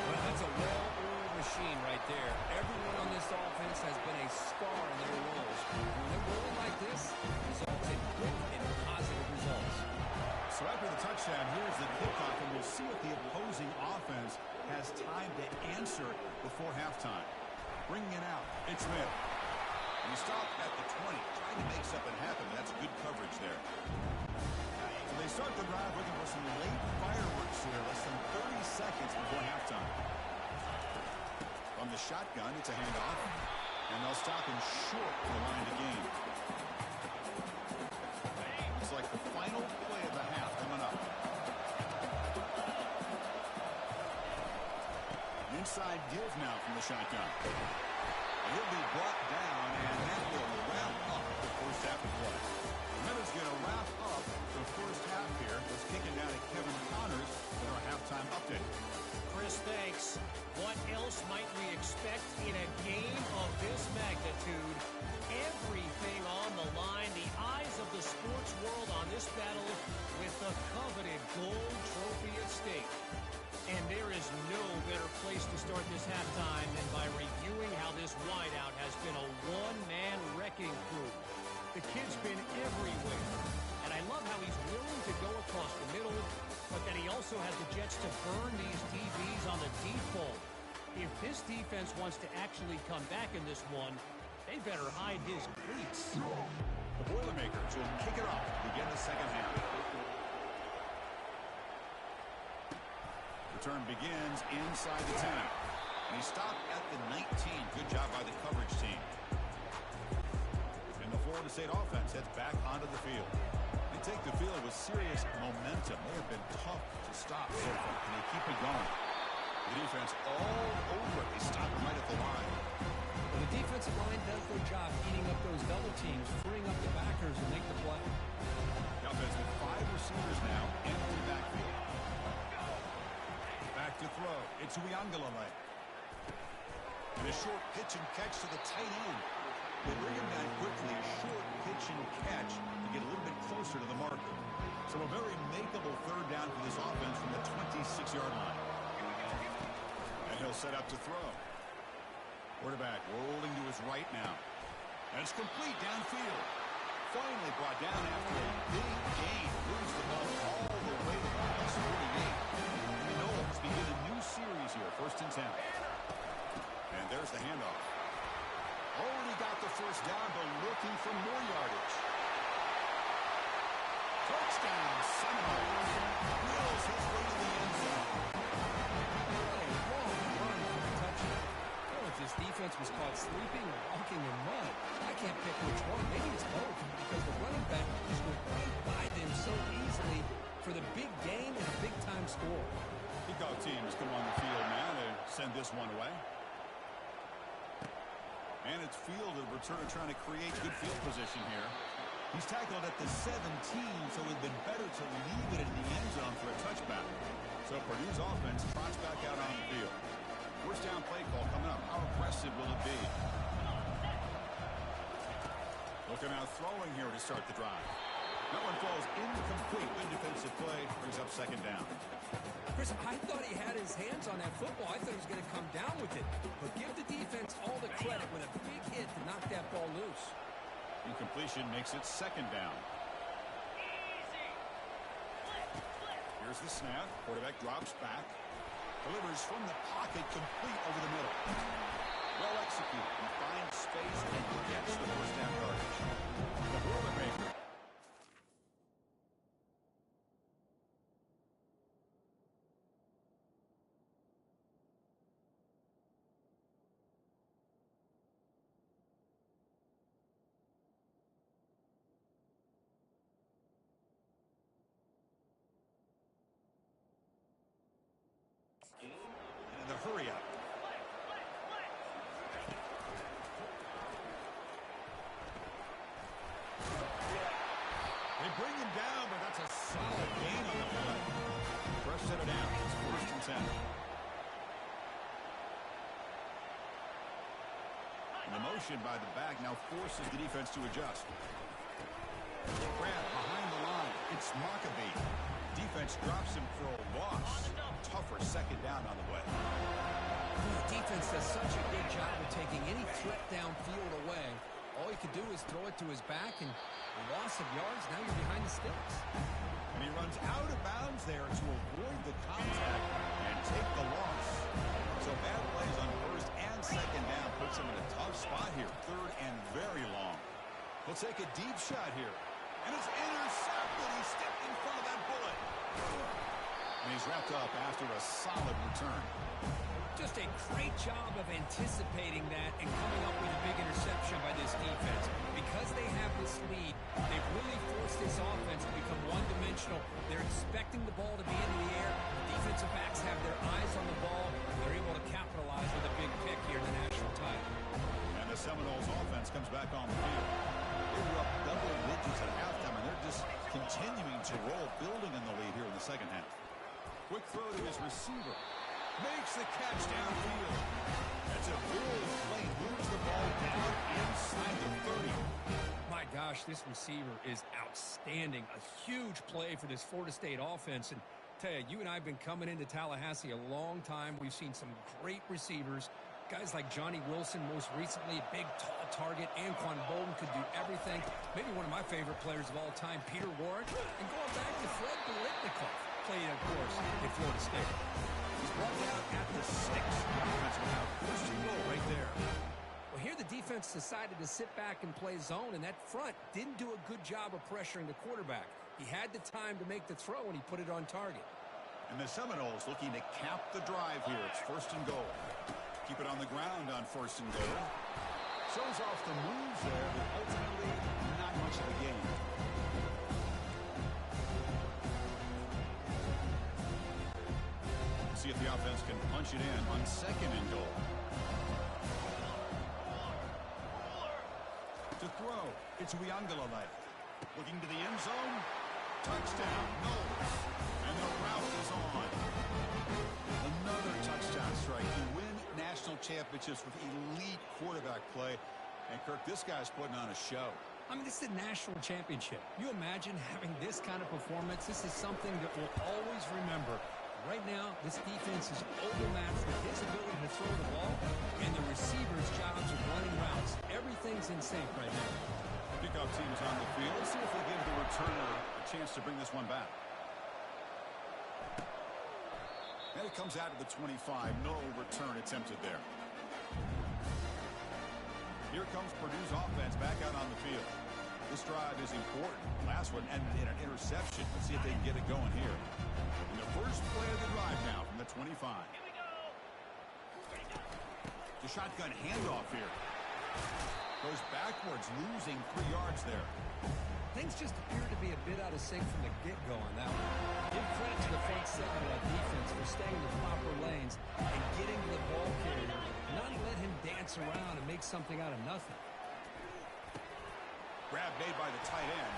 Well, that's a well-oiled machine right there. Everyone on this offense has been a star in their roles. When they're rolling like this, results in quick and positive results. So after the touchdown, here's the kick It's Smith. And he stopped at the 20, trying to make something happen. That's good coverage there. So they start the drive looking for some late fireworks here, less than 30 seconds before halftime. From the shotgun, it's a handoff. And they'll stop him short of the line of the game. It's like the final play of the half coming up. Inside give now from the shotgun. He'll be brought down, and that will wrap up the first half of play. Miller's going to wrap up the first half here. Let's kick it down to Kevin Connors with our halftime update. Chris, thanks. What else might we expect in a game of this magnitude? Everything on the line. The eyes of the sports world on this battle with the coveted gold trophy at stake. And there is no better place to start this halftime than by reviewing how this wideout has been a one-man wrecking crew. The kid's been everywhere. And I love how he's willing to go across the middle, but that he also has the jets to burn these DBs on the deep ball. If this defense wants to actually come back in this one, they better hide his cleats. The Boilermakers will kick it off to begin the second half. Return begins inside the 10. And he stopped at the 19. Good job by the coverage team. And the Florida State offense heads back onto the field. They take the field with serious momentum. They have been tough to stop so far, and they keep it going. The defense all over it. They stop them right at the line. Well, the defensive line does their job eating up those double teams, freeing up the backers and make the play. The offense with 5 receivers now, empty backfield. Back to throw. It's Uiagalelei. And a short pitch and catch to the tight end. They bring him down quickly. Short pitch and catch to get a little bit closer to the marker. So a very makeable third down for this offense from the 26-yard line. And he'll set up to throw. Quarterback rolling to his right now. And it's complete downfield. Finally brought down after a big gain. Moves the ball all the way to the 48. Let's begin a new series here, 1st and 10. And there's the handoff. Already got the first down, but looking for more yardage. Touchdown, Seminoles. Wheels his way to the end zone. What a long run for a touchdown. Well, if this defense was caught sleeping or walking in mud, I can't pick which one. Maybe it's both, because the running back just went right by them so easily for the big gain and a big-time score. Kickoff teams come on the field now to send this one away. And it's fielded return trying to create good field position here. He's tackled at the 17, so it would have been better to leave it in the end zone for a touchback. So Purdue's offense trots back out on the field. First down play call coming up. How aggressive will it be? Looking out throwing here to start the drive. That one falls incomplete. Good defensive play. Brings up second down. Chris, I thought he had his hands on that football. I thought he was going to come down with it. But give the defense all the credit with a big hit to knock that ball loose. Incompletion makes it second down. Here's the snap. Quarterback drops back. Delivers from the pocket, complete over the middle. Well executed. He finds space and gets the first down yardage. The Boilermaker. And the hurry up. They bring him down, but that's a solid gain on the play. First set it down. It's 1st and 10. And the motion by the back now forces the defense to adjust. Grab behind the line. It's Maccabee. Defense drops him for a loss. Tougher second down on the way. The defense does such a good job of taking any threat downfield away. All he could do is throw it to his back, and a loss of yards, now you're behind the sticks. And he runs out of bounds there to avoid the contact and take the loss. So bad plays on 1st and 2nd down puts him in a tough spot He'll take a deep shot here. And it's intercepted. He stepped in front of that bullet. And he's wrapped up after a solid return. Just a great job of anticipating that and coming up with a big interception by this defense. Because they have this lead, they've really forced this offense to become one-dimensional. They're expecting the ball to be in the air. The defensive backs have their eyes on the ball. They're able to capitalize with a big pick here in the national title. And the Seminoles offense comes back on the field. They were up double digits at halftime, and they're just continuing to roll, building in the lead here in the second half. Quick throw to his receiver. Makes the catch downfield. That's a big play. Moves the ball down inside the 30. My gosh, this receiver is outstanding. A huge play for this Florida State offense. And tell you, you and I have been coming into Tallahassee a long time. We've seen some great receivers. Guys like Johnny Wilson, most recently, a big, tall target. Anquan Bolden could do everything. Maybe one of my favorite players of all time, Peter Warren. And going back to Fred Biletnikoff, played, of course, at Florida State. He's brought down at the 6. The offense will have first and goal right there. Well, here the defense decided to sit back and play zone, and that front didn't do a good job of pressuring the quarterback. He had the time to make the throw, and he put it on target. And the Seminoles looking to cap the drive here. It's first and goal. Keep it on the ground on first and goal. Shows off the moves there, but ultimately not much of a gain. See if the offense can punch it in on second and goal. To throw, it's Wiangalale. Looking to the end zone. Touchdown, Knowles. And the route is on. Another touchdown strike. You win national championships with elite quarterback play. And, Kirk, this guy's putting on a show. I mean, this is a national championship. You imagine having this kind of performance? This is something that we'll always remember. Right now, this defense is overmatched with his ability to throw the ball, and the receivers' jobs are running routes. Everything's in sync right now. Kickoff team is on the field. Let's see if they give the returner a chance to bring this one back. And it comes out of the 25. No return attempted there. Here comes Purdue's offense back out on the field. This drive is important. Last one ended in an interception. Let's see if they can get it going here. And the first play of the drive now from the 25. The shotgun handoff here. Goes backwards, losing 3 yards there. Things just appear to be a bit out of sync from the get-go on that one. Give credit to the front seven of that defense for staying in the proper lanes and getting to the ball carrier, not let him dance around and make something out of nothing. Grab made by the tight end.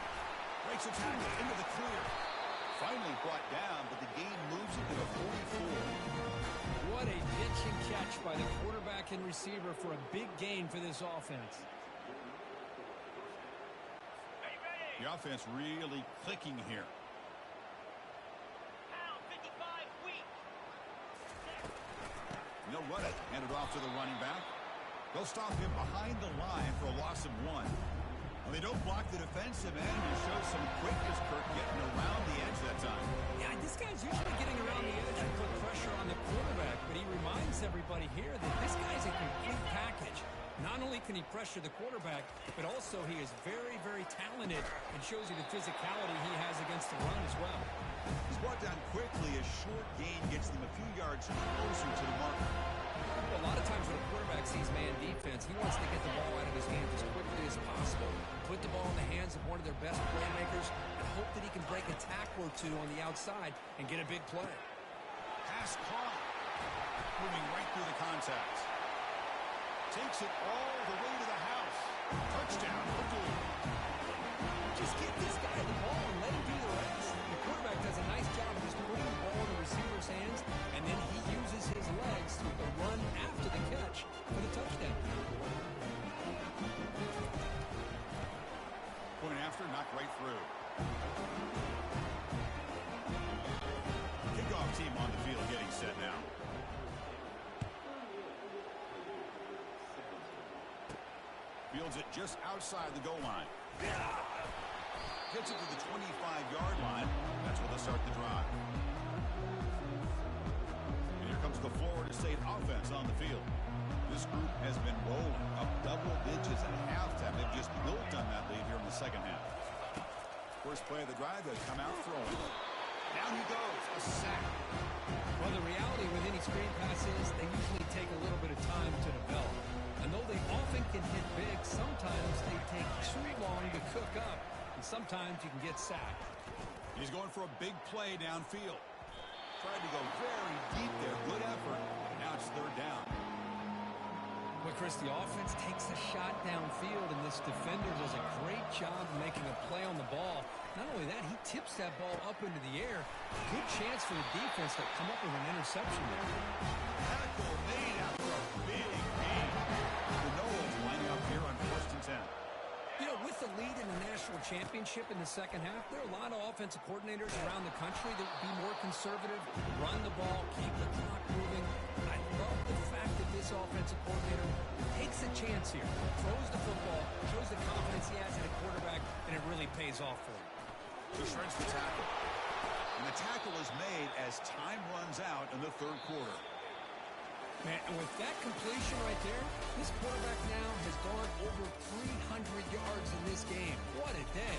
Breaks a tackle into the clear. Finally brought down, but the gain moves it to the 44. What a pitch and catch by the quarterback and receiver for a big gain for this offense. The offense really clicking here. And they'll run it. Hand it off to the running back. They'll stop him behind the line for a loss of 1. Well, they don't block the defensive end and show some quickness, Kirk, getting around the edge that time. Yeah, this guy's usually getting around the edge and put pressure on the quarterback, but he reminds everybody here that this guy's a complete package. Not only can he pressure the quarterback, but also he is very, very talented and shows you the physicality he has against the run as well. He's brought down quickly. A short gain gets them a few yards closer to the marker. Well, a lot of times when a quarterback sees man defense, he wants to get the ball out of his hands as quickly as possible, put the ball in the hands of one of their best playmakers, and hope that he can break a tackle or two on the outside and get a big play. Pass caught. Moving right through the contacts. Takes it all the way to the house. Touchdown, Purdue. Just get this guy the ball and let him do the rest. The quarterback does a nice job of just putting the ball in the receiver's hands, and then he uses his legs to run after the catch for the touchdown. Point after, knocked right through. Kickoff team on the field getting set now. Fields it just outside the goal line. Gets it to the 25-yard line. That's where they'll start the drive. And here comes the Florida State offense on the field. This group has been rolling up double digits at halftime. They've just built on that lead here in the second half. First play of the drive, they come out throwing. Down he goes, a sack. Well, the reality with any screen pass is they usually take a little bit of time to develop. And though they often can hit big, sometimes they take too long to cook up, and sometimes you can get sacked. He's going for a big play downfield. Tried to go very deep there. Good effort. Now it's third down. But, Chris, the offense takes a shot downfield, and this defender does a great job making a play on the ball. Not only that, he tips that ball up into the air. Good chance for the defense to come up with an interception. Tackle made after a big gain. The Noahs lining up here on 1st and 10. You know, with the lead in the national championship in the second half, there are a lot of offensive coordinators around the country that would be more conservative, run the ball, keep the clock moving. I love the fact that this offensive coordinator takes a chance here, throws the football, shows the confidence he has in a quarterback, and it really pays off for him. He shreds the tackle. And the tackle is made as time runs out in the third quarter. Man, and with that completion right there, this quarterback now has gone over 300 yards in this game. What a day.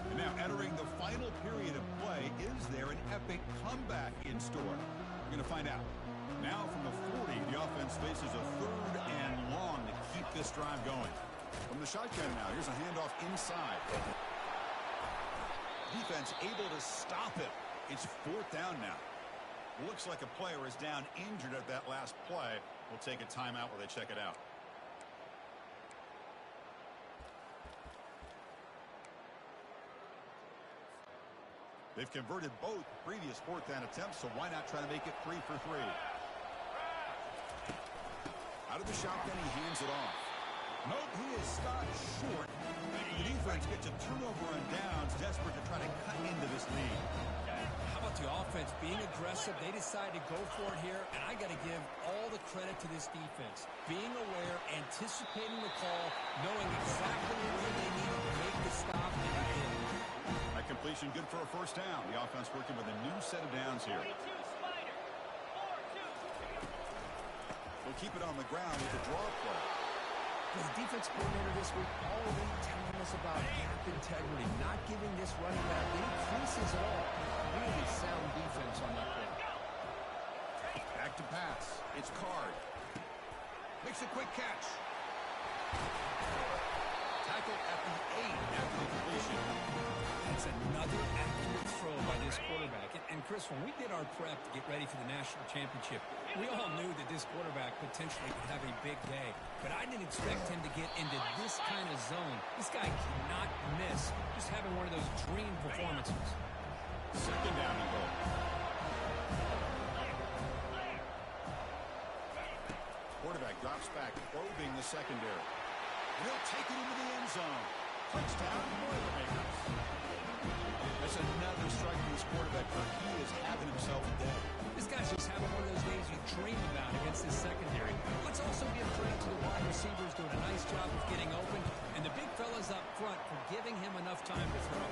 And now entering the final period of play, is there an epic comeback in store? We're going to find out. Now from the 40, the offense faces a third and long to keep this drive going. From the shotgun now, here's a handoff inside. Defense able to stop it. It's fourth down now. Looks like a player is down injured at that last play. We'll take a timeout while they check it out. They've converted both previous fourth down attempts, so why not try to make it 3 for 3? Out of the shotgun, he hands it off. Nope, he is stopped short. The defense gets a turnover on downs, desperate to try to cut into this lead. How about the offense being aggressive? They decide to go for it here, and I got to give all the credit to this defense. Being aware, anticipating the call, knowing exactly where they needed to make the stop, and they did. That completion good for a first down. The offense working with a new set of downs here. We'll keep it on the ground with the draw play. The defense coordinator this week already telling us about gap integrity, not giving this running back any creases at all. Really sound defense on that play. Back to pass. It's Card. Makes a quick catch. Tackle at the 8 after the completion. That's another accurate throw by this quarterback. And Chris, when we did our prep to get ready for the national championship, we all knew that this quarterback potentially could have a big day. But I didn't expect him to get into this kind of zone. This guy cannot miss. Just having one of those dream performances. Second down and goal. Quarterback drops back, probing the secondary. And he'll take it into the end zone. Touchdown, Boilermakers. That's another strike from this quarterback, but he is having himself a day. This guy's just having one of those days you dream about against this secondary. Let's also give credit to the wide receivers doing a nice job of getting open, and the big fellas up front for giving him enough time to throw.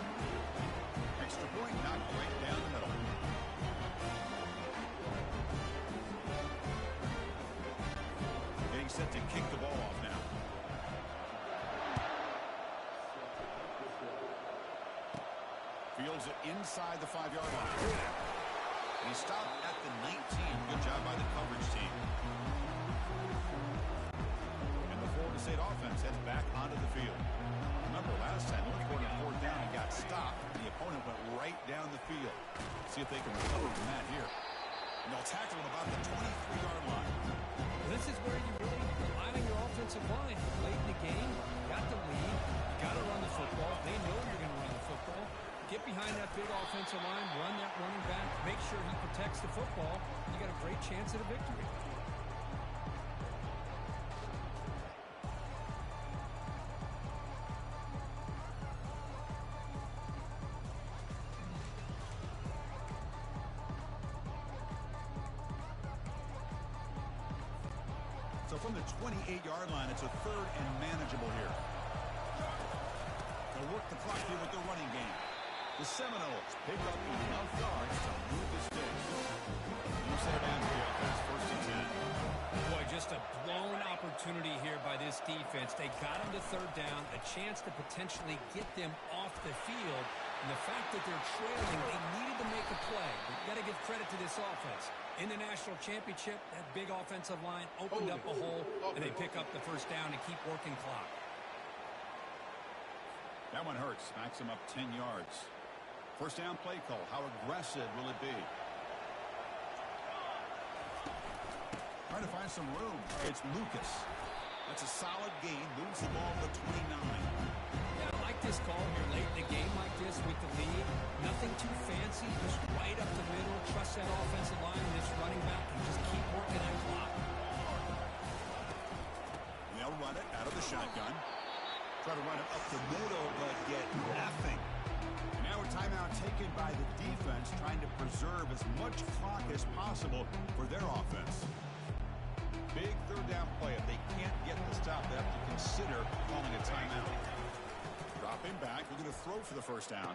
Extra point knocked right down the middle. Getting set to kick the ball off now. Fields it inside the 5-yard line. And he stopped at the 19. Good job by the coverage team. And the Florida State offense heads back onto the field. Remember, last time, he recorded fourth down and got stopped. And the opponent went right down the field. See if they can recover from that here. And they'll tackle him about the 23-yard line. This is where you really rely on your offensive line. Late in the game, got the lead, you got to run the football. They know you're going to run the football. Get behind that big offensive line, run that running back, make sure he protects the football. You got a great chance at a victory. So from the 28-yard line, it's a third and manageable here. They'll work the clock here with their running game. The Seminoles pick up enough yards to move the sticks. You set it down to the offense, 1st and 10. Boy, just a blown opportunity here by this defense. They got them to 3rd down, a chance to potentially get them off the field. And the fact that they're trailing, they needed to make a play. You've got to give credit to this offense. In the national championship, that big offensive line opened up a hole, and they pick up the 1st down and keep working clock. That one hurts. Backs him up 10 yards. 1st down play call. How aggressive will it be? Trying to find some room. It's Lucas. That's a solid gain. Moves the ball to 29. Yeah, I like this call here late in a game like this with the lead. Nothing too fancy. Just right up the middle. Trust that offensive line and this running back and just keep working that clock. They'll run it out of the shotgun. Try to run it up the middle, but get nothing. And now a timeout taken by the defense, trying to preserve as much clock as possible for their offense. Big 3rd down play. If they can't get the stop, they have to consider calling a timeout. Drop him back. Looking to throw for the 1st down.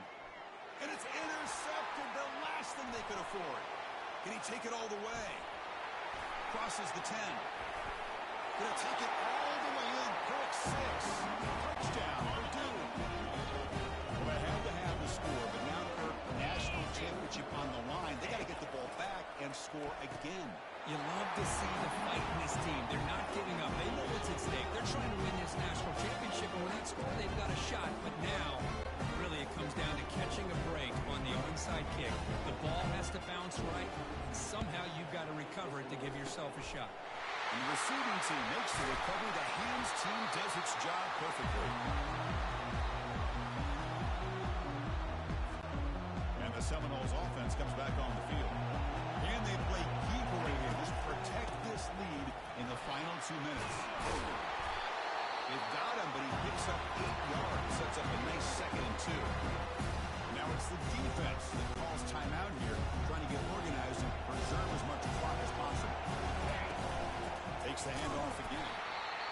And it's intercepted. The last thing they could afford. Can he take it all the way? Crosses the 10. Gonna take it all the way in. Pick 6. Touchdown, Purdue. Well, they had to have the score, but now their national championship on the line. They got to get the ball back and score again. You love to see the fight in this team. They're not giving up. They know what's at stake. They're trying to win this national championship, and when that score, they've got a shot. But now, really, it comes down to catching a break on the onside kick. The ball has to bounce right, and somehow you've got to recover it to give yourself a shot. And the receiving team makes the recovery. The hands team does its job perfectly. And the Seminoles offense comes back on the field. And they play keeper right here. Just protect this lead in the final 2 minutes. They've got him, but he picks up 8 yards. Sets up a nice 2nd and 2. Now it's the defense that calls timeout here, trying to get organized and preserve as much clock as possible. Takes the handoff again.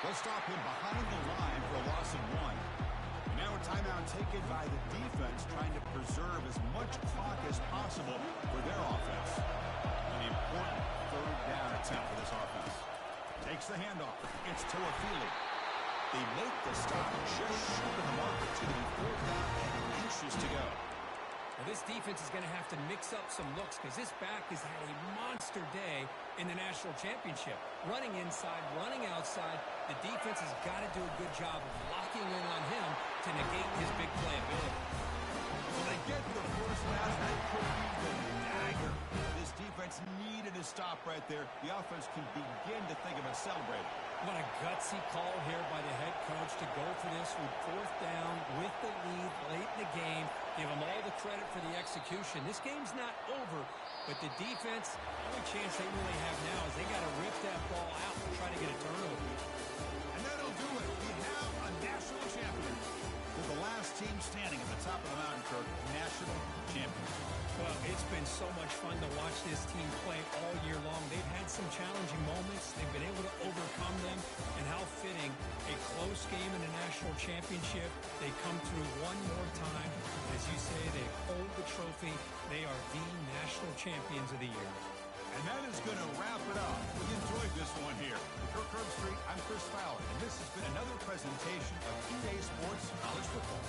They'll stop him behind the line for a loss of 1. And now a timeout taken by the defense, trying to preserve as much clock as possible for their offense. An important 3rd down attempt for this offense. Takes the handoff. It's Toafili. They make the stop just short of the mark. It's going to be 4th down and inches to go. Well, this defense is going to have to mix up some looks because this back has had a monster day in the national championship. Running inside, running outside. The defense has got to do a good job of locking in on him to negate his big play ability. When they get the 1st down, that could be the dagger. This defense needed a stop right there. The offense can begin to think about celebrating. What a gutsy call here by the head coach to go for this with 4th down with the lead late in the game. Give them all the credit for the execution. This game's not over, but the defense, the only chance they really have now is they got to rip that ball out and try to get a turnover. And that'll do it. We have a national champion. With the last team standing at the top of the mountain, Kirk, national champions. Well, it's been so much fun to watch this team play all year long. They've had some challenging moments. They've been able to overcome them. And how fitting, a close game in the national championship. They come through one more time. As you say, they hold the trophy. They are the national champions of the year. And that is going to wrap it up. We enjoyed this one here. Kirk Herbstreit, I'm Chris Fowler, and this has been another presentation of EA Sports College Football.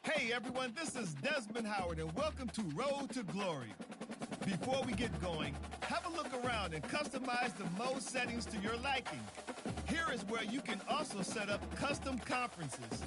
Hey everyone, this is Desmond Howard and welcome to Road to Glory. Before we get going, have a look around and customize the mode settings to your liking. Here is where you can also set up custom conferences.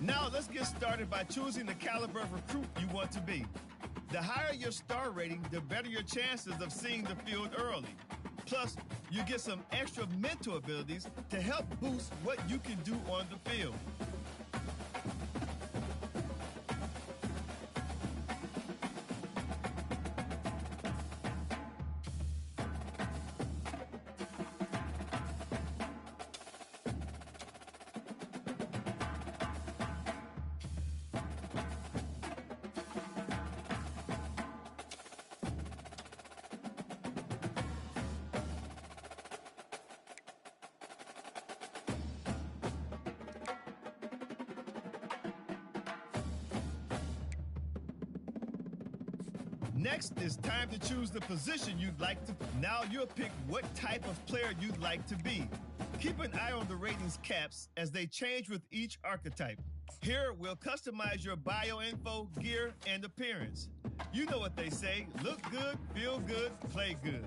Now let's get started by choosing the caliber of recruit you want to be. The higher your star rating, the better your chances of seeing the field early. Plus, you get some extra mental abilities to help boost what you can do on the field. Next, it's time to choose the position you'd like to. Now you'll pick what type of player you'd like to be. Keep an eye on the ratings caps as they change with each archetype. Here, we'll customize your bio info, gear, and appearance. You know what they say, look good, feel good, play good.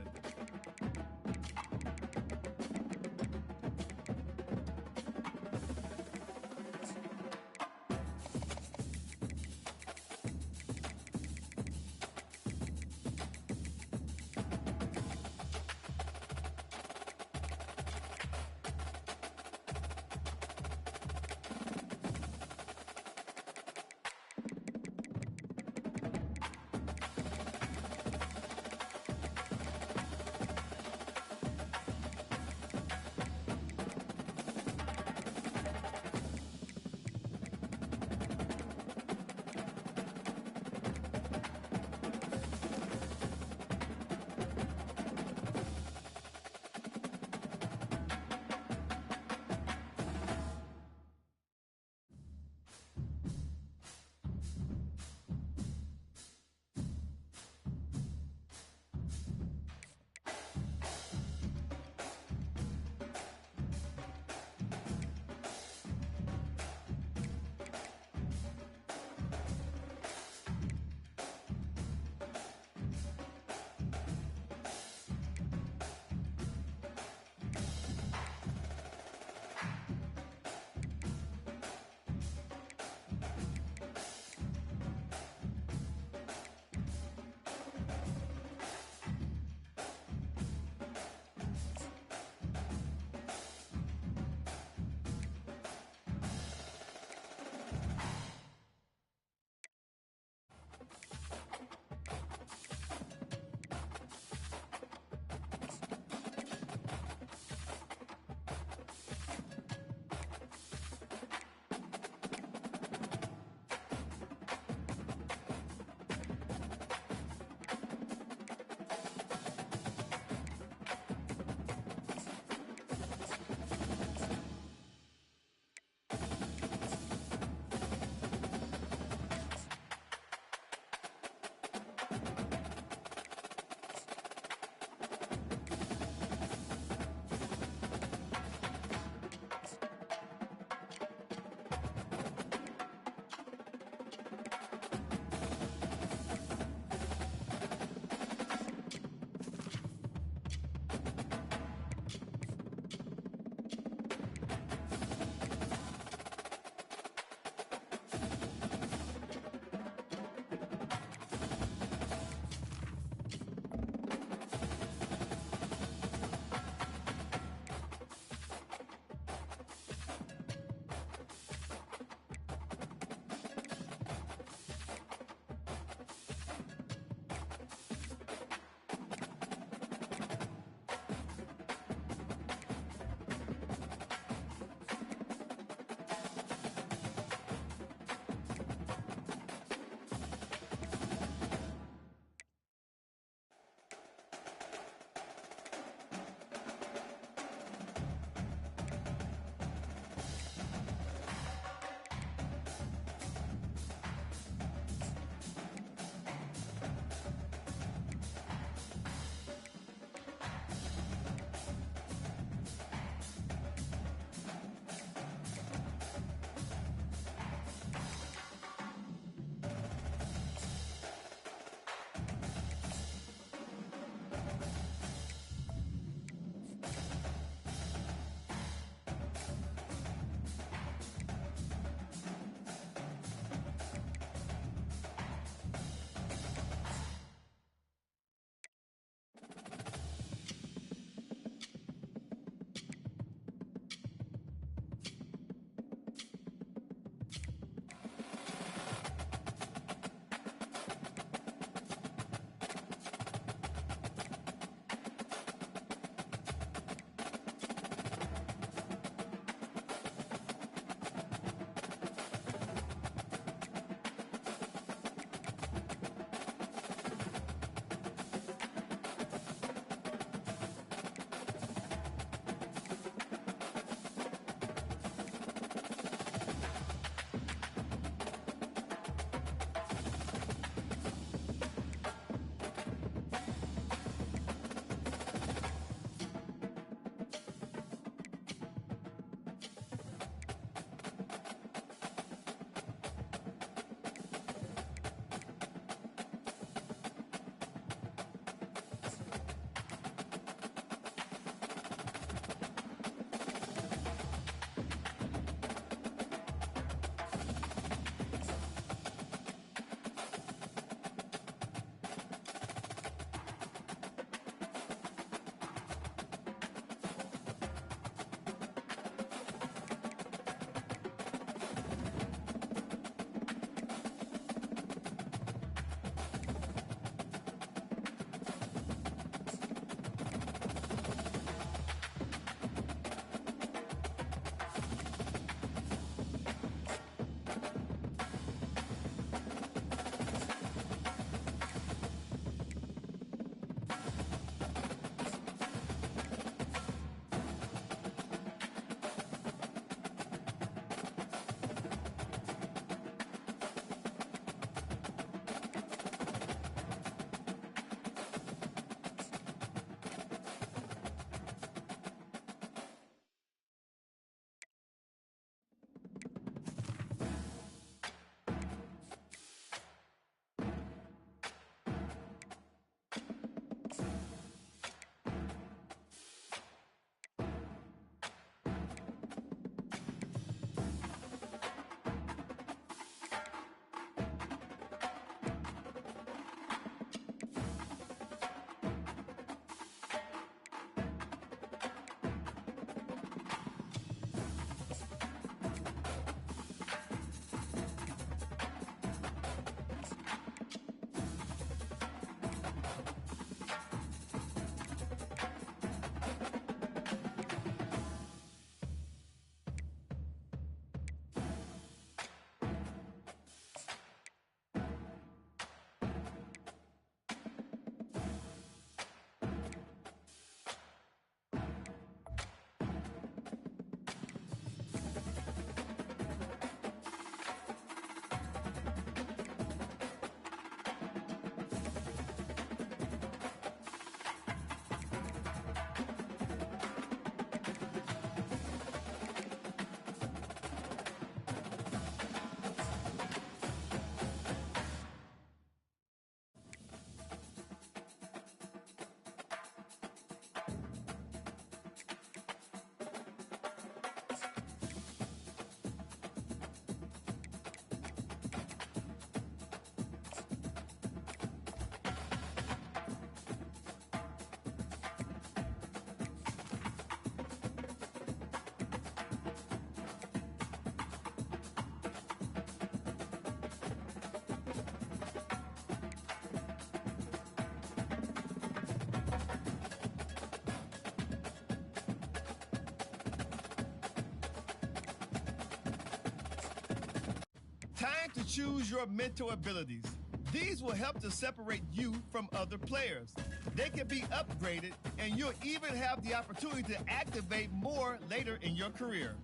to choose your mental abilities. These will help to separate you from other players. They can be upgraded, and you'll even have the opportunity to activate more later in your career.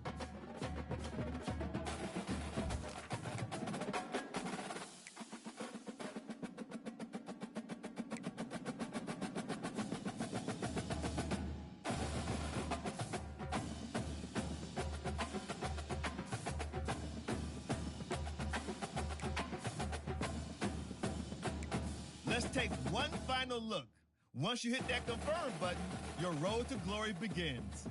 Let's take one final look. Once you hit that confirm button, your road to glory begins.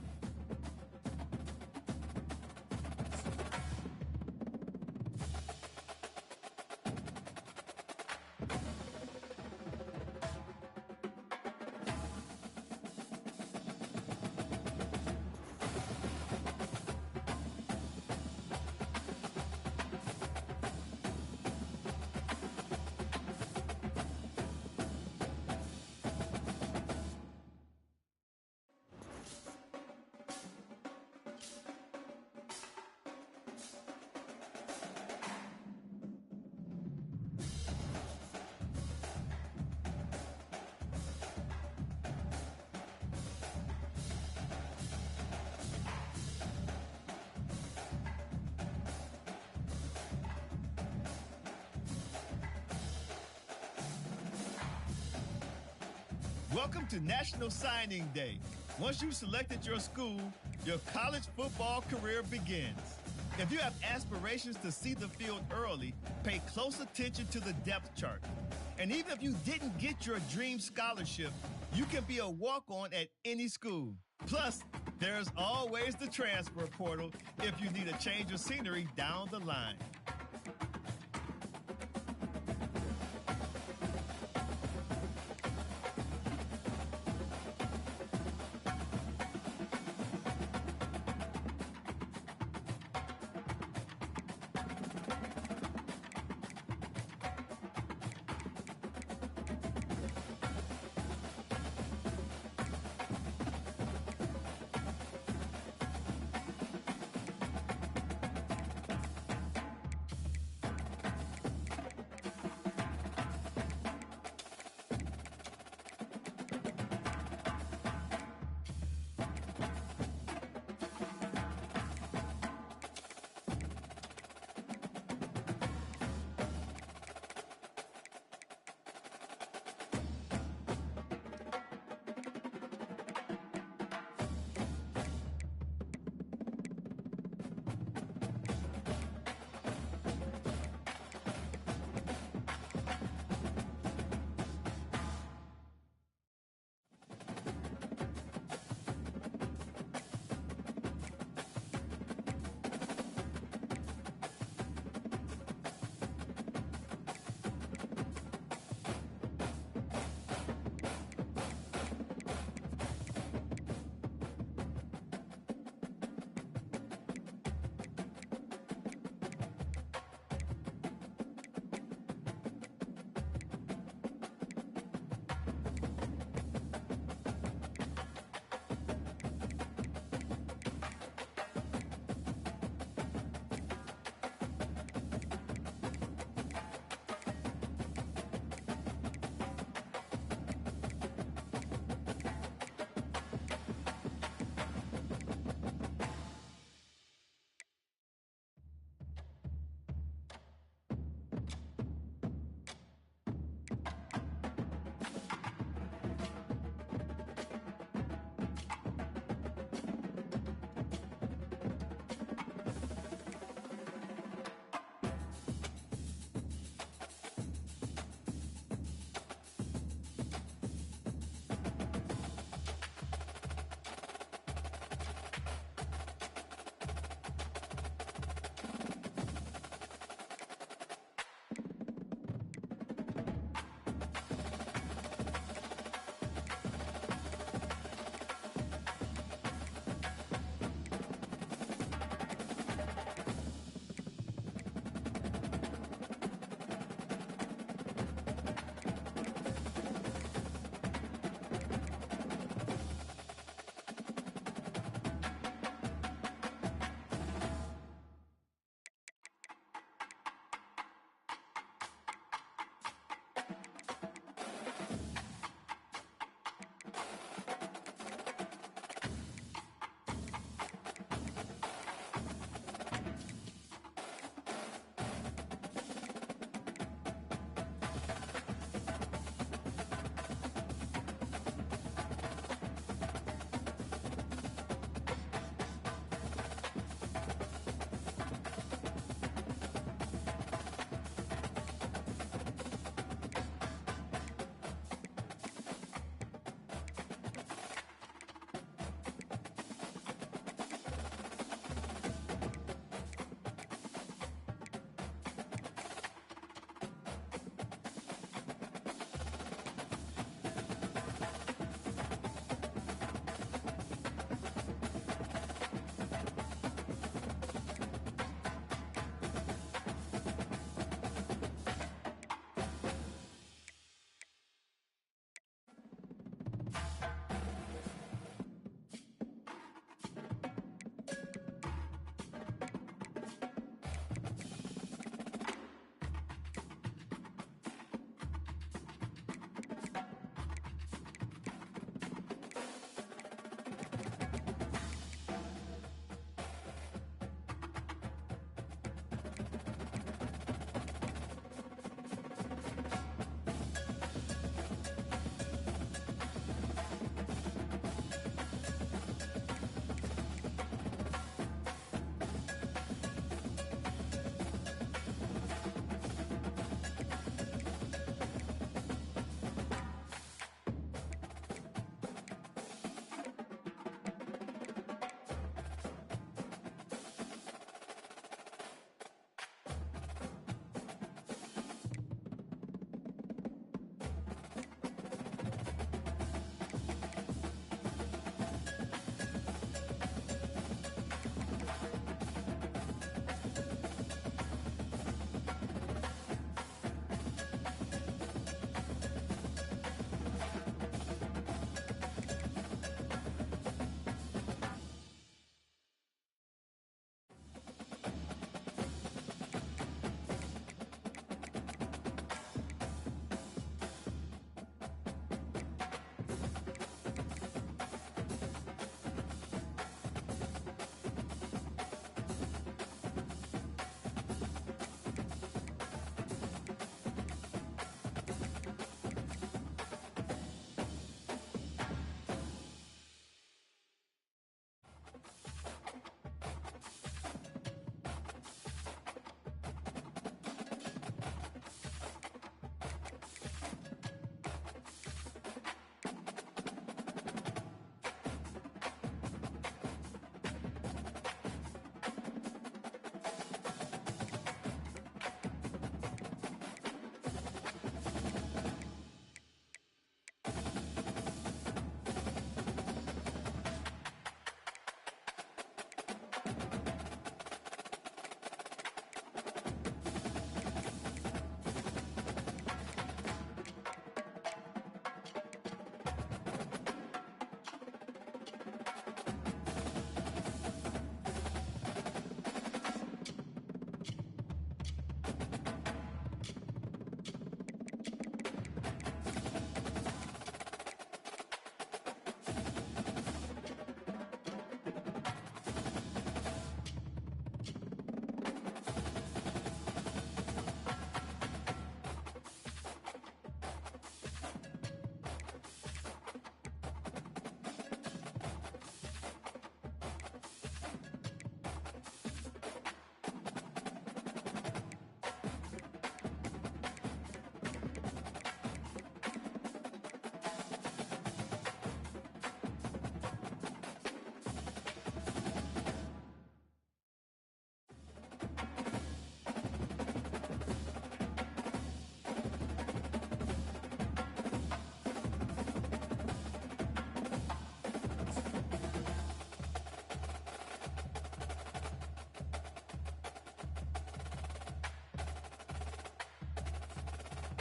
Welcome to National Signing Day. Once you've selected your school, your college football career begins. If you have aspirations to see the field early, pay close attention to the depth chart. And even if you didn't get your dream scholarship, you can be a walk-on at any school. Plus, there's always the transfer portal if you need a change of scenery down the line.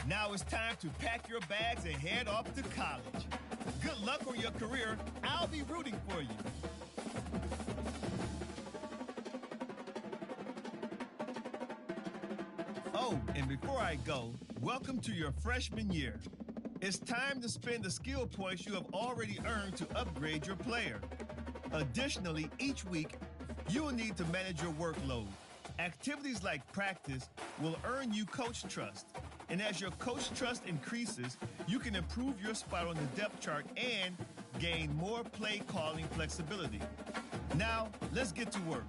Now it's time to pack your bags and head off to college. Good luck on your career. I'll be rooting for you. Oh, and before I go, welcome to your freshman year. It's time to spend the skill points you have already earned to upgrade your player. Additionally, each week, you will need to manage your workload. Activities like practice will earn you coach trust. And as your coach trust increases, you can improve your spot on the depth chart and gain more play calling flexibility. Now, let's get to work.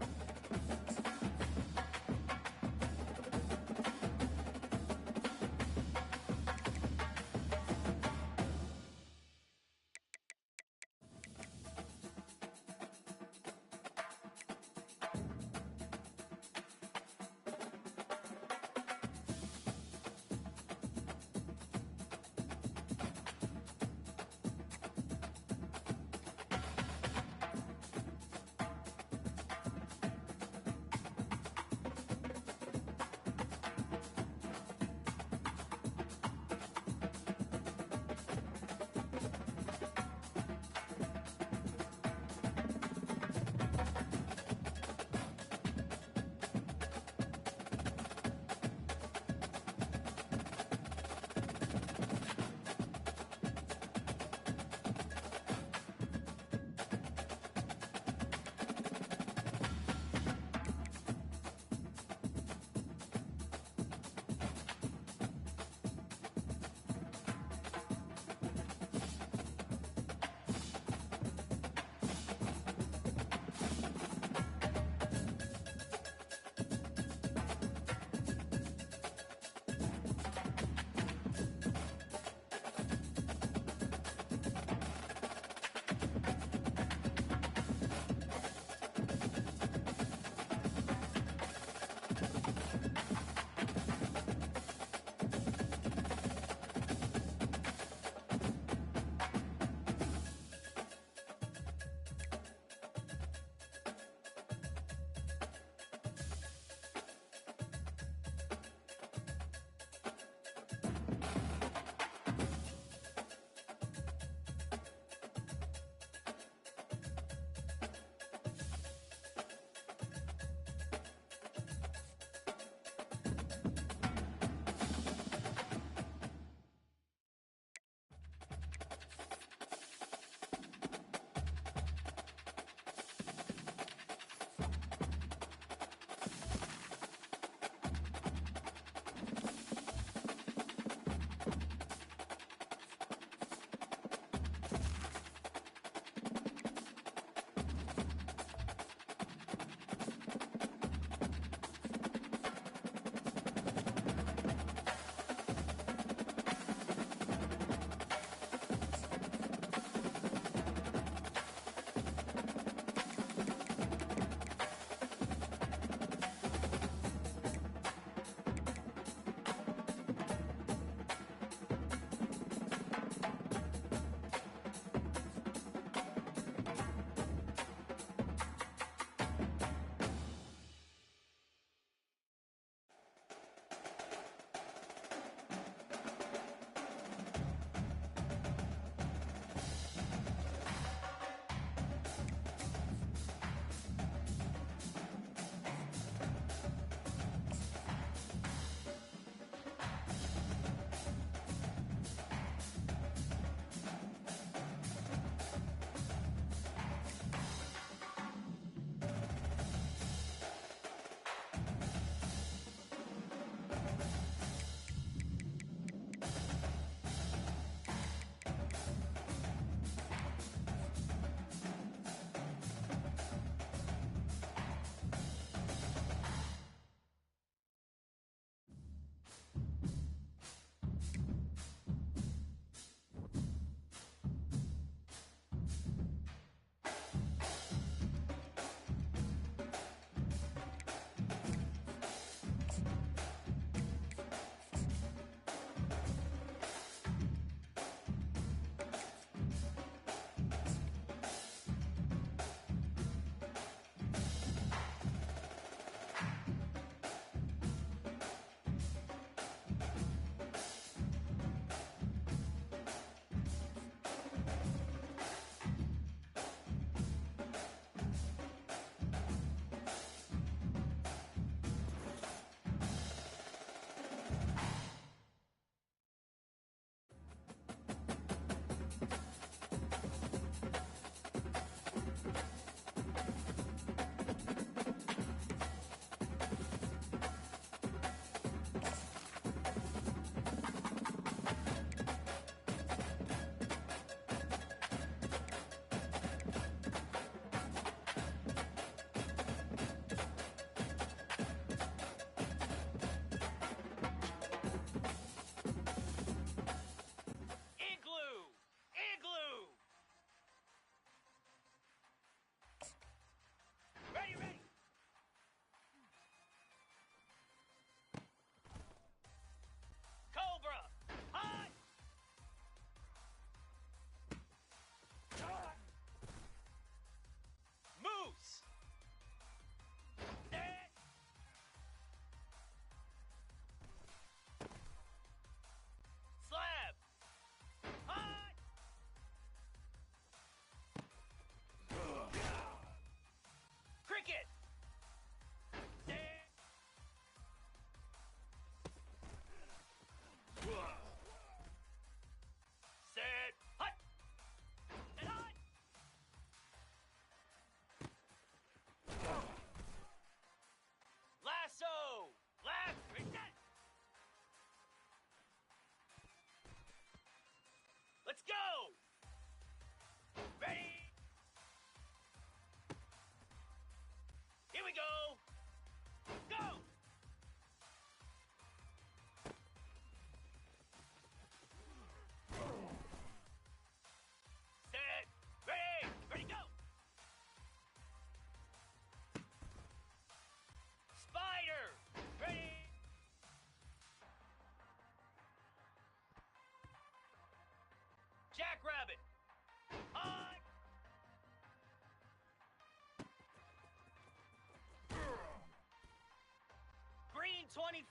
25.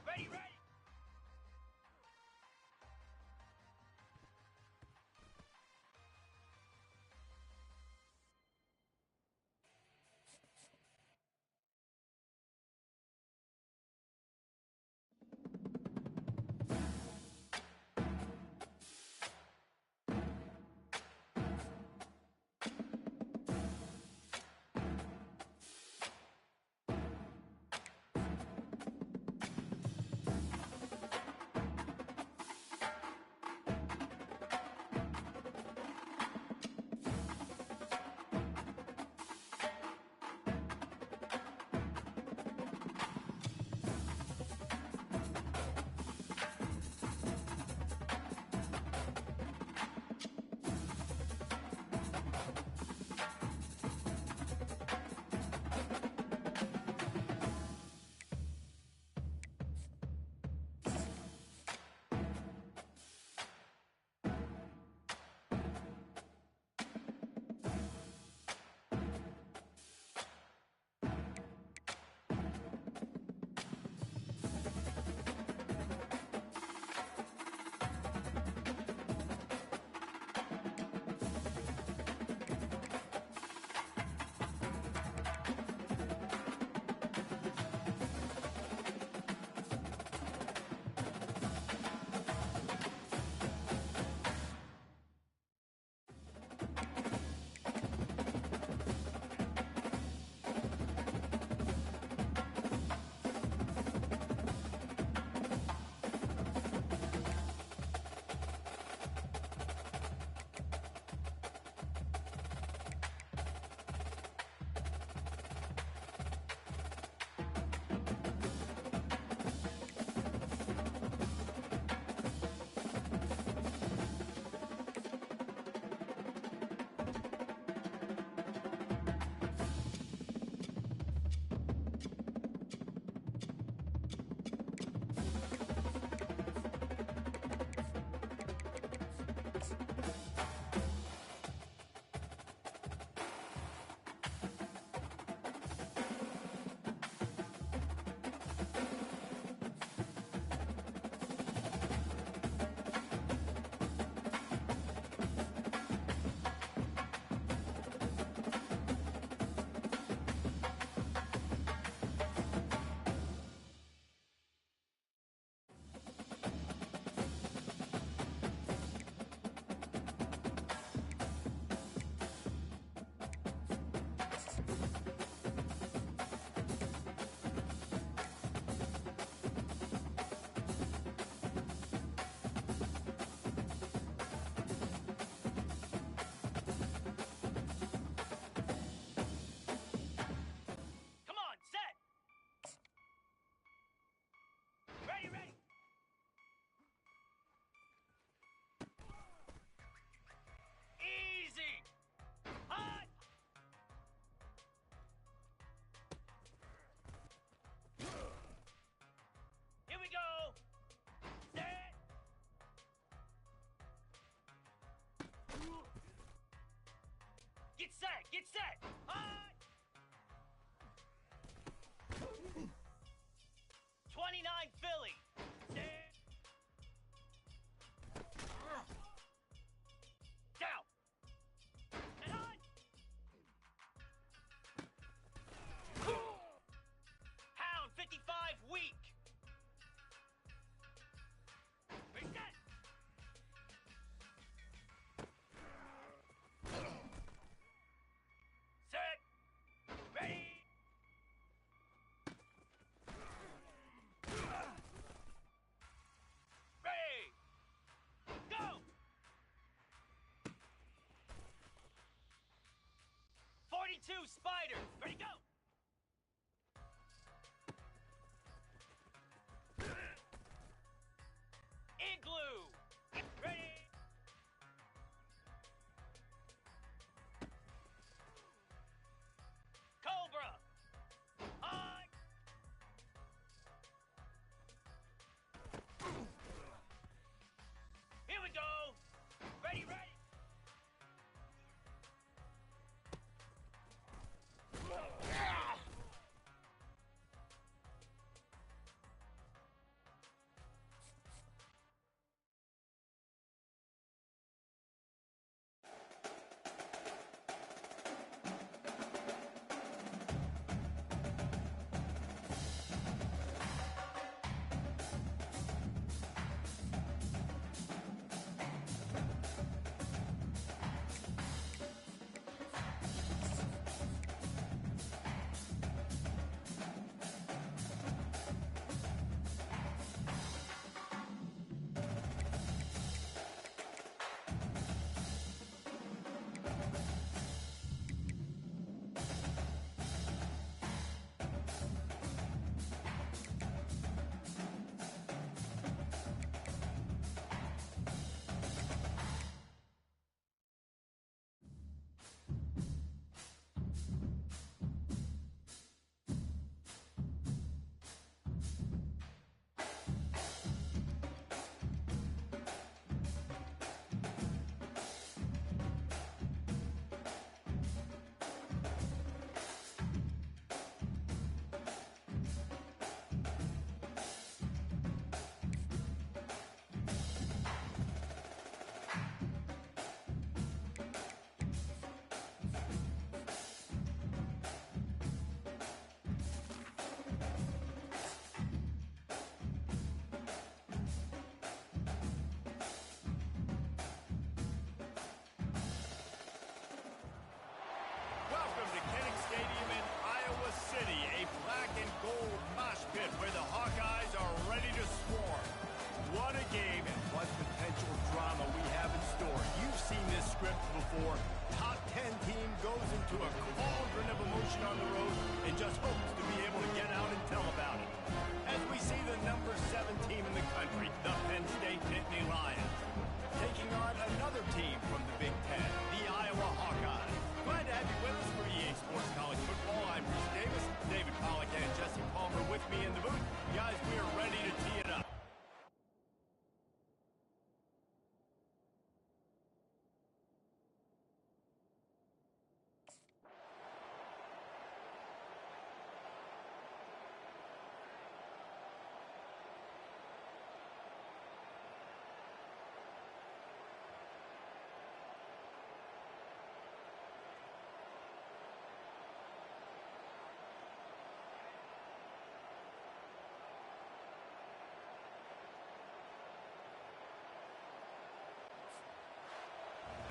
Ready, ready. Get set! Get set! Hot! 29 Philly! Down! And on! Pound 55 weak! Reset! Set! Ready! Ready! Go! 42 Spider! Ready, go! Igloo! Ready! Cobra! On! Here we go! Ready, ready!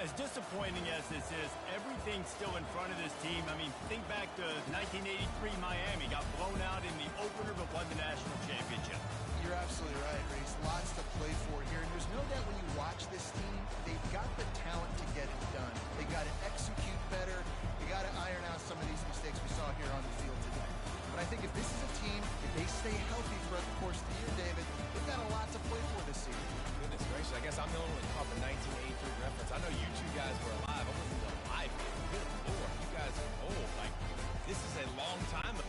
As disappointing as this is, everything's still in front of this team. I mean, think back to 1983 Miami. Got blown out in the opener but won the national championship. You're absolutely right, Reese. Lots to play for here. And there's no doubt when you watch this team, they've got the talent to get it done. They got to execute better. They got to iron out some of these mistakes we saw here on the field today. But I think if this is a team, if they stay healthy throughout the course of the year, David, they've got a lot to play for this season. Goodness gracious, I guess I'm the only one caught the 1983 reference. I know you two guys were alive. I wasn't alive. Good Lord, you guys are old. Like, this is a long time ago.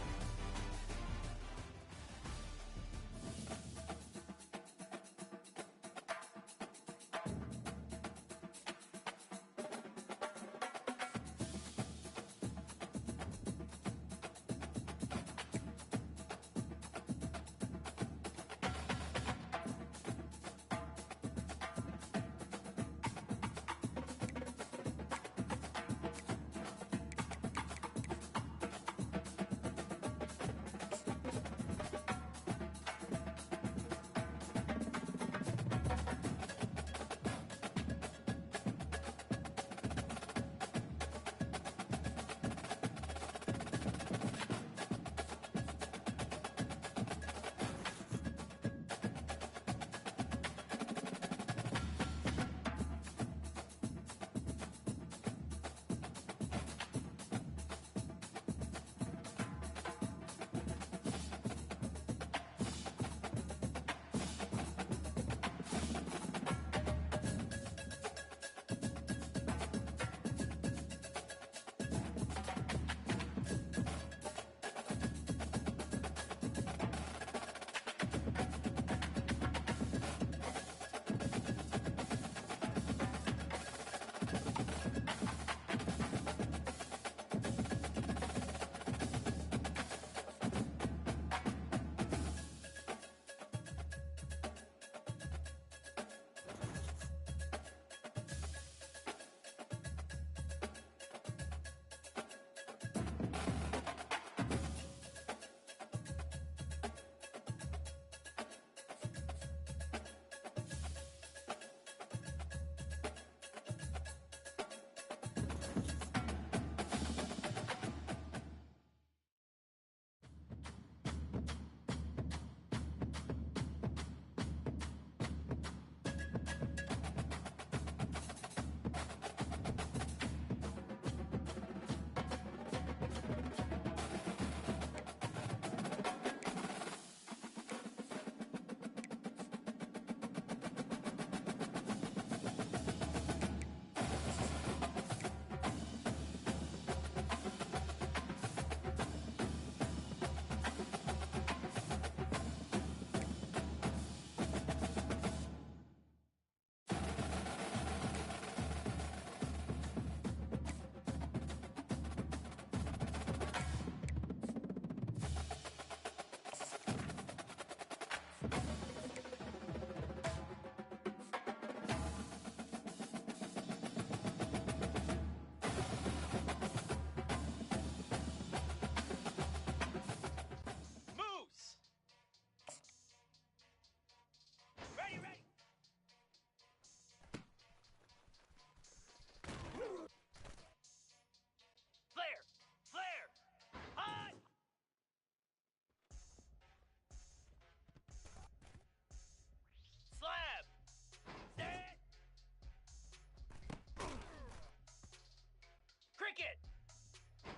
Cricket!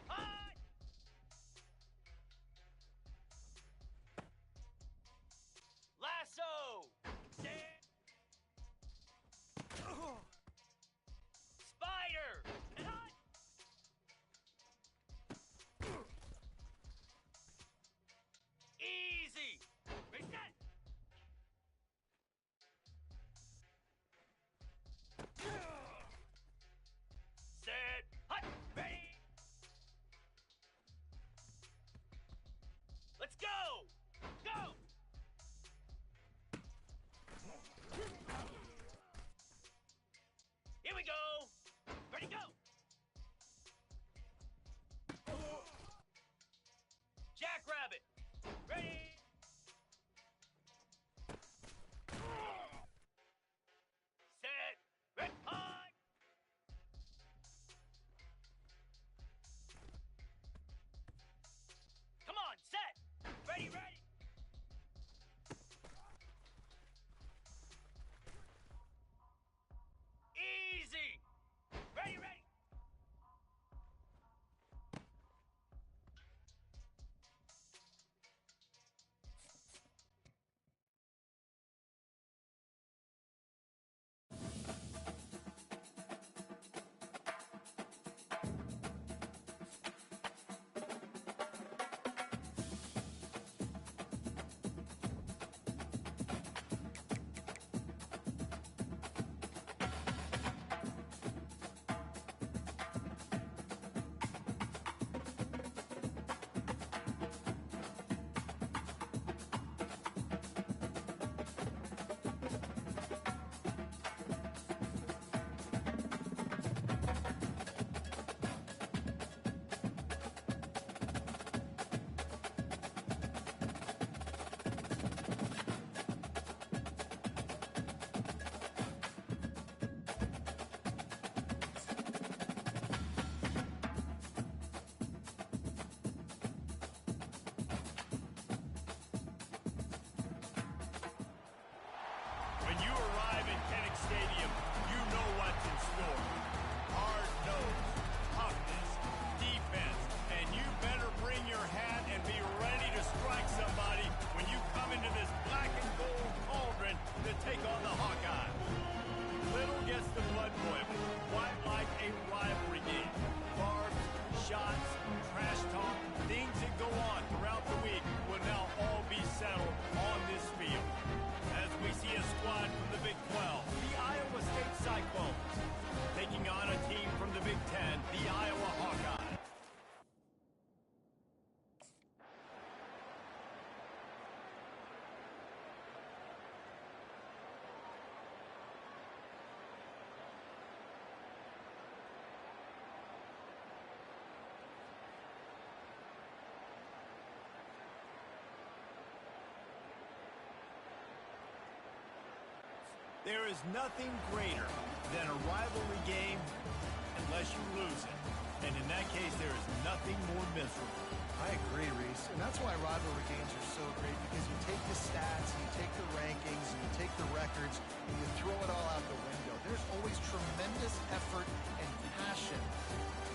Hot! Lasso! Spider! Hot! Easy! Reset! Set! Hot! Ready! Let's go! Go! Here we go! Ready, go! Jackrabbit! Ready! Set! Ready! On! There is nothing greater than a rivalry game unless you lose it. And in that case, there is nothing more miserable. I agree, Reese. And that's why rivalry games are so great, because you take the stats, and you take the rankings, and you take the records, and you throw it all out the window. There's always tremendous effort and passion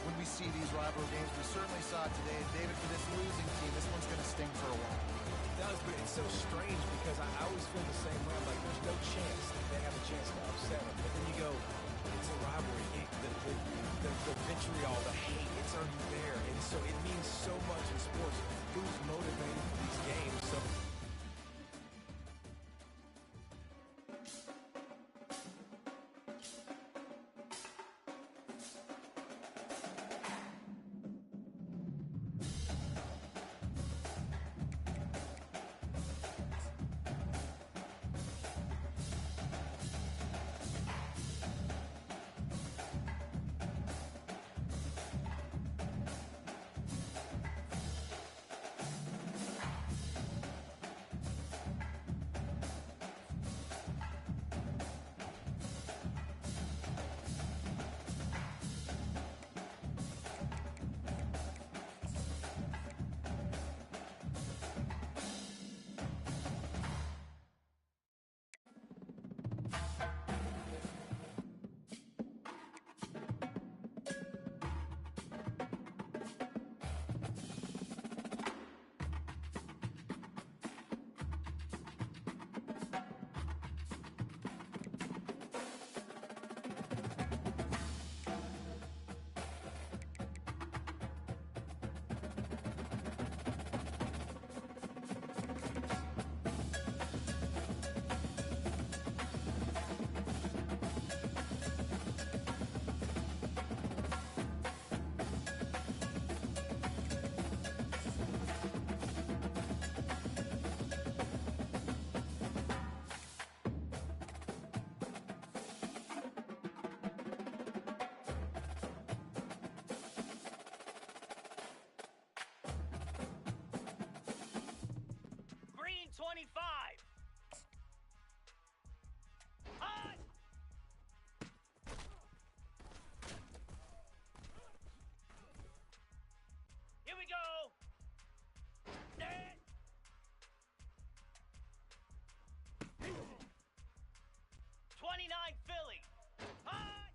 when we see these rivalry games. We certainly saw it today. And David, for this losing team, this one's going to sting for a while. It does, but it's so strange because I always feel the same way. I'm like, there's no chance that they have a chance to upset them. But then you go, it's a rivalry game. The vitriol, the hate, it's already there. And so it means so much in sports. Who's motivated for these games? So Green 25. Hot. Here we go. Set. 29 Philly. Hot.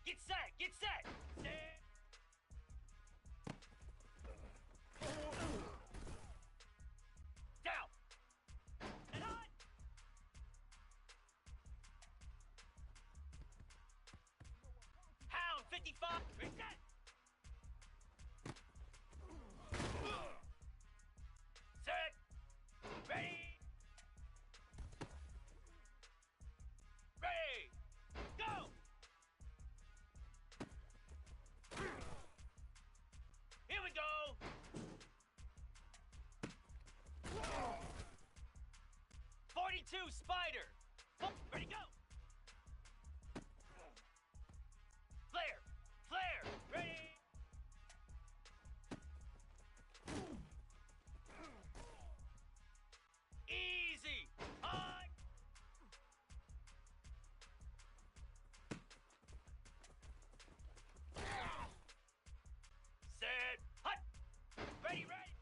Get set. Get set. Set. Down. And on. Hound 55. Reset. Set. Ready. Ready. Go. Here we go. 42 Spider. Ready, go. Flare. Flare. Ready. Easy. On. Set. Hut. Ready, ready.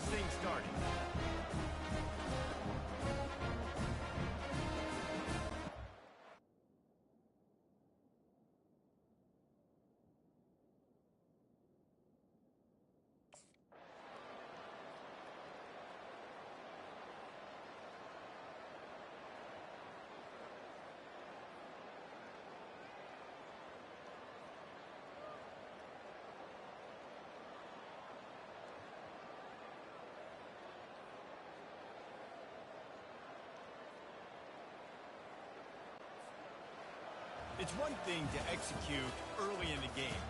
this thing started. It's one thing to execute early in the game.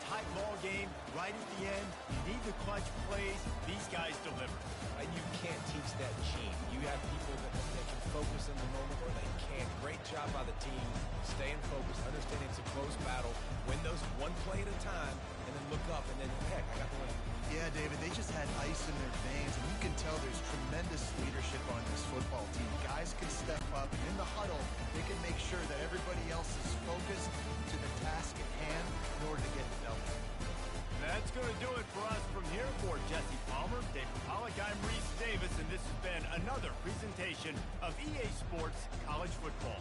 Tight ball game, right at the end, you need the clutch plays. These guys deliver. And you can't teach that gene. You have people that can focus in the moment or they can't. Great job by the team, staying focused, understanding it's a close battle, win those one play at a time, and then look up, and then, heck, I got the win. Yeah, David, they just had ice in their veins, and you can tell there's tremendous leadership on this football team. Guys can step up, and in the huddle, they can make sure that everybody else is focused to the task at hand in order to get the W. That's going to do it for us from here. For Jesse Palmer, David Pollack, I'm Reese Davis, and this has been another presentation of EA Sports College Football.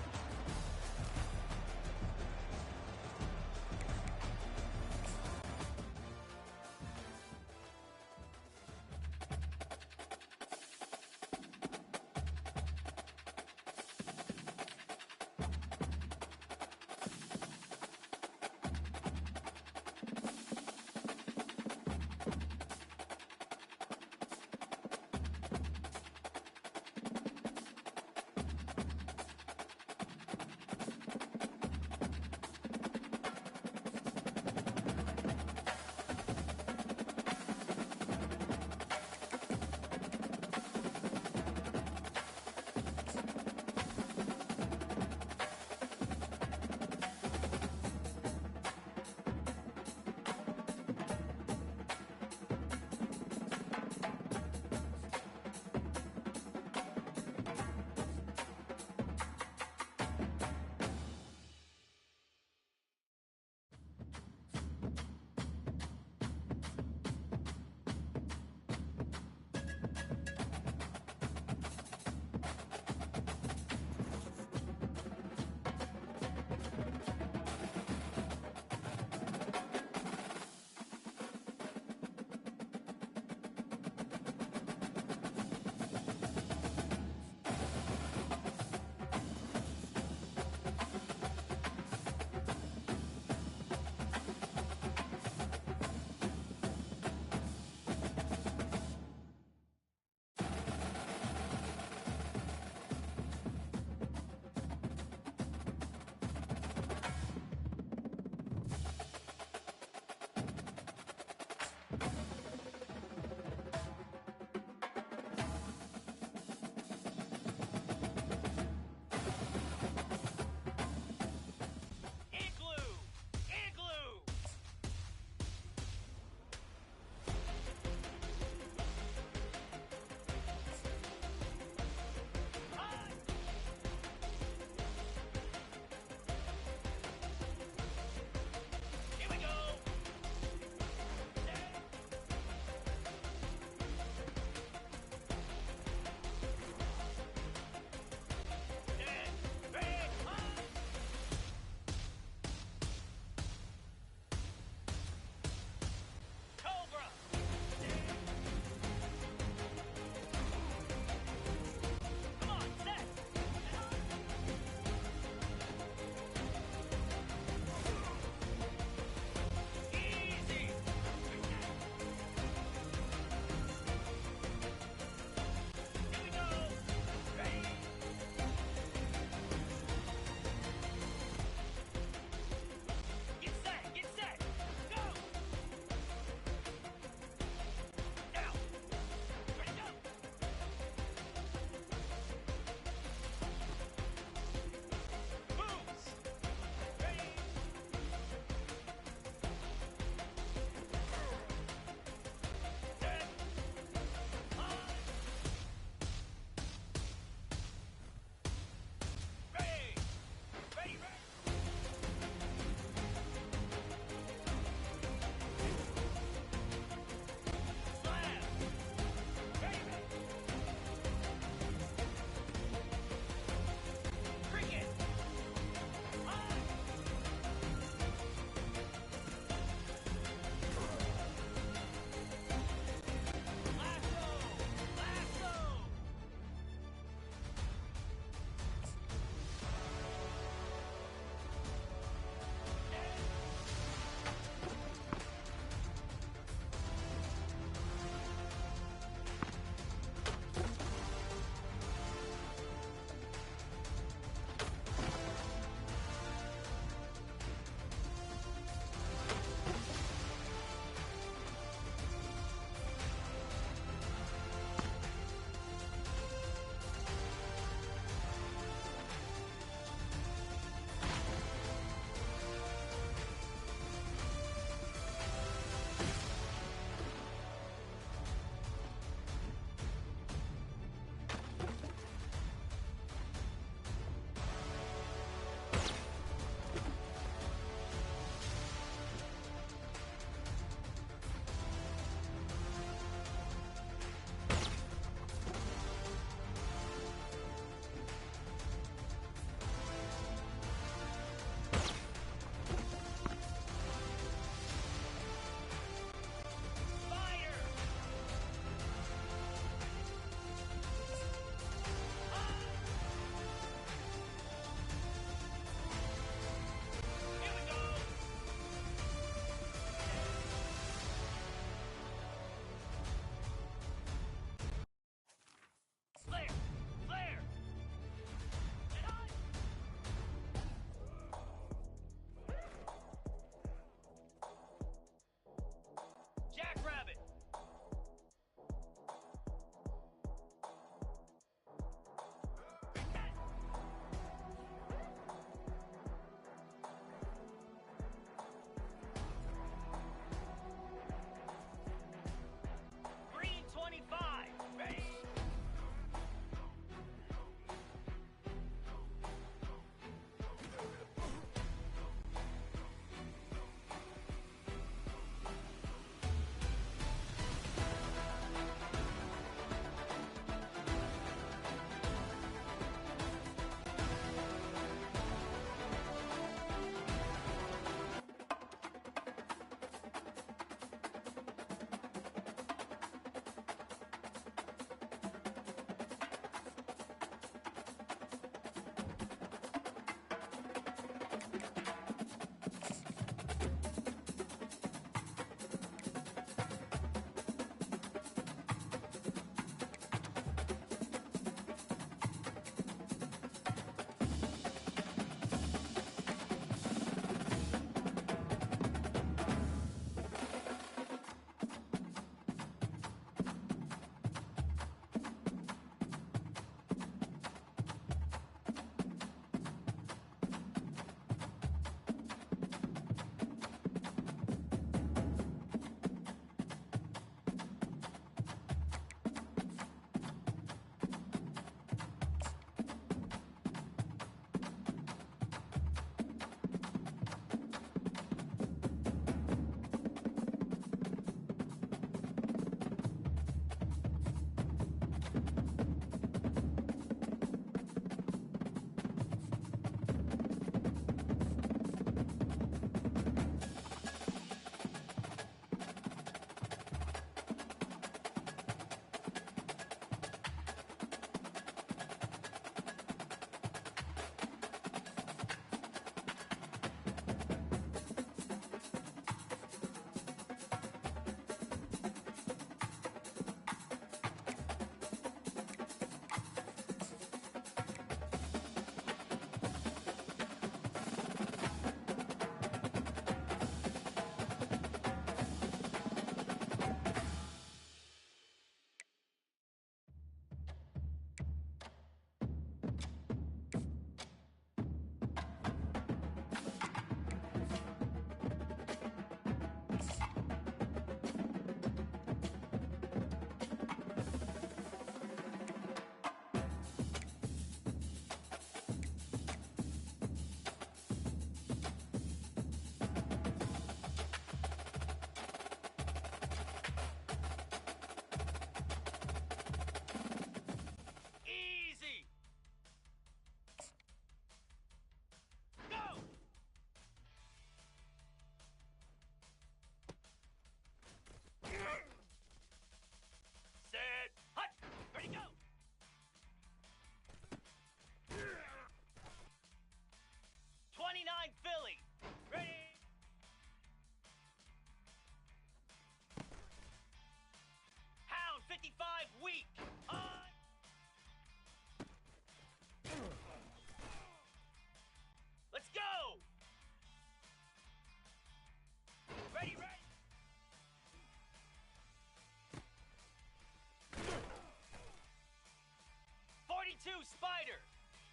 spider.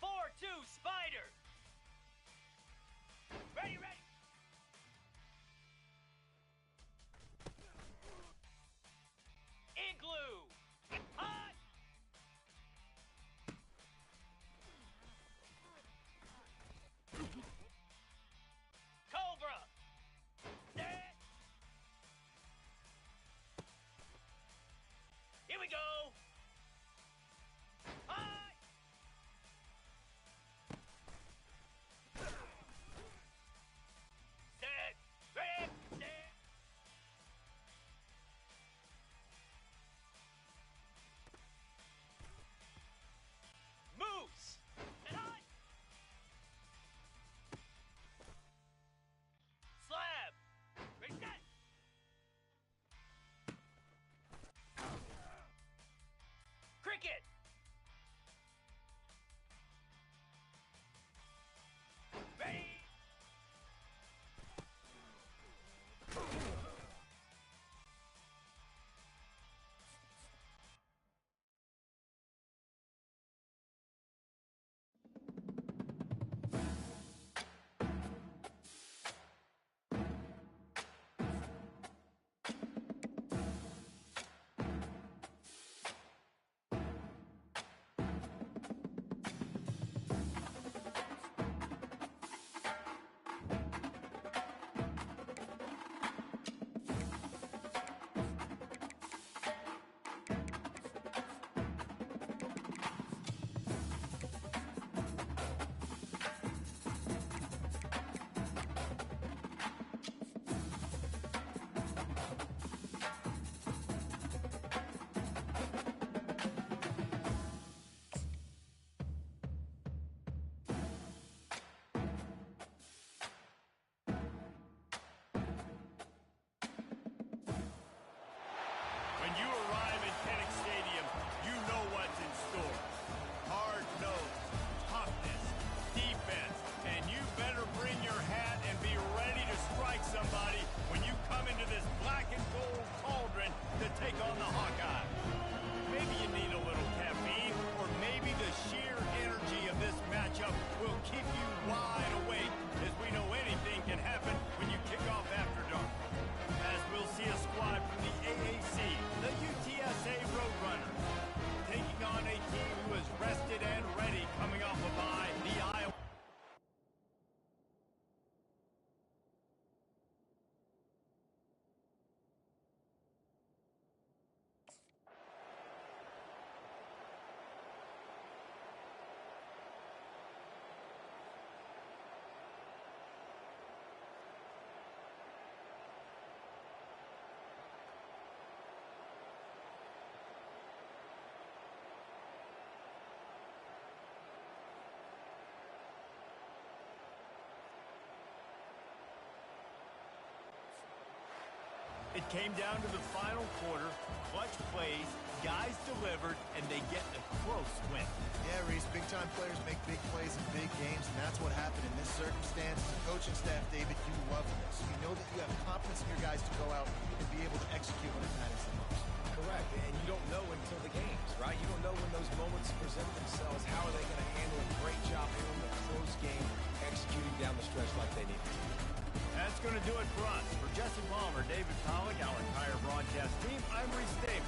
4-2 spider. Ready, ready. Igloo. Hot. Cobra. Set. Here we go. Hot. Set. Ready. Set. Moves. And hot. Slab. Ready, set. Cricket. Ready. When you arrive at Kinnick Stadium, you know what's in store. Hard nose, toughness, defense, and you better bring your hat and be ready to strike somebody when you come into this black and gold cauldron to take on the Hawkeye. Maybe you need a little caffeine, or maybe the sheer energy of this matchup will keep you wide awake, as we know anything can happen when you kick off after dark. As we'll see a squad from the AAC, the UTSA Roadrunners, taking on a team who is rested and ready coming off a bye, the Iowa. It came down to the final quarter, clutch plays, guys delivered, and they get a close win. Yeah, Reese, big-time players make big plays in big games, and that's what happened in this circumstance. As a coaching staff, David, you love this. You know that you have confidence in your guys to go out and be able to execute when it matters the most. Correct, and you don't know until the games, right? You don't know when those moments present themselves. How are they going to handle a great job handling a close game, executing down the stretch like they need to? That's going to do it for us. For Jesse Palmer, David Pollock, our entire broadcast team, I'm Reese Davis.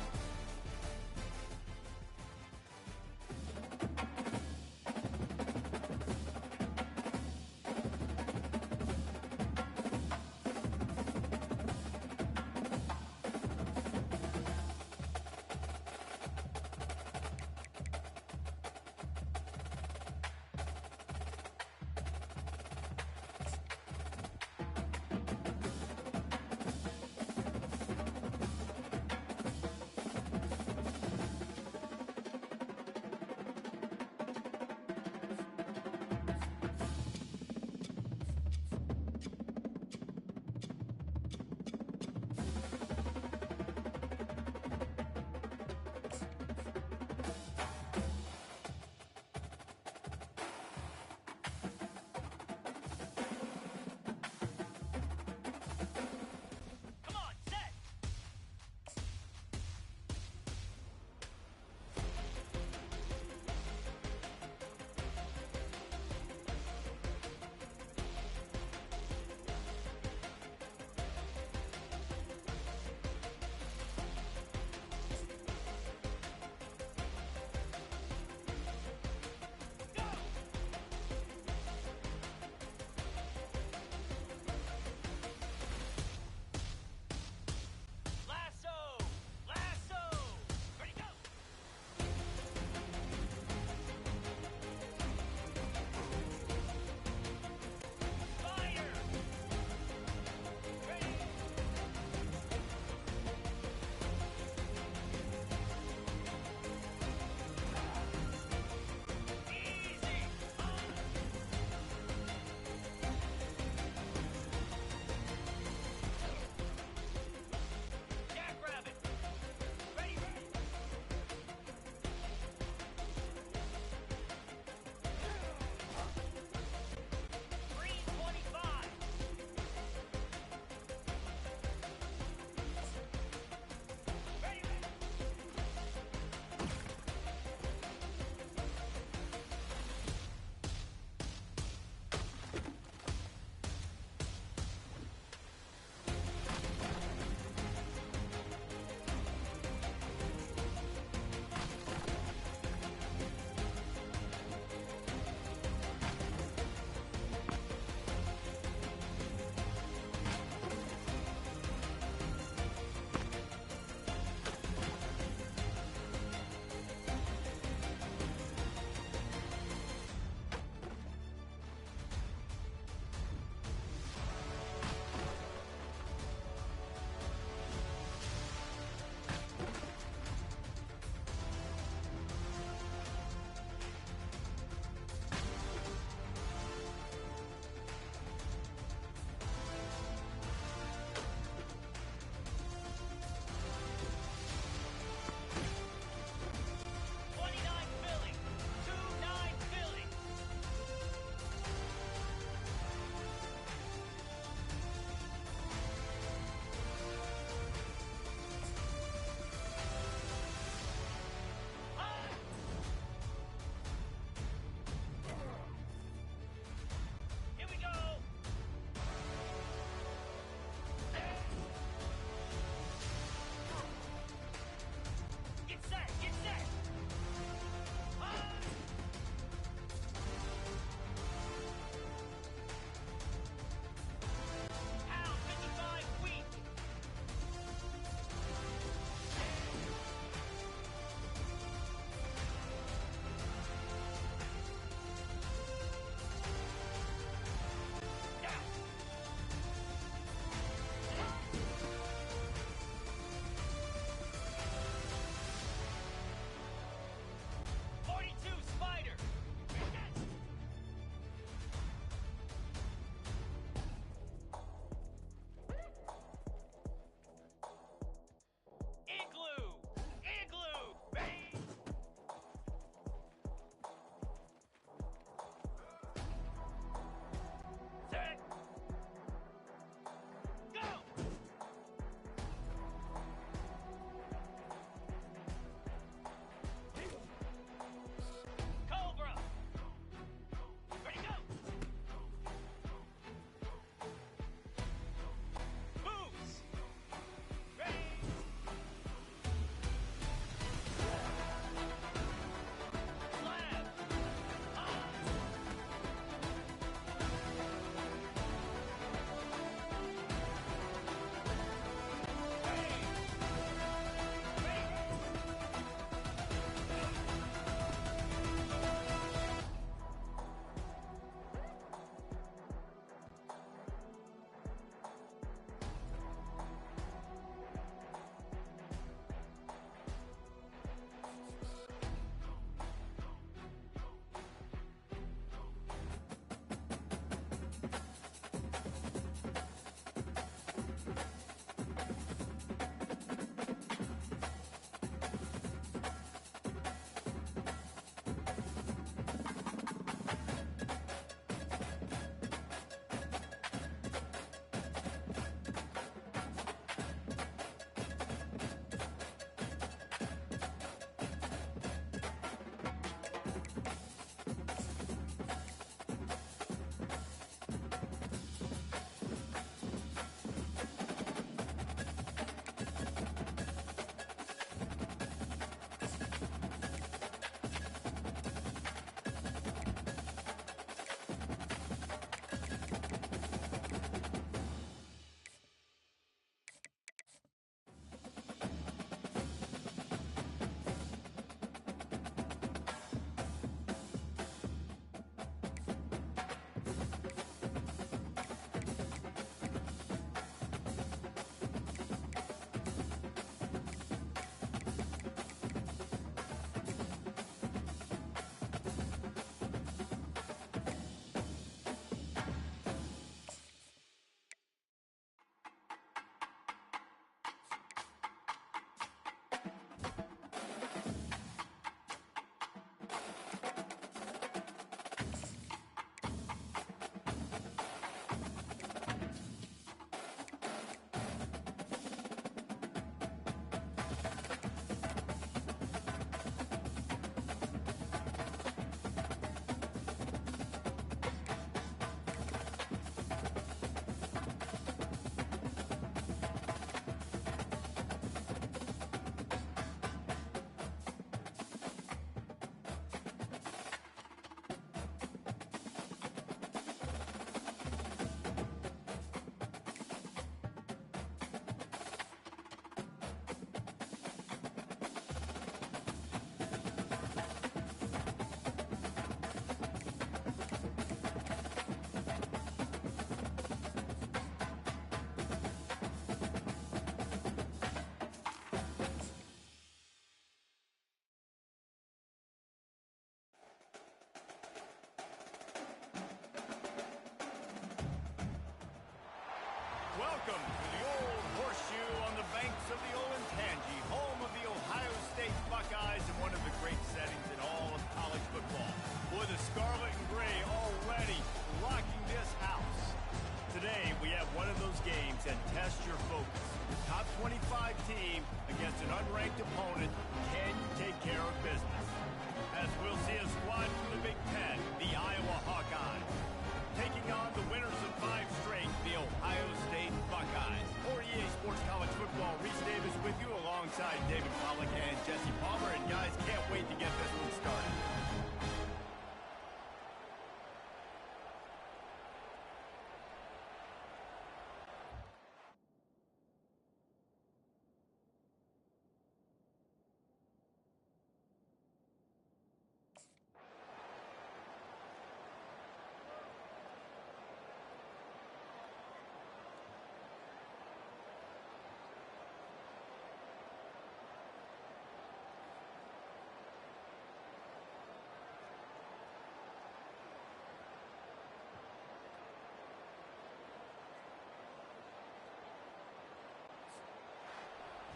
Pollock and Jesse Palmer, and guys, can't wait to get this one started.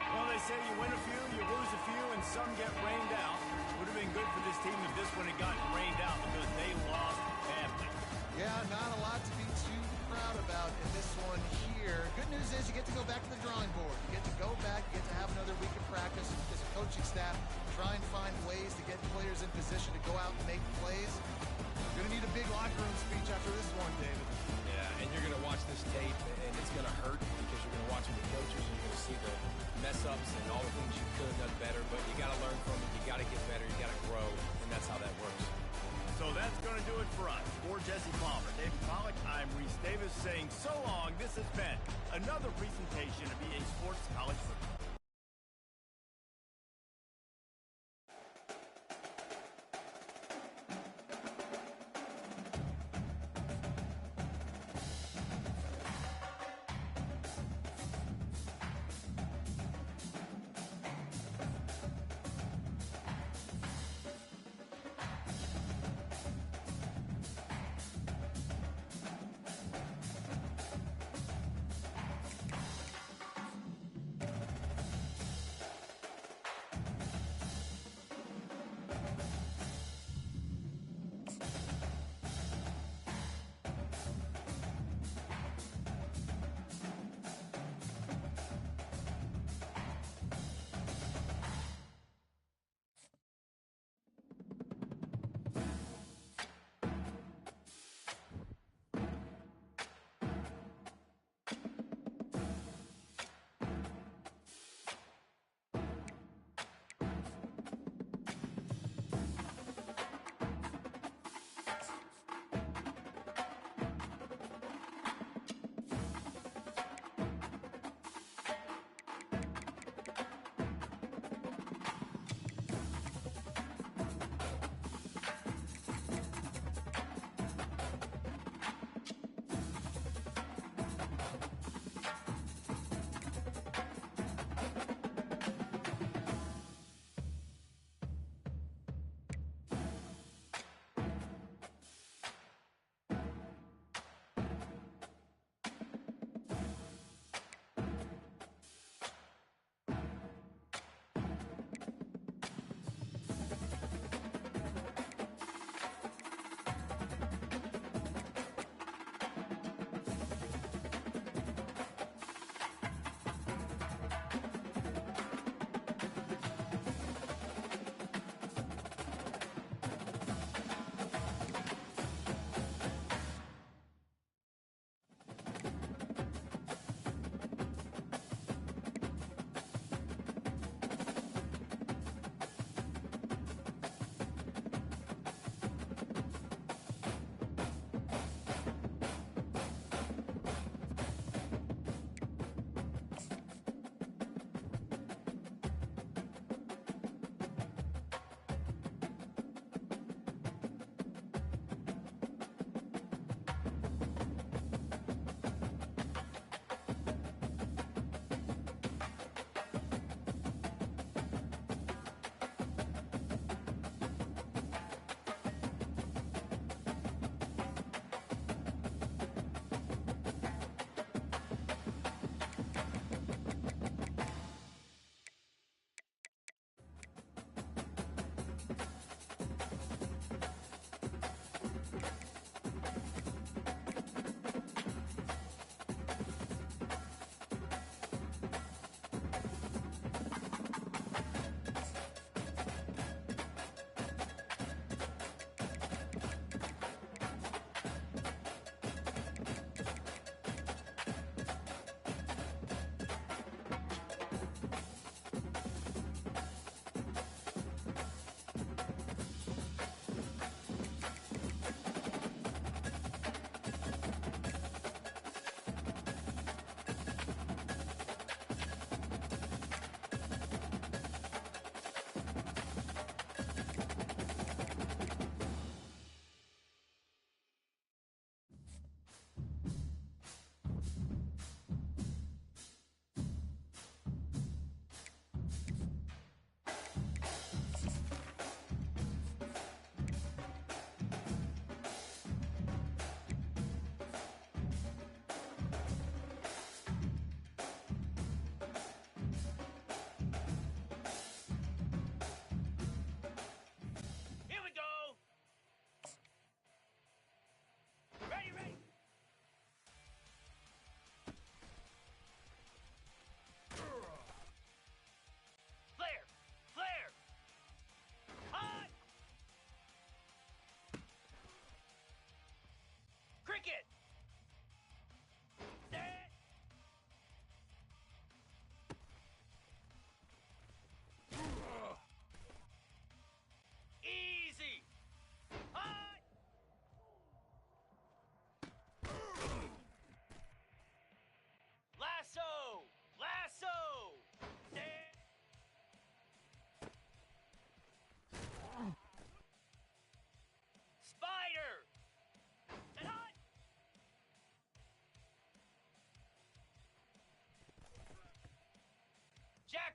Well, they say you win a few, you lose a few, and some get rained out. Would have been good for this team if this one had gotten rained out because they lost badly. Yeah, not a lot to be too proud about in this one here. Good news is you get to go back to the drawing board. You get to go back, you get to have another week of practice as a coaching staff, try and find ways to get players in position to go out and make plays. You're going to need a big locker room speech after this one, David. Yeah, and you're going to watch this tape, and it's going to hurt because you're going to watch the coaches, and you're going to see the mess-ups and all the things you could have done better, but you got to learn from it. You got to get better. You got to grow, and that's how that works. So that's going to do it for us. For Jesse Palmer, David Pollock, I'm Reese Davis saying so long. This has been another presentation of EA Sports College Football.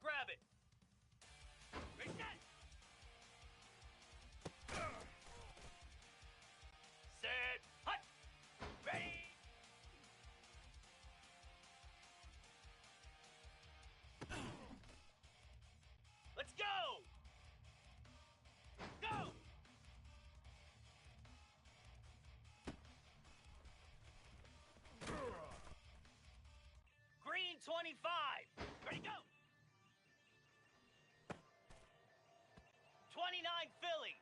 grab it. Ready, set. Set, hut. Ready. Let's go. Go. Green 25. Ready, go. 29 Philly.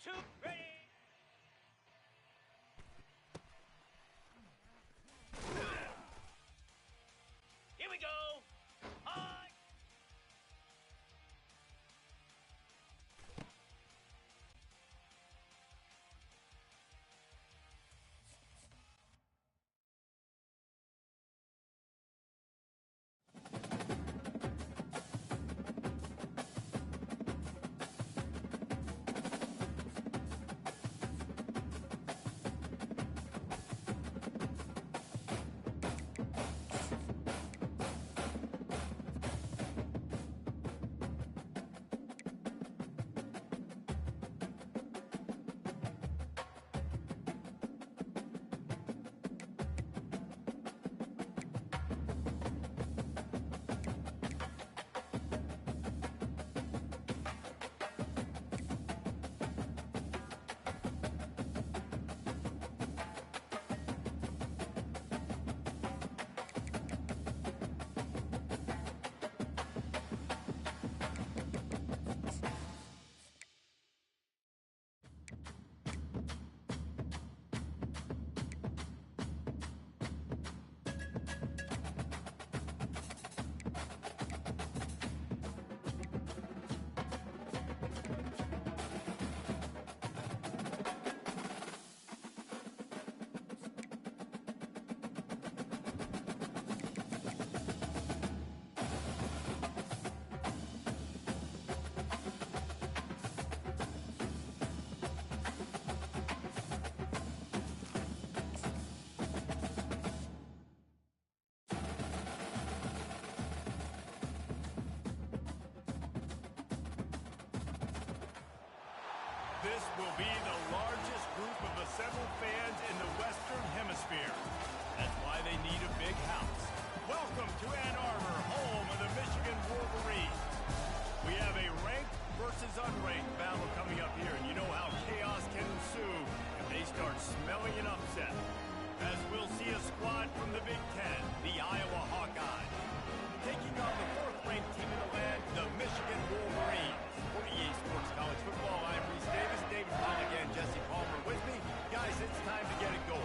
2 ready. Here we go. On. This will be the largest group of assembled fans in the Western Hemisphere. That's why they need a big house. Welcome to Ann Arbor, home of the Michigan Wolverines. We have a ranked versus unranked battle coming up here, and you know how chaos can ensue if they start smelling an upset. As we'll see a squad from the Big Ten, the Iowa Hawkeyes, taking on the fourth-ranked team in the land, the Michigan Wolverines. For EA Sports College Football, I'm Reese Davis, David Pollock, and Jesse Palmer with me. Guys, it's time to get it going.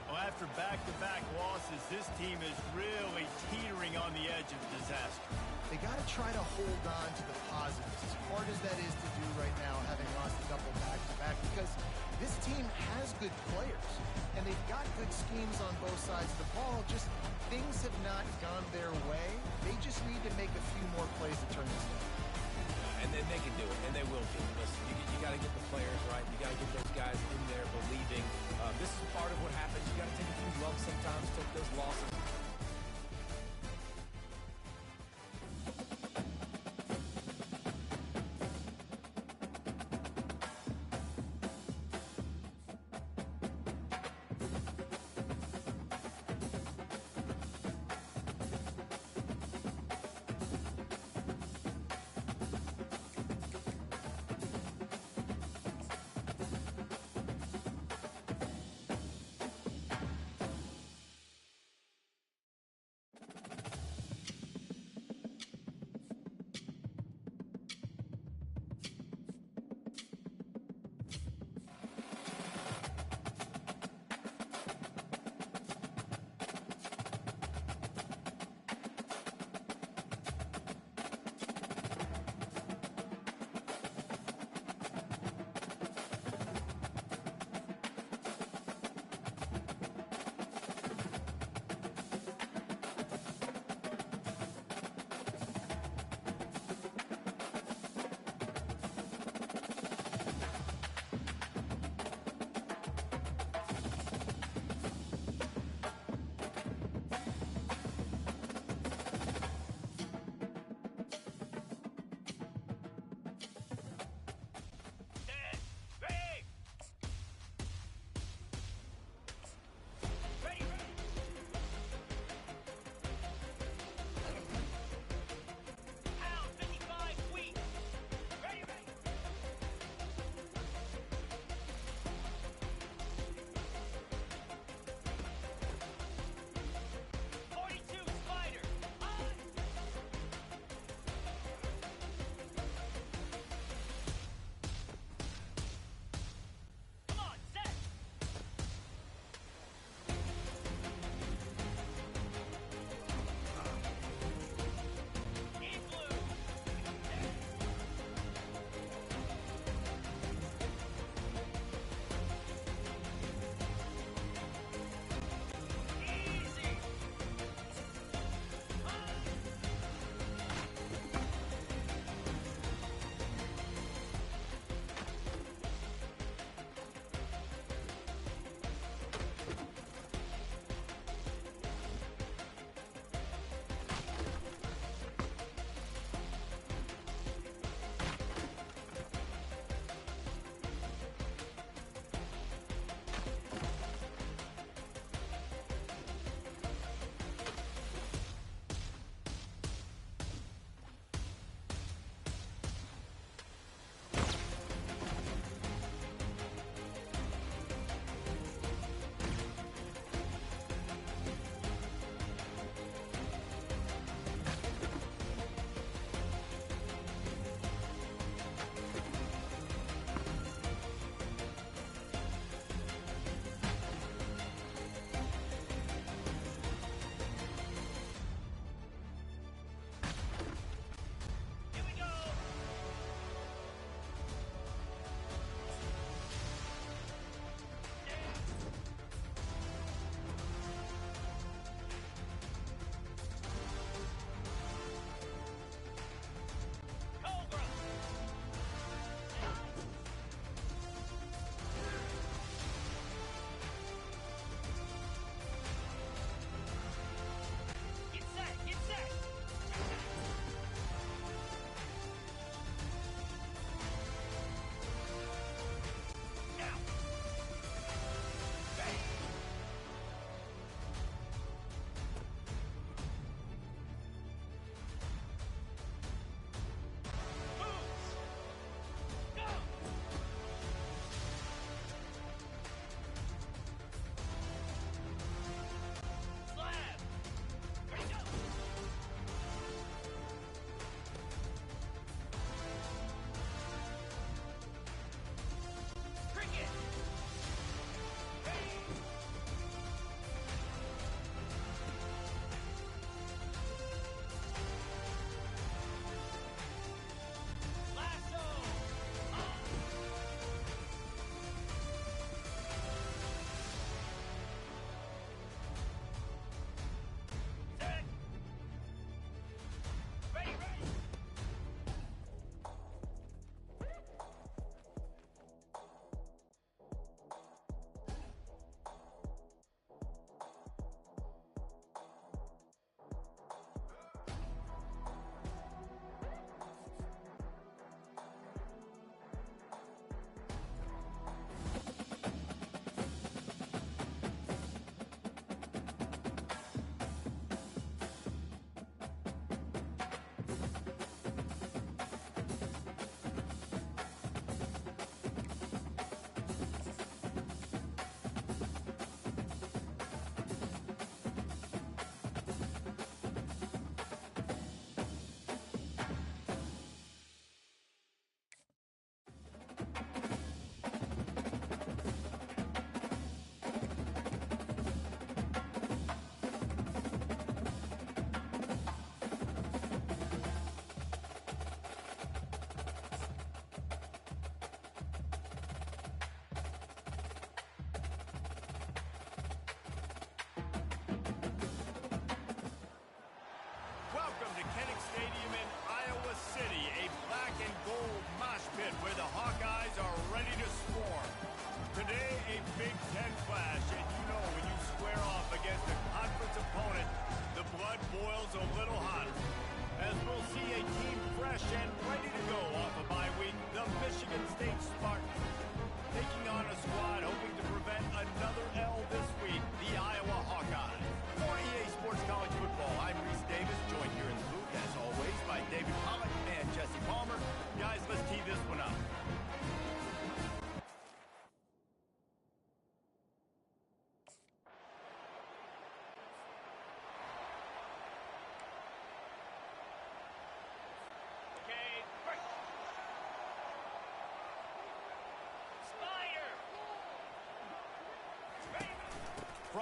Well, after back-to-back losses, this team is really teetering on the edge of disaster. They got to try to hold on to the positives, as hard as that is to do right now, having lost a couple back-to-back, because this team has good players, and they've got good schemes on both sides of the ball. Just things have not gone their way. They just need to make a few more plays to turn this game. And then they can do it, and they will do it. Listen, you got to get the players right. You got to get those guys in there believing. This is part of what happens. You got to take a few lumps sometimes, take those losses.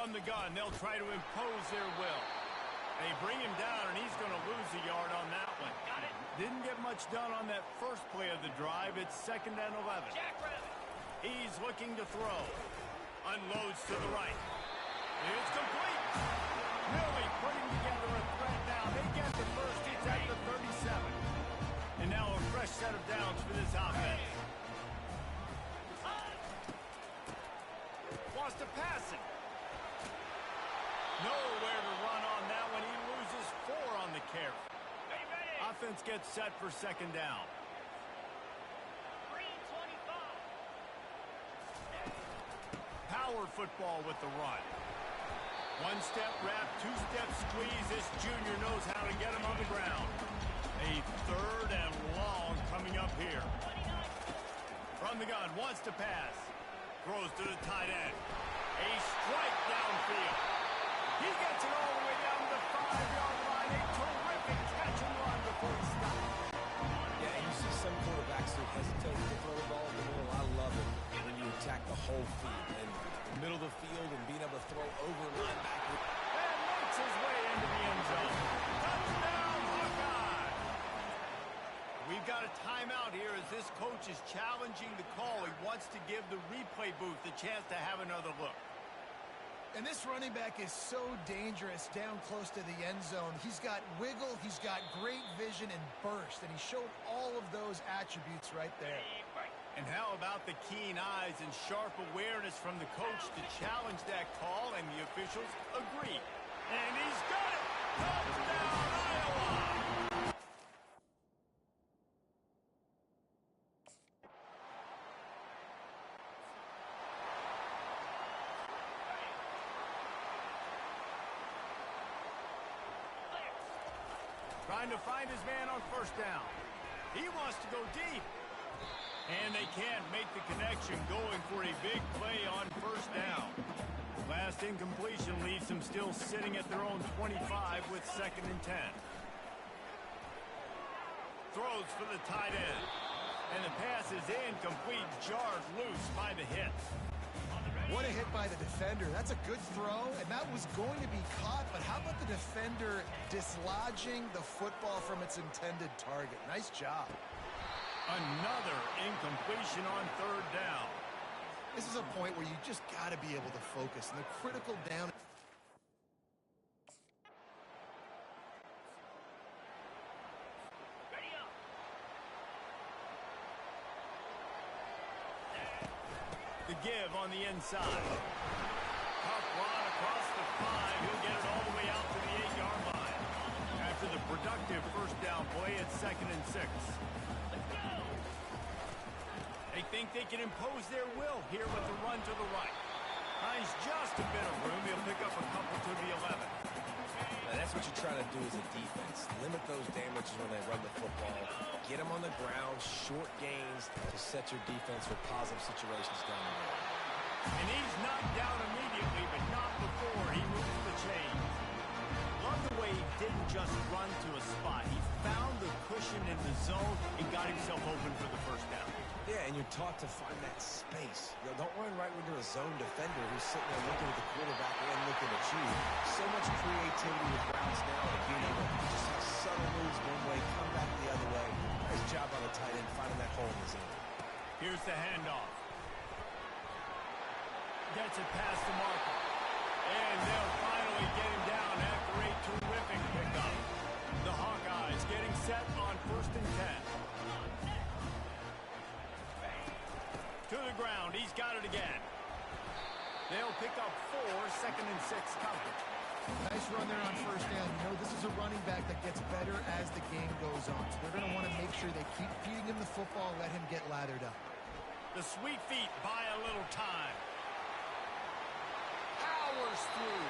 From the gun, they'll try to impose their will. They bring him down, and he's going to lose a yard on that one. Got it. Didn't get much done on that first play of the drive. It's 2nd and 11. Jackrabbit. He's looking to throw. Unloads to the right. It's complete. Really putting together a threat now. They get the first. It's at the 37. And now a fresh set of downs for this offense. Wants to pass it. Nowhere to run on that one. He loses 4 on the carry. Ready. Offense gets set for 2nd down. Green 25. Power football with the run. 1-step wrap, 2-step squeeze. This junior knows how to get him on the ground. A 3rd and long coming up here. From the gun, wants to pass. Throws to the tight end. A strike downfield. He gets it all the way down to the 5-yard line. A terrific catch and run before he stops. Yeah, and you see some quarterbacks who hesitate to throw the ball in the middle. I love it when you attack the whole field. And the middle of the field and being able to throw over linebacker. And makes his way into the end zone. Touchdown, Hawkeye! We've got a timeout here as this coach is challenging the call. He wants to give the replay booth the chance to have another look. And this running back is so dangerous down close to the end zone. He's got wiggle, he's got great vision and burst, and he showed all of those attributes right there. And how about the keen eyes and sharp awareness from the coach to challenge that call, and the officials agree. And he's got it! Touchdown, Iowa! Trying to find his man on 1st down. He wants to go deep. And they can't make the connection, going for a big play on 1st down. Last incompletion leaves them still sitting at their own 25 with 2nd and 10. Throws for the tight end. And the pass is incomplete, jarred loose by the hit. What a hit by the defender. That's a good throw, and that was going to be caught, but how about the defender dislodging the football from its intended target? Nice job. Another incompletion on 3rd down. This is a point where you just got to be able to focus, and the critical down. Ready up. The give on the inside. Tough run across the 5. He'll get it all the way out to the 8-yard line. After the productive 1st down play, it's 2nd and 6. Let's go. They think they can impose their will here with the run to the right. Finds just a bit of room. He'll pick up a couple to the 11. Now, that's what you try to do as a defense. Limit those damages when they run the football. Get them on the ground, short gains to set your defense for positive situations down the road. And he's knocked down immediately, but not before he moves the chain. Love the way he didn't just run to a spot. He found the cushion in the zone and got himself open for the 1st down. Yeah, and you're taught to find that space. You know, don't run right into a zone defender who's sitting there looking at the quarterback and looking at you. So much creativity with routes now to being able to just have subtle moves one way, come back the other way. Nice job on the tight end finding that hole in the zone. Here's the handoff. Gets it past the marker. And they'll finally get him down after a terrific pickup. The Hawkeyes getting set on 1st and 10. To the ground. He's got it again. They'll pick up 4, 2nd and 6 coming. Nice run there on 1st down. You know, this is a running back that gets better as the game goes on. So they're going to want to make sure they keep feeding him the football, let him get lathered up. The sweet feet buy a little time. Powers through.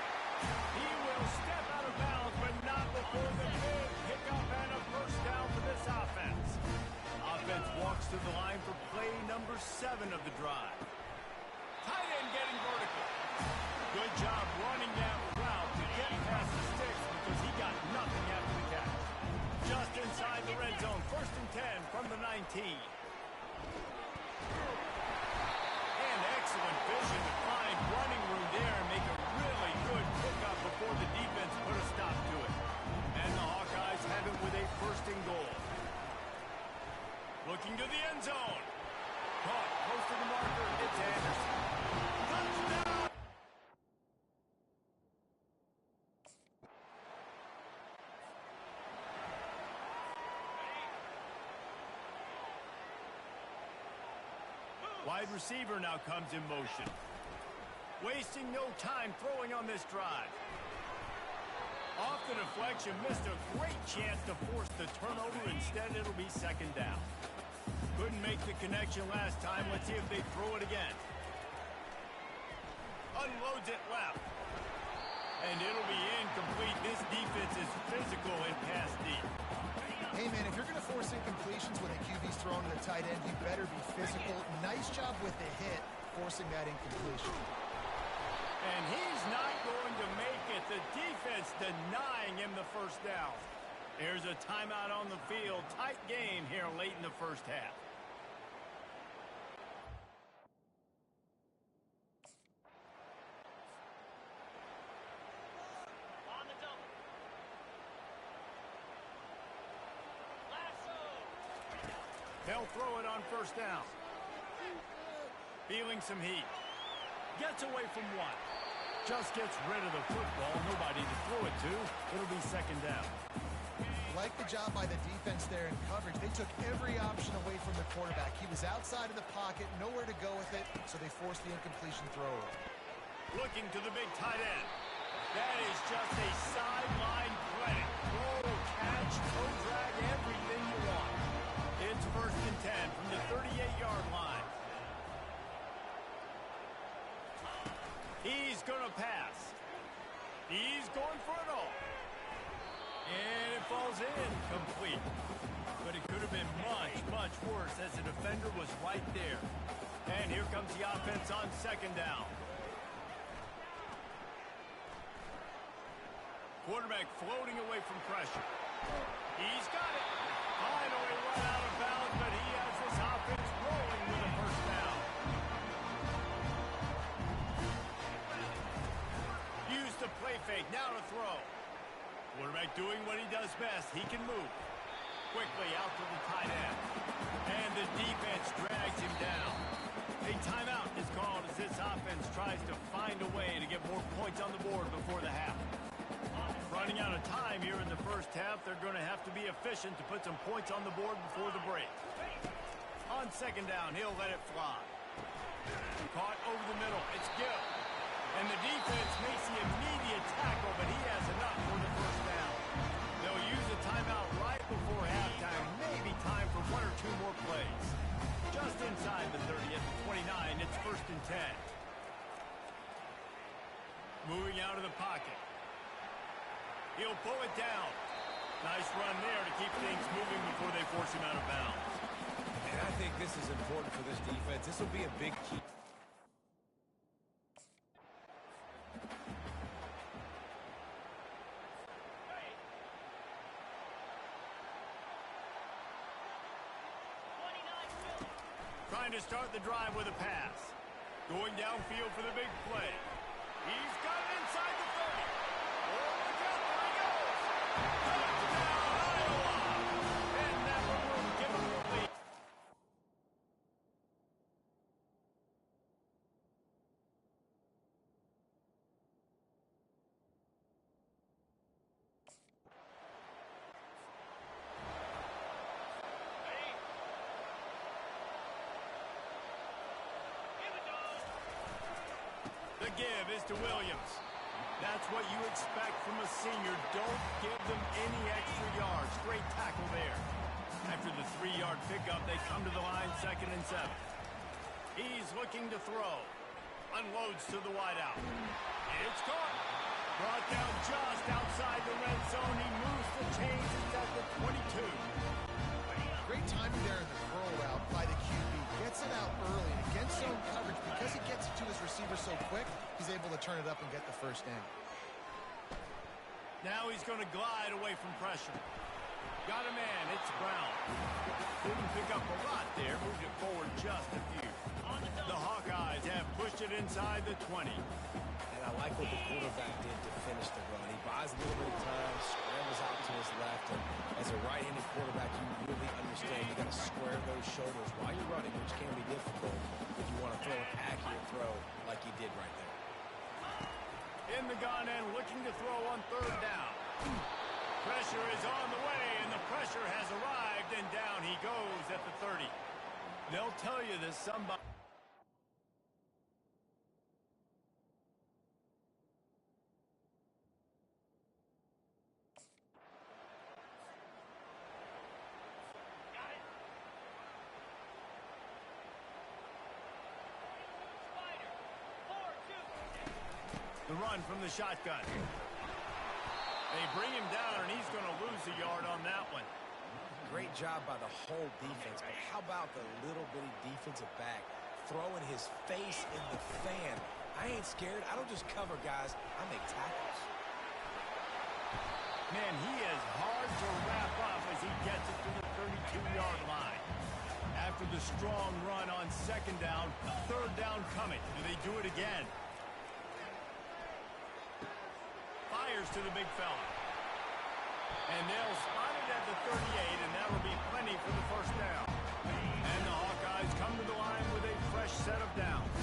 He will step out of bounds, but not before the big pickup and a 1st down for this offense. Offense walks to the line for play number 7 of the drive. Tight end getting vertical. Good job running that route to get past the sticks because he got nothing after the catch. Just inside the red zone, 1st and 10 from the 19. And excellent vision to find running room there and make a really Wide receiver now comes in motion. Wasting no time throwing on this drive. Off the deflection, missed a great chance to force the turnover. Instead, it'll be second down. Couldn't make the connection last time. Let's see if they throw it again. Unloads it left. And it'll be incomplete. This defense is physical and pass deep. Hey, man, if you're going to force incompletions when a QB's throwing to the tight end, you better be physical. Nice job with the hit, forcing that incompletion. And he's not going to make it. The defense denying him the first down. There's a timeout on the field. Tight game here late in the first half. On the double. Lasso. They'll throw it on first down. Feeling some heat. Gets away from one. Just gets rid of the football. Nobody to throw it to. It'll be second down. Like the job by the defense there in coverage. They took every option away from the quarterback. He was outside of the pocket, nowhere to go with it, so they forced the incompletion throw. Looking to the big tight end. That is just a sideline credit. Throw, catch, toe drag, everything you want. It's 1st and 10 from the 38-yard line. He's going to pass. He's going for it all. And it falls in complete. But it could have been much, much worse as the defender was right there. And here comes the offense on second down. Quarterback floating away from pressure. He's got it. Finally run out of bounds, but he has this offense rolling with a first down. Use the play fake, now to throw. Quarterback doing what he does best. He can move. Quickly out to the tight end. And the defense drags him down. A timeout is called as this offense tries to find a way to get more points on the board before the half. Running out of time here in the first half. They're going to have to be efficient to put some points on the board before the break. On second down, he'll let it fly. Caught over the middle. It's Gill. And the defense makes the immediate tackle, but he has enough for the first down. They'll use a timeout right before halftime. Maybe time for 1 or 2 more plays. Just inside the 30 at the 29, it's 1st and 10. Moving out of the pocket. He'll pull it down. Nice run there to keep things moving before they force him out of bounds. And I think this is important for this defense. This will be a big key. Trying to start the drive with a pass. Going downfield for the big play. He's got it inside the 30. Oh, look out, there he goes. Touchdown, Iowa. And that one will give him the lead. The give is to Williams. That's what you expect from a senior. Don't give them any extra yards. Great tackle there. After the 3-yard pickup, they come to the line 2nd and 7. He's looking to throw. Unloads to the wideout. It's caught. Brought down just outside the red zone. He moves the chains. It's at the 22. Great timing there in the curl route by the QB. Gets it out early against zone coverage. Because he gets it to his receiver so quick, he's able to turn it up and get the first down. Now he's going to glide away from pressure. Got a man. It's Brown. Didn't pick up a lot there. Moved it forward just a few. The Hawkeyes have pushed it inside the 20. And I like what the quarterback did to finish the run. He buys a little bit of time, scrambles out to his left, and as a right-handed quarterback, you really understand you got to square those shoulders while you're running, which can be difficult if you want to throw an accurate throw like he did right there. In the gun and looking to throw on 3rd down. Pressure is on the way, and the pressure has arrived, and down he goes at the 30. They'll tell you this somebody. run from the shotgun. They bring him down, and he's going to lose a yard on that one. Great job by the whole defense, but how about the little bitty defensive back throwing his face in the fan? I ain't scared. I don't just cover guys. I make tackles. Man, he is hard to wrap up as he gets it to the 32-yard line. After the strong run on second down, third down coming. Do they do it again? Fires to the big fella. And they'll spot it at the 38, and that will be plenty for the first down. And the Hawkeyes come to the line with a fresh set of downs.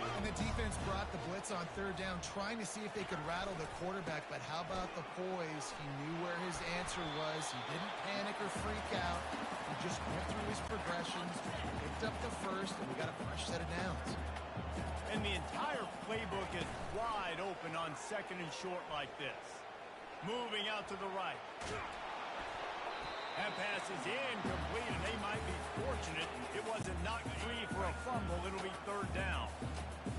And the defense brought the blitz on third down, trying to see if they could rattle the quarterback. But how about the poise? He knew where his answer was. He didn't panic or freak out. He just went through his progressions, picked up the first, and we got a fresh set of downs. And the entire playbook is wide open on second and short like this. Moving out to the right. That pass is incomplete, and they might be fortunate it wasn't knocked free for a fumble. It'll be third down.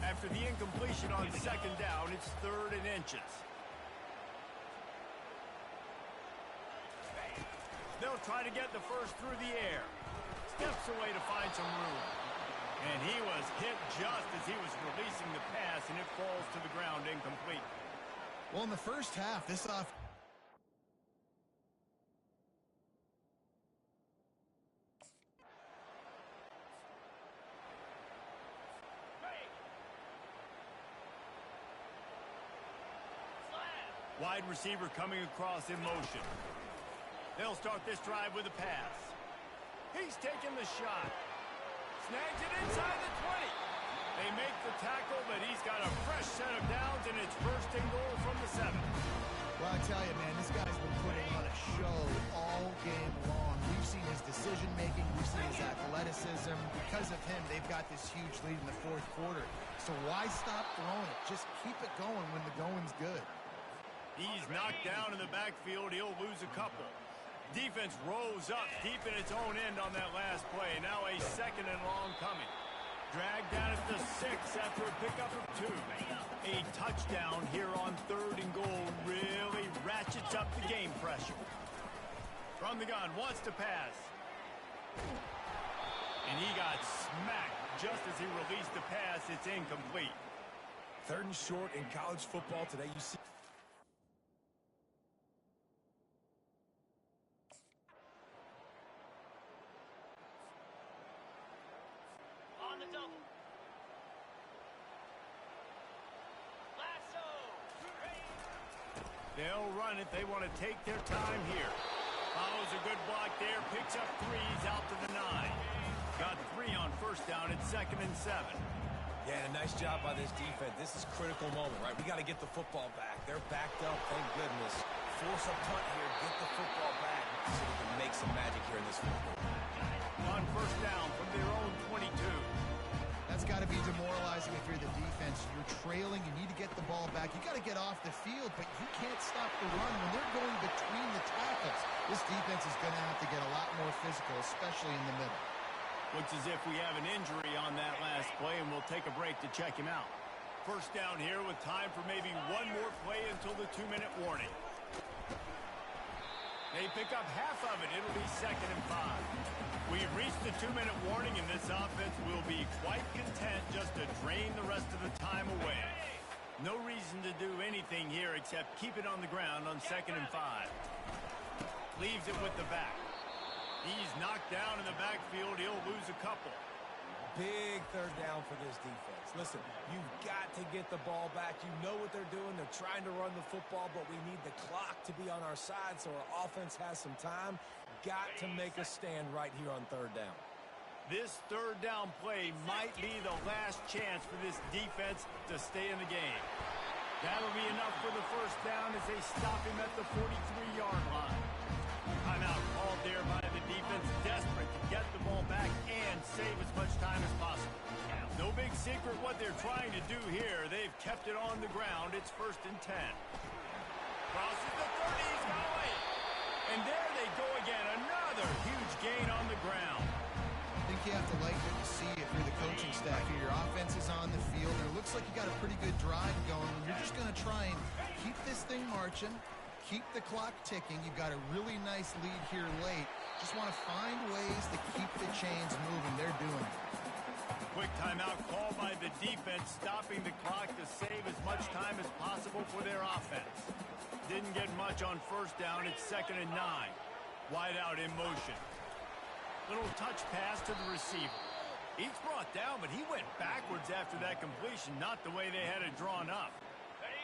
After the incompletion on second down, it's 3rd and inches. They'll try to get the first through the air. Steps away to find some room. And he was hit just as he was releasing the pass, and it falls to the ground incomplete. Well, in the first half, this off. Wide receiver coming across in motion. They'll start this drive with a pass. He's taking the shot. Snags it inside the 20. They make the tackle, but he's got a fresh set of downs, and it's 1st and goal from the 7. Well, I tell you, man, this guy's been putting on a show all game long. We've seen his decision-making. We've seen his athleticism. Because of him, they've got this huge lead in the 4th quarter. So why stop throwing it? Just keep it going when the going's good. He's knocked down in the backfield. He'll lose a couple. Defense rose up deep in its own end on that last play. Now a 2nd and long coming. Dragged down at the 6 after a pickup of 2. A touchdown here on 3rd and goal really ratchets up the game pressure. From the gun, wants to pass. And he got smacked just as he released the pass. It's incomplete. 3rd and short in college football today. You see. On the double. Lasso. They'll run it. They want to take their time here. Follows a good block there. Picks up 3. He's out to the 9. Got 3 on first down. It's 2nd and 7. Yeah, a nice job by this defense. This is a critical moment, right? We got to get the football back. They're backed up, thank goodness. Force a punt here, get the football back so we can make some magic here in this football. On first down from their own 22. That's got to be demoralizing if you're the defense. You're trailing. You need to get the ball back. You got to get off the field, but you can't stop the run when they're going between the tackles. This defense is going to have to get a lot more physical, especially in the middle. Looks as if we have an injury on that last play, and we'll take a break to check him out. First down here with time for maybe one more play until the 2-minute warning. They pick up half of it. It'll be 2nd and 5. We've reached the 2-minute warning, and this offense will be quite content just to drain the rest of the time away. No reason to do anything here except keep it on the ground on 2nd and 5. Leaves it with the back. He's knocked down in the backfield. He'll lose a couple. Big 3rd down for this defense. Listen, you've got to get the ball back. You know what they're doing. They're trying to run the football, but we need the clock to be on our side so our offense has some time. Got to make a stand right here on 3rd down. This 3rd down play might be the last chance for this defense to stay in the game. That'll be enough for the first down as they stop him at the 43-yard line. Timeout called there by the defense, desperate to get the ball back and save as much time as possible. No big secret what they're trying to do here. They've kept it on the ground. It's 1st and 10. Crosses the 30. He's got away. And there they go again. Another huge gain on the ground. I think you have to like what you see if you're the coaching staff. staff here. Your offense is on the field, and it looks like you got a pretty good drive going. You're just going to try and keep this thing marching, keep the clock ticking. You've got a really nice lead here late. Just want to find ways to keep the chains moving. They're doing it. Quick timeout called by the defense, stopping the clock to save as much time as possible for their offense. Didn't get much on first down. It's 2nd and 9. Wide out in motion. Little touch pass to the receiver. He's brought down, but he went backwards after that completion, not the way they had it drawn up.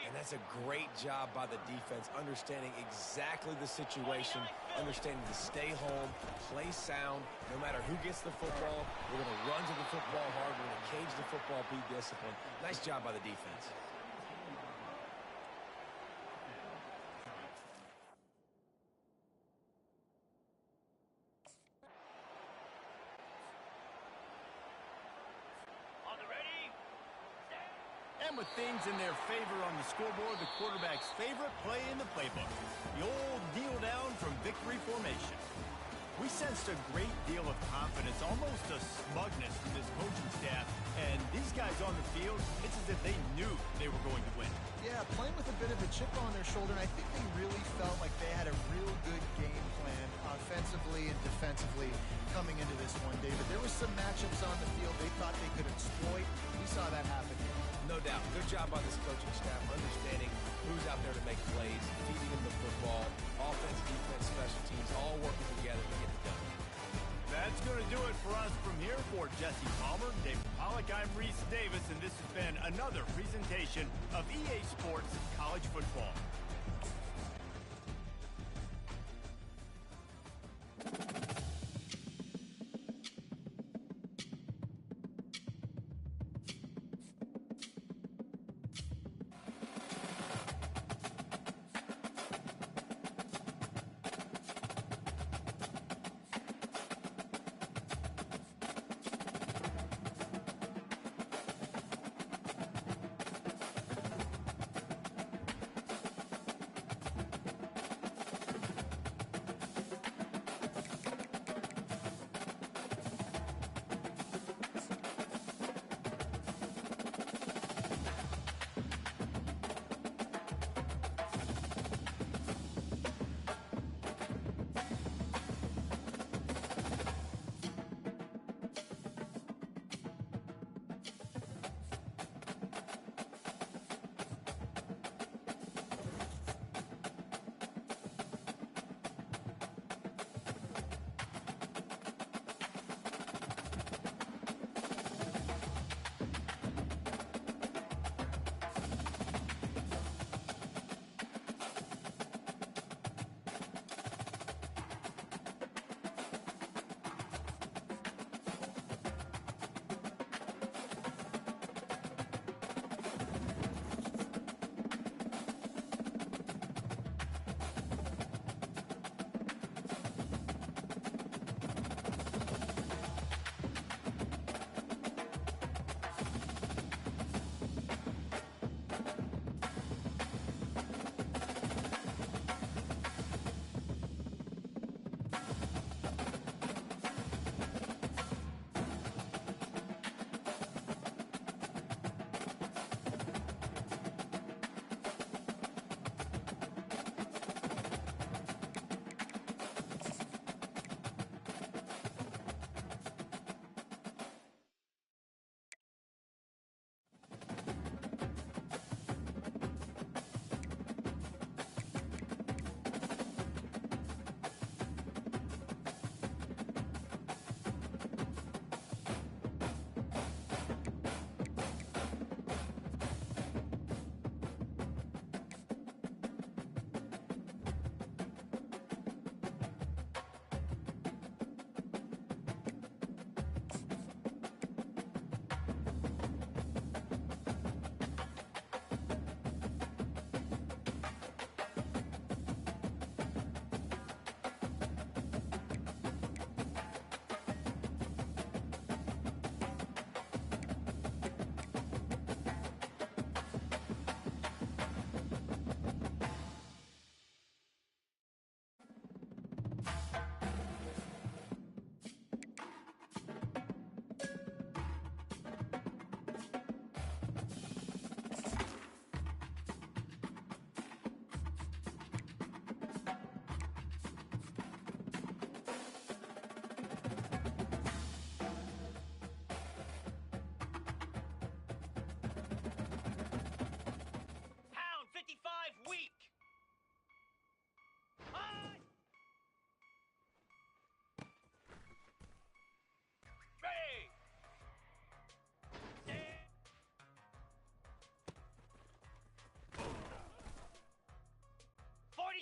And that's a great job by the defense, understanding exactly the situation, understanding to stay home, play sound. No matter who gets the football, we're going to run to the football hard. We're going to cage the football, be disciplined. Nice job by the defense. And with things in their favor on the scoreboard, the quarterback's favorite play in the playbook, the old kneel down from victory formation. We sensed a great deal of confidence, almost a smugness from this coaching staff, and these guys on the field, it's as if they knew they were going to win. Yeah, playing with a bit of a chip on their shoulder, and I think they really felt like they had a real good game plan offensively and defensively coming into this one, David. There were some matchups on the field they thought they could exploit. We saw that happen here. No doubt. Good job by this coaching staff, understanding who's out there to make plays, feeding them the football, offense, defense, special teams, all working together to get it done. That's going to do it for us from here. For Jesse Palmer, David Pollack, I'm Reese Davis, and this has been another presentation of EA Sports College Football.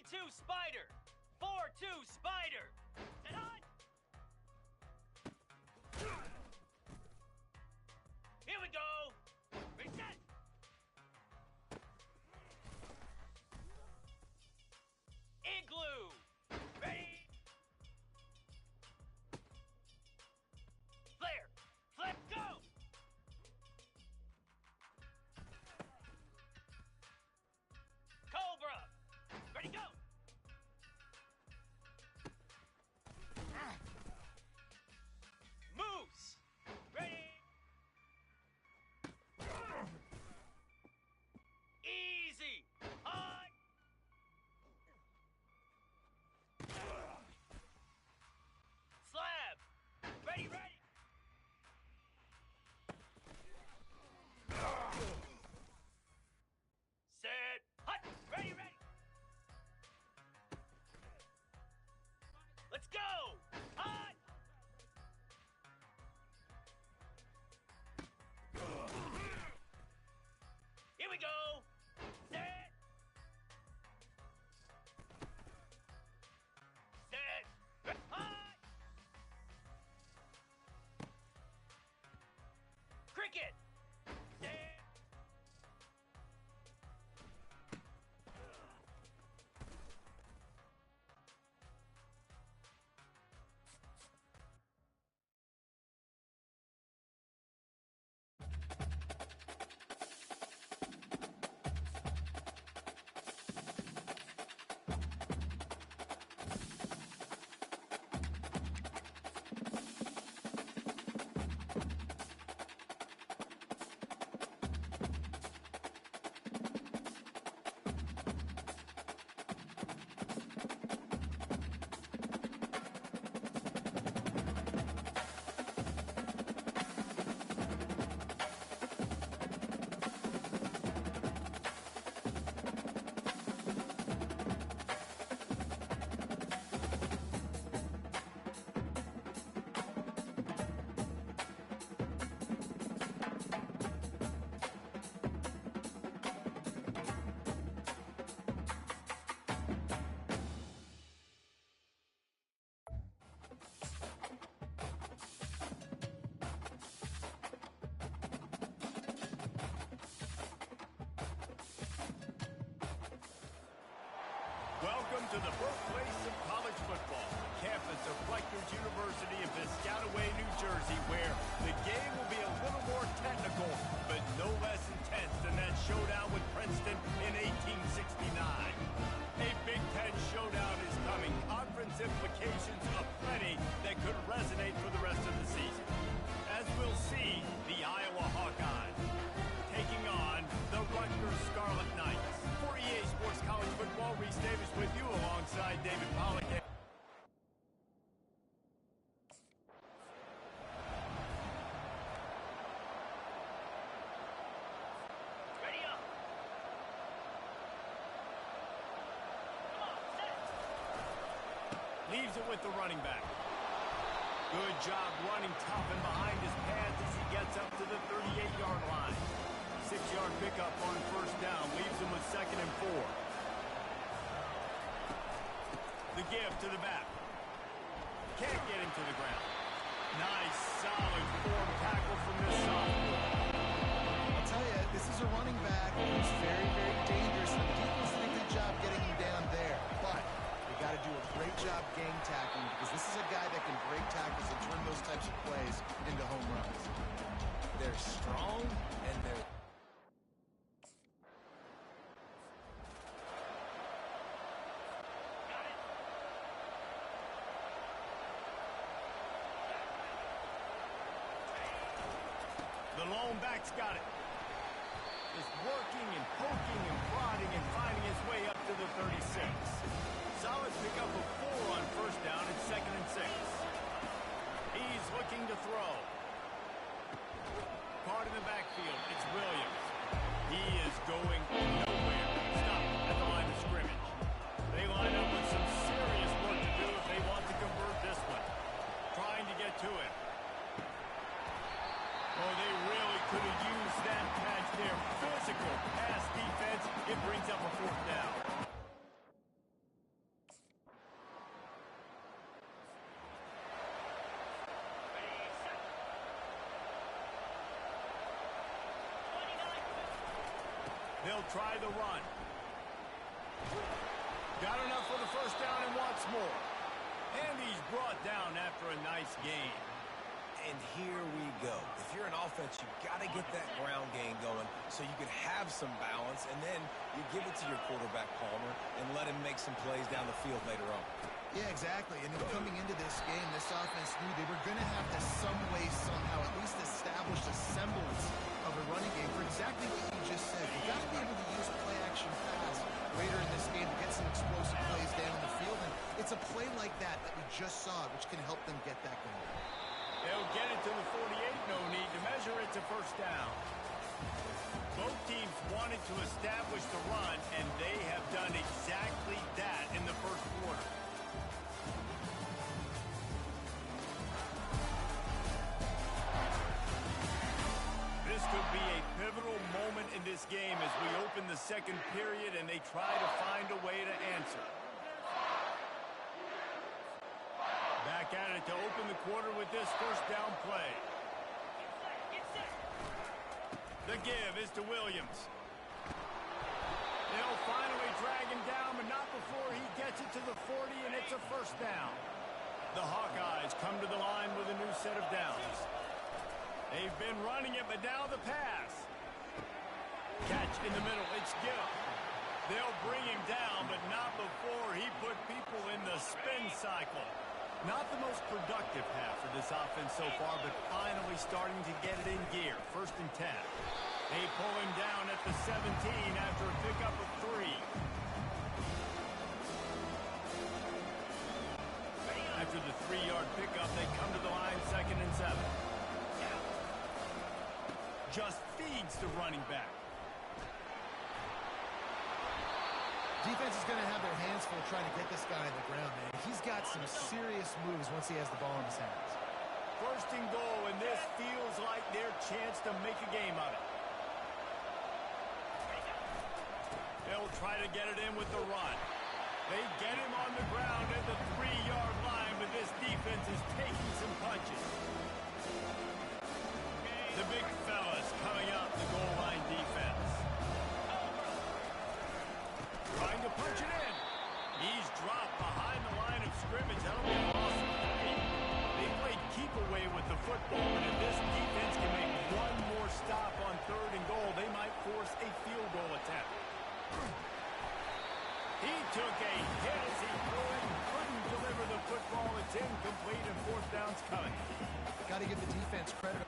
4-2 spider. 4-2 spider. Set on. Here we go. Reset. Igloo. Ready. Flare. Flip. Go. Cobra. Ready, go. Moose. Ready. Easy. High. Slab. Ready, ready. Set. Hut. Ready, ready. Let's go. Hut. Here we go. Set. Set. Hut. Cricket. Set. Welcome to the birthplace of college football, the campus of Rutgers University in Piscataway, New Jersey, where the game will be a little more technical, but no less intense than that showdown with Princeton in 1869. A Big Ten showdown is coming, conference implications aplenty that could resonate for the rest of the season. As we'll see, the Iowa Hawkeyes taking on the Rutgers Scarlet Knights. For EA Sports College Football, Reese Davis with you alongside David Pollack. Ready up. Come on, set. Leaves it with the running back. Good job running tough and behind his pads as he gets up to the 38-yard line. 6-yard pickup on first down leaves him with 2nd and 4. The give to the back. Can't get him to the ground. Nice, solid form tackle from this sophomore. I'll tell you, this is a running back who's very, very dangerous. And the defense did a good job getting him down there. But they got to do a great job game tackling because this is a guy that can break tackles and turn those types of plays into home runs. They're strong and they're... The lone back's got it. Just working and poking and prodding and finding his way up to the 36. Solid pickup of 4 on first down and 2nd and 6. He's looking to throw. Caught in the backfield. It's Williams. He is going nowhere. Stop at the line of scrimmage. They line up with some serious work to do if they want to convert this one. Trying to get to it. Oh, they really could have used that catch there. Physical pass defense. It brings up a 4th down. They'll try the run. Got enough for the first down and wants more. And he's brought down after a nice gain. And here we go. If you're an offense, you've got to get that ground game going so you can have some balance, and then you give it to your quarterback, Palmer, and let him make some plays down the field later on. Yeah, exactly. And coming into this game, this offense knew they were going to have to some way, somehow, at least establish a semblance of a running game for exactly what you just said. You've got to be able to use play-action pass later in this game to get some explosive plays down in the field. And it's a play like that we just saw, which can help them get that going. They'll get it to the 48. No need to measure it to first down. Both teams wanted to establish the run, and they have done exactly that in the first quarter. This could be a pivotal moment in this game as we open the second period and they try to find a way to answer. Back at it to open the quarter with this first down play. The give is to Williams. They'll finally drag him down, but not before he gets it to the 40, and it's a first down. The Hawkeyes come to the line with a new set of downs. They've been running it, but now the pass. Catch in the middle. It's Gill. They'll bring him down, but not before he put people in the spin cycle. Not the most productive half for this offense so far, but finally starting to get it in gear. First and 10. They pull him down at the 17 after a pickup of 3. After the 3-yard pickup, they come to the line, 2nd and 7. Just feeds the running back. Defense is going to have their hands full trying to get this guy on the ground, man. He's got some serious moves once he has the ball in his hands. First and goal, and this feels like their chance to make a game of it. They'll try to get it in with the run. They get him on the ground at the 3-yard line, but this defense is taking some punches. The big fellas coming out the goal line defense. Trying to punch it in. He's dropped behind the line of scrimmage. That'll be an awesome play. They played keep away with the football, and if this defense can make one more stop on 3rd and goal, they might force a field goal attempt. He took a hit as he threw it and couldn't deliver the football. It's incomplete and 4th down's coming. Got to give the defense credit.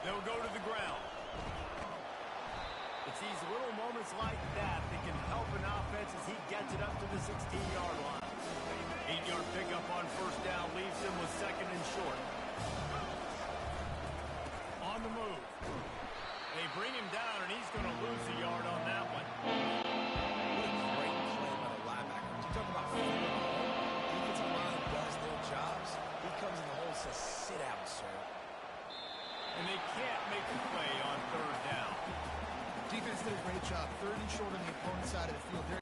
They'll go to the ground. It's these little moments like that that can help an offense as he gets it up to the 16-yard line. 8-yard pickup on first down leaves him with 2nd and short. On the move. They bring him down, and he's going to lose a yard on that one. What a great play by the linebacker. You talk about figuring out the defensive line does their jobs. He comes in the hole and says, sit down, sir. And they can't make a play on 3rd down. Defense did a great job. 3rd and short on the opponent's side of the field. They're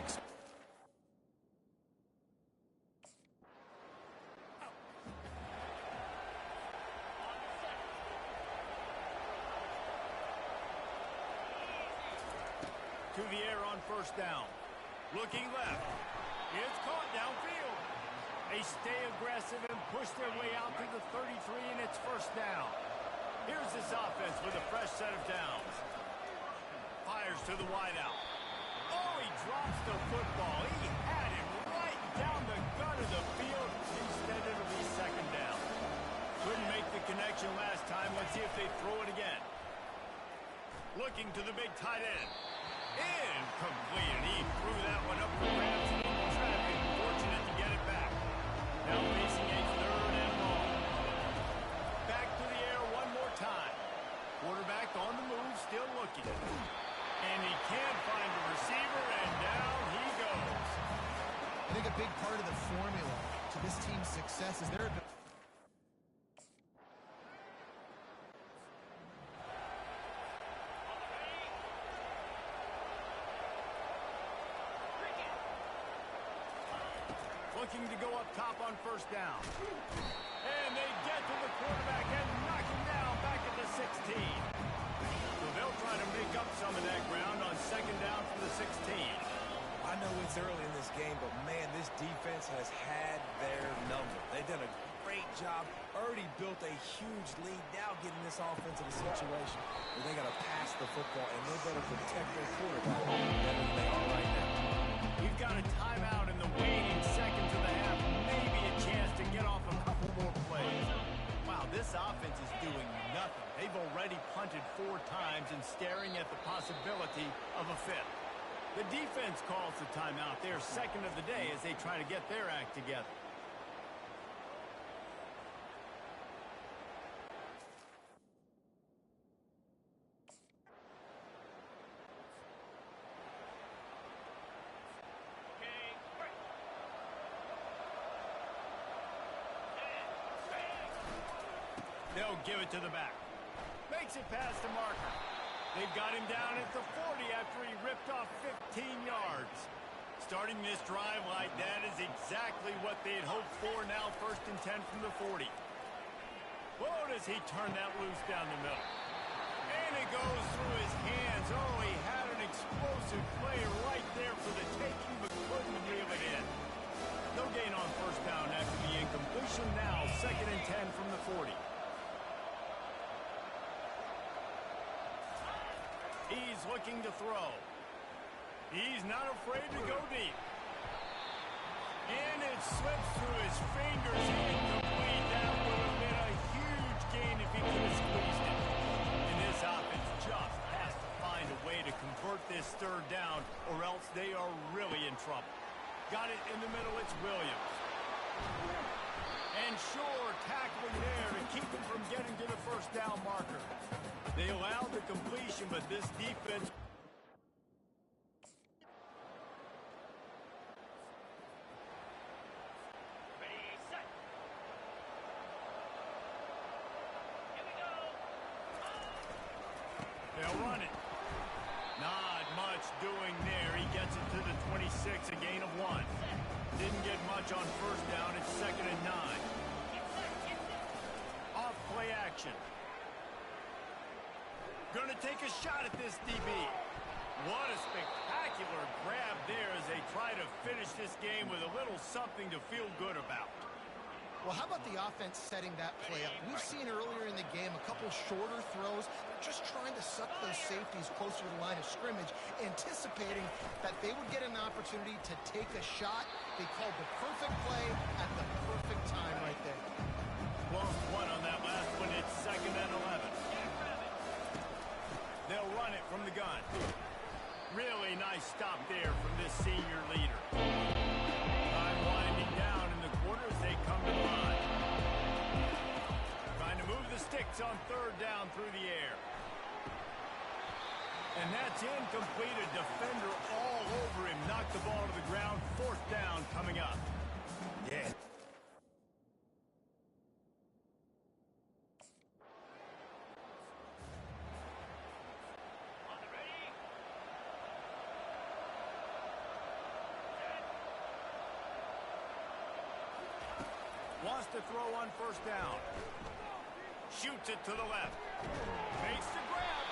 to the air on first down. Looking left. It's caught downfield. They stay aggressive and push their way out to the 33, and it's first down. Here's this offense with a fresh set of downs. Fires to the wideout. Oh, he drops the football. He had him right down the gut of the field. Instead, it'll be 2nd down. Couldn't make the connection last time. Let's see if they throw it again. Looking to the big tight end. Incomplete, and he threw that one up for grabs in traffic. Fortunate to get it back. Now facing a 3rd and long. Back to the air one more time. Quarterback on the move, still looking. And he can't find the receiver, and down he goes. I think a big part of the formula to this team's success is their ability. Looking to go up top on first down. And they get to the quarterback and knock him down back at the 16. So they'll try to make up some of that ground on second down from the 16. I know it's early in this game, but man, this defense has had their number. They've done a great job, already built a huge lead, now getting this offense in a situation where they got to pass the football, and they better protect their quarterback better than they are right now. We've got a timeout in the waning seconds of the half, maybe a chance to get off a couple more plays. Wow, this offense is doing nothing. They've already punted 4 times and staring at the possibility of a 5th. The defense calls the timeout, their second of the day, as they try to get their act together. They'll give it to the back. Makes it past the marker. They've got him down at the 40 after he ripped off 15 yards. Starting this drive like that is exactly what they had hoped for. Now 1st and 10 from the 40. Whoa, does he turn that loose down the middle. And it goes through his hands. Oh, he had an explosive play right there for the taking, but couldn't reel it in. No gain on first down after the incompletion. Now 2nd and 10 from the 40. He's looking to throw. He's not afraid to go deep. And it slips through his fingers. Incomplete. That would have been a huge gain if he could have squeezed it. And this offense just has to find a way to convert this 3rd down, or else they are really in trouble. Got it in the middle. It's Williams. And Shore tackling there to keep him from getting to the first down marker. They allowed the completion, but this defense... Ready, set. Here we go. They'll run it. Not much doing there. He gets it to the 26, a gain of 1. Didn't get much on first down. It's 2nd and 9. Off play action. Going to take a shot at this DB. What a spectacular grab there as they try to finish this game with a little something to feel good about. Well, how about the offense setting that play up? We've seen earlier in the game a couple shorter throws. They're just trying to suck those safeties closer to the line of scrimmage, anticipating that they would get an opportunity to take a shot. They called the perfect play at the perfect time right there. Lost 1 on that last one. It's 2nd and 11. They'll run it from the gun. Really nice stop there from this senior leader. Time winding down in the quarter as they come to the line. Trying to move the sticks on 3rd down through the air. And that's incomplete. A defender all over him. Knocked the ball to the ground. 4th down coming up. Yeah. Wants to throw on first down. Shoots it to the left. Makes the grab.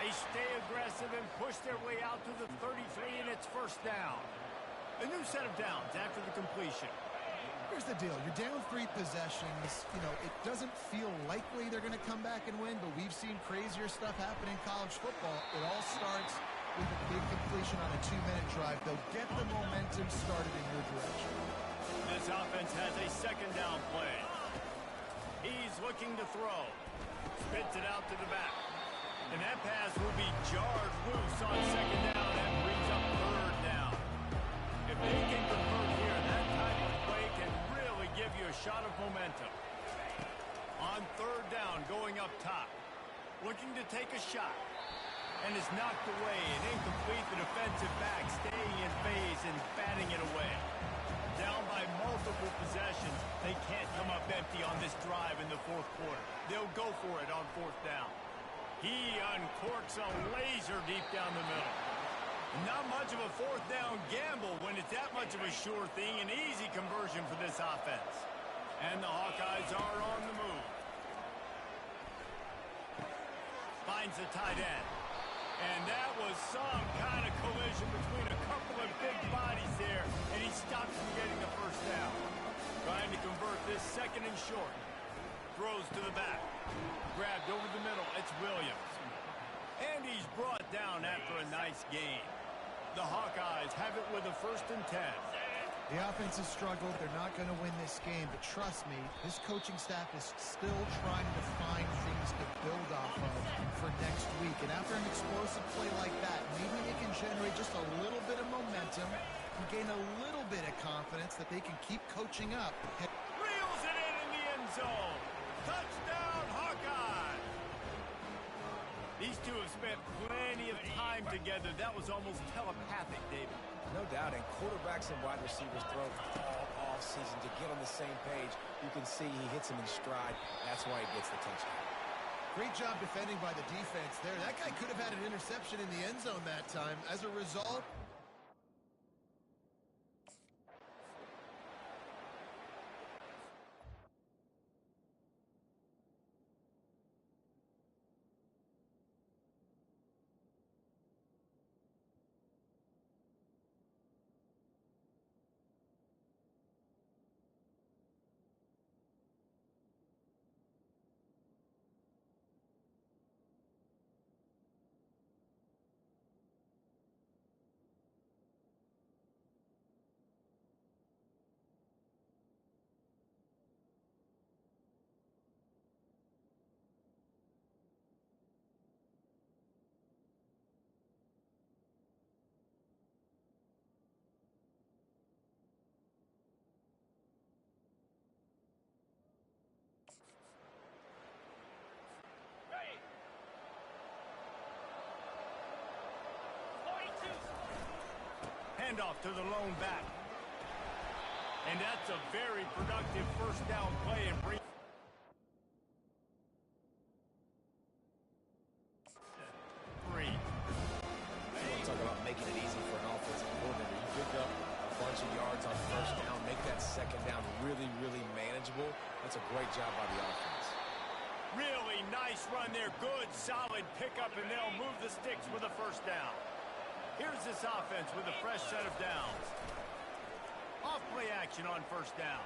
They stay aggressive and push their way out to the 33, and it's 1st down. A new set of downs after the completion. Here's the deal. You're down 3 possessions. You know, it doesn't feel likely they're going to come back and win, but we've seen crazier stuff happen in college football. It all starts with a big completion on a 2-minute drive. They'll get the momentum started in your direction. This offense has a 2nd down play. He's looking to throw. Spits it out to the back. And that pass will be jarred loose on 2nd down and brings up 3rd down. If they can convert here, that type of play can really give you a shot of momentum. On 3rd down, going up top. Looking to take a shot. And is knocked away and incomplete. The defensive back staying in phase and batting it away. Down by multiple possessions. for it on 4th down. He uncorks a laser deep down the middle. Not much of a 4th down gamble when it's that much of a sure thing. An easy conversion for this offense. And the Hawkeyes are on the move. Finds the tight end. And that was some kind of collision between a couple of big bodies there, and he stopped from getting the first down. Trying to convert this 2nd and short. Throws to the back. Grabbed over the middle. It's Williams. And he's brought down after a nice gain. The Hawkeyes have it with a 1st and 10. The offense has struggled. They're not going to win this game, but trust me, this coaching staff is still trying to find things to build off of for next week. And after an explosive play like that, maybe they can generate just a little bit of momentum and gain a little bit of confidence that they can keep coaching up. Reels it in the end zone. Touchdown, Hawkeye! These two have spent plenty of time together. That was almost telepathic, David. No doubt, and quarterbacks and wide receivers throw all off-season to get on the same page. You can see he hits him in stride. That's why he gets the touchdown. Great job defending by the defense there. That guy could have had an interception in the end zone that time. As a result, Handoff to the lone back. And that's a very productive 1st down play and bring 3. You want to talk about making it easy for an offensive coordinator. You pick up a bunch of yards on 1st down, make that 2nd down really, really manageable. That's a great job by the offense. Really nice run there. Good, solid pickup, and they'll move the sticks with a 1st down. Here's this offense with a fresh set of downs. Off play action on 1st down.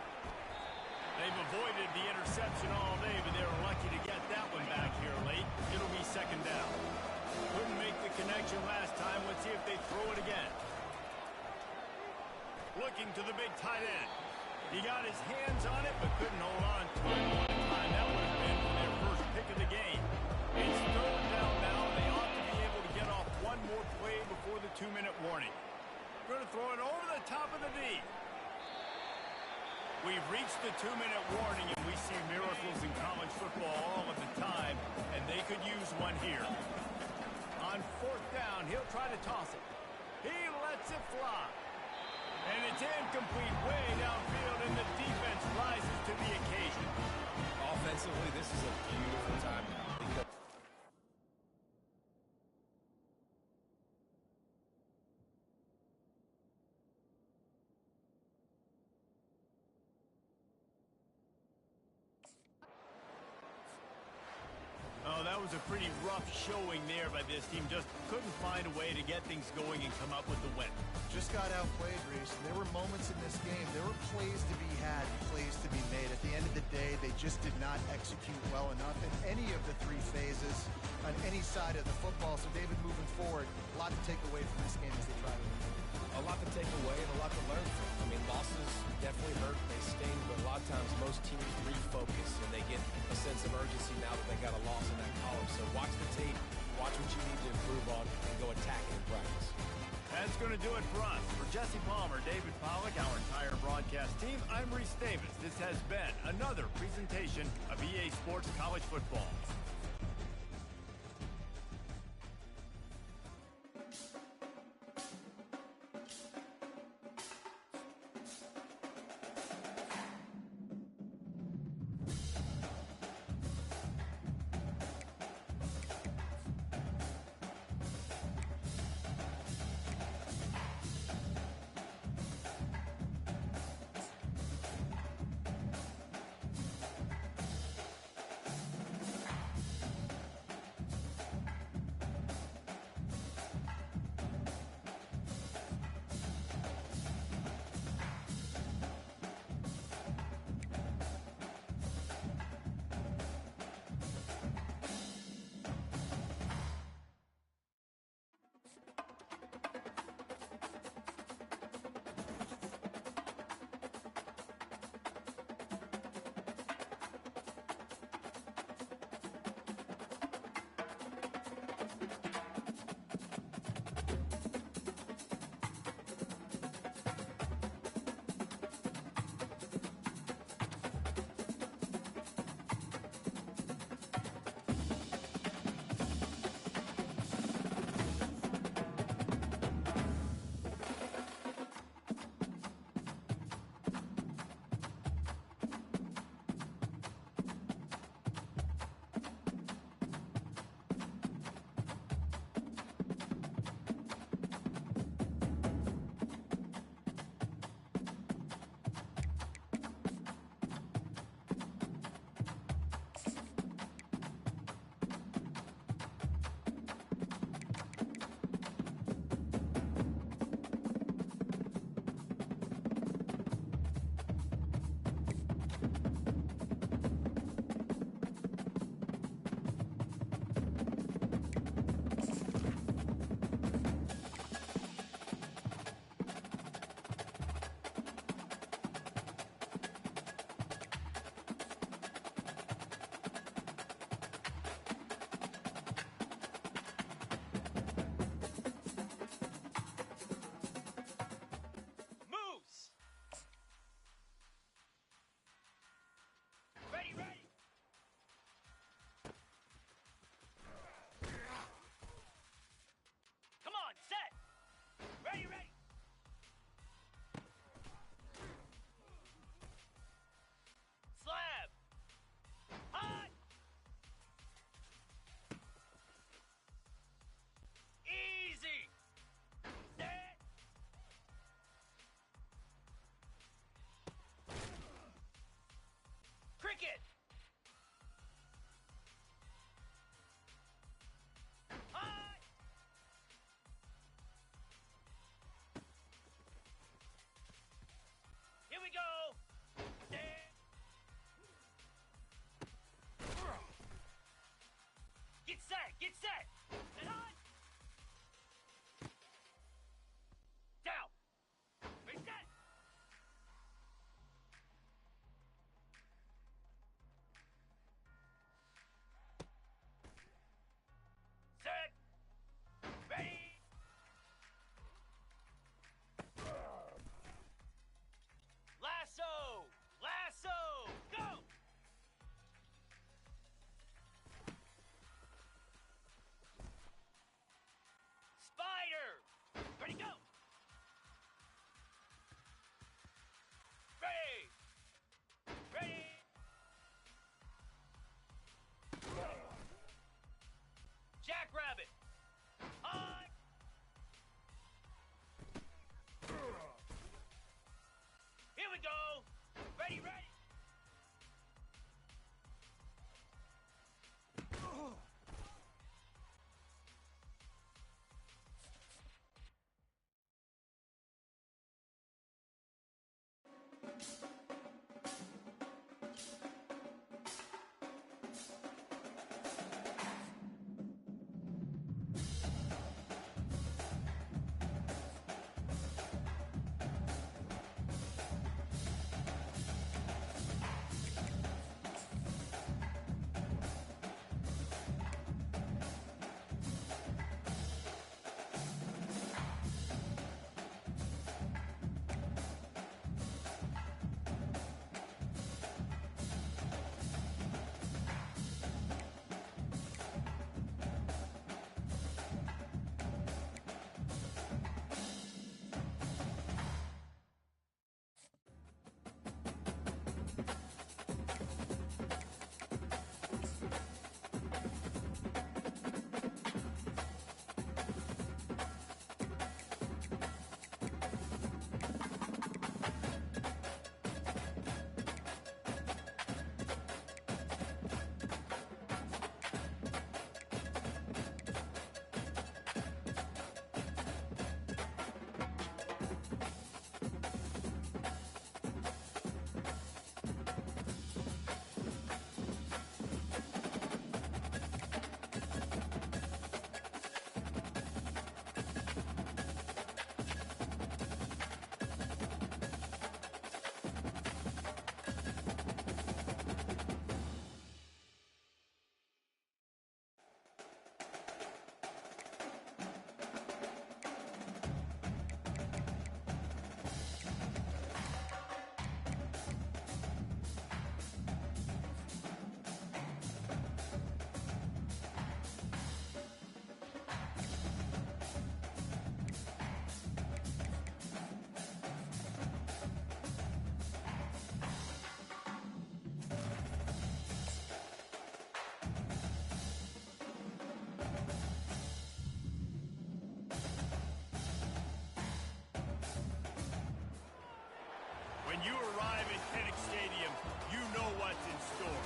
They've avoided the interception all day, but they were lucky to get that one back here late. It'll be 2nd down. Couldn't make the connection last time. Let's see if they throw it again. Looking to the big tight end. He got his hands on it, but couldn't hold on to it one time. That would have been their first pick of the game. It's 3rd down now. They ought to be able to get off one more play before the 2-minute warning. Going to throw it over the top of the D. We've reached the 2-minute warning, and we see miracles in college football all of the time, and they could use one here. On 4th down, he'll try to toss it. He lets it fly. And it's incomplete way downfield, and the defense rises to the occasion. Offensively, this is a beautiful time now. Oh, that was a pretty rough showing there by this team. Just couldn't find a way to get things going and come up with the win. just got outplayed, Reese. There were moments in this game. There were plays to be had, plays to be made. At the end of the day, they just did not execute well enough in any of the three phases on any side of the football. So, David, moving forward, a lot to take away from this game as they try to win. A lot to take away and a lot to learn from. I mean, losses definitely hurt, they sting, but a lot of times most teams refocus and they get a sense of urgency now that they got a loss in that column. So watch the tape, watch what you need to improve on, and go attack it in practice. That's going to do it for us. For Jesse Palmer, David Pollack, our entire broadcast team, I'm Reese Davis. This has been another presentation of EA Sports College Football. Get set! And on! Down! Reset! Set! Ready! Lasso! Lasso! Go! Spider! Ready, go! Ready! Ready! Jackrabbit! On! Here we go! Ready, ready! When you arrive at Kinnick Stadium, you know what's in store.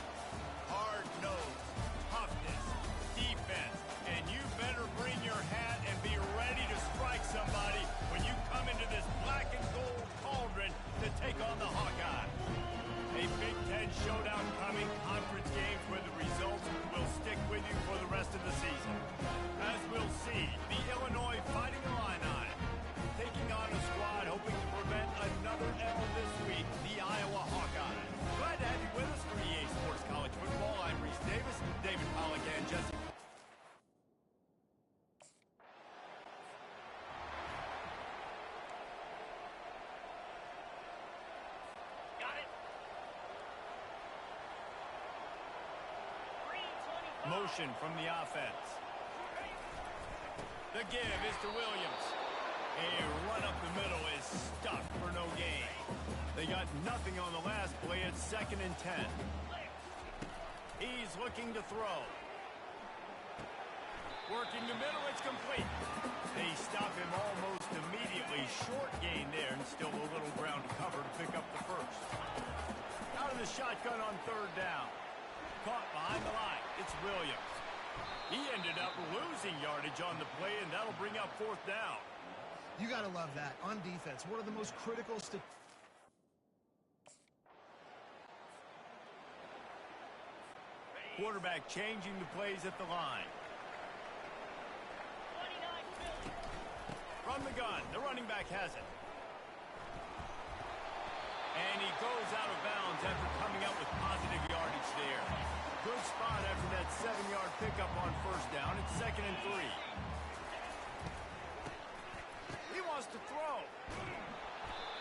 Hard nose, toughness, defense, and you better bring your hat and be ready to strike somebody when you come into this black and gold cauldron to take on the Hawkeyes. A Big Ten showdown coming, conference games where the results will stick with you for the rest of the season. As we'll see, the Illinois Fighting Illini taking on a squad hoping to prevent another L this week, the Iowa Hawkeyes. Glad to have you with us for EA Sports College Football. I'm Reese Davis, David Pollack, and Jesse. Got it. Motion from the offense. The give is to Williams. A run up the middle is stuck for no gain. They got nothing on the last play. It's 2nd and 10. He's looking to throw. Working the middle, it's complete. They stop him almost immediately. Short gain there, and still a little ground to cover to pick up the first. Out of the shotgun on 3rd down. Caught behind the line. It's Williams. He ended up losing yardage on the play, and that'll bring up 4th down. You got to love that. On defense, one of the most critical Quarterback changing the plays at the line. From the gun, the running back has it. And he goes out of bounds after coming up with positive yardage there. Good spot after that 7-yard pickup on first down. It's 2nd and 3. He wants to throw.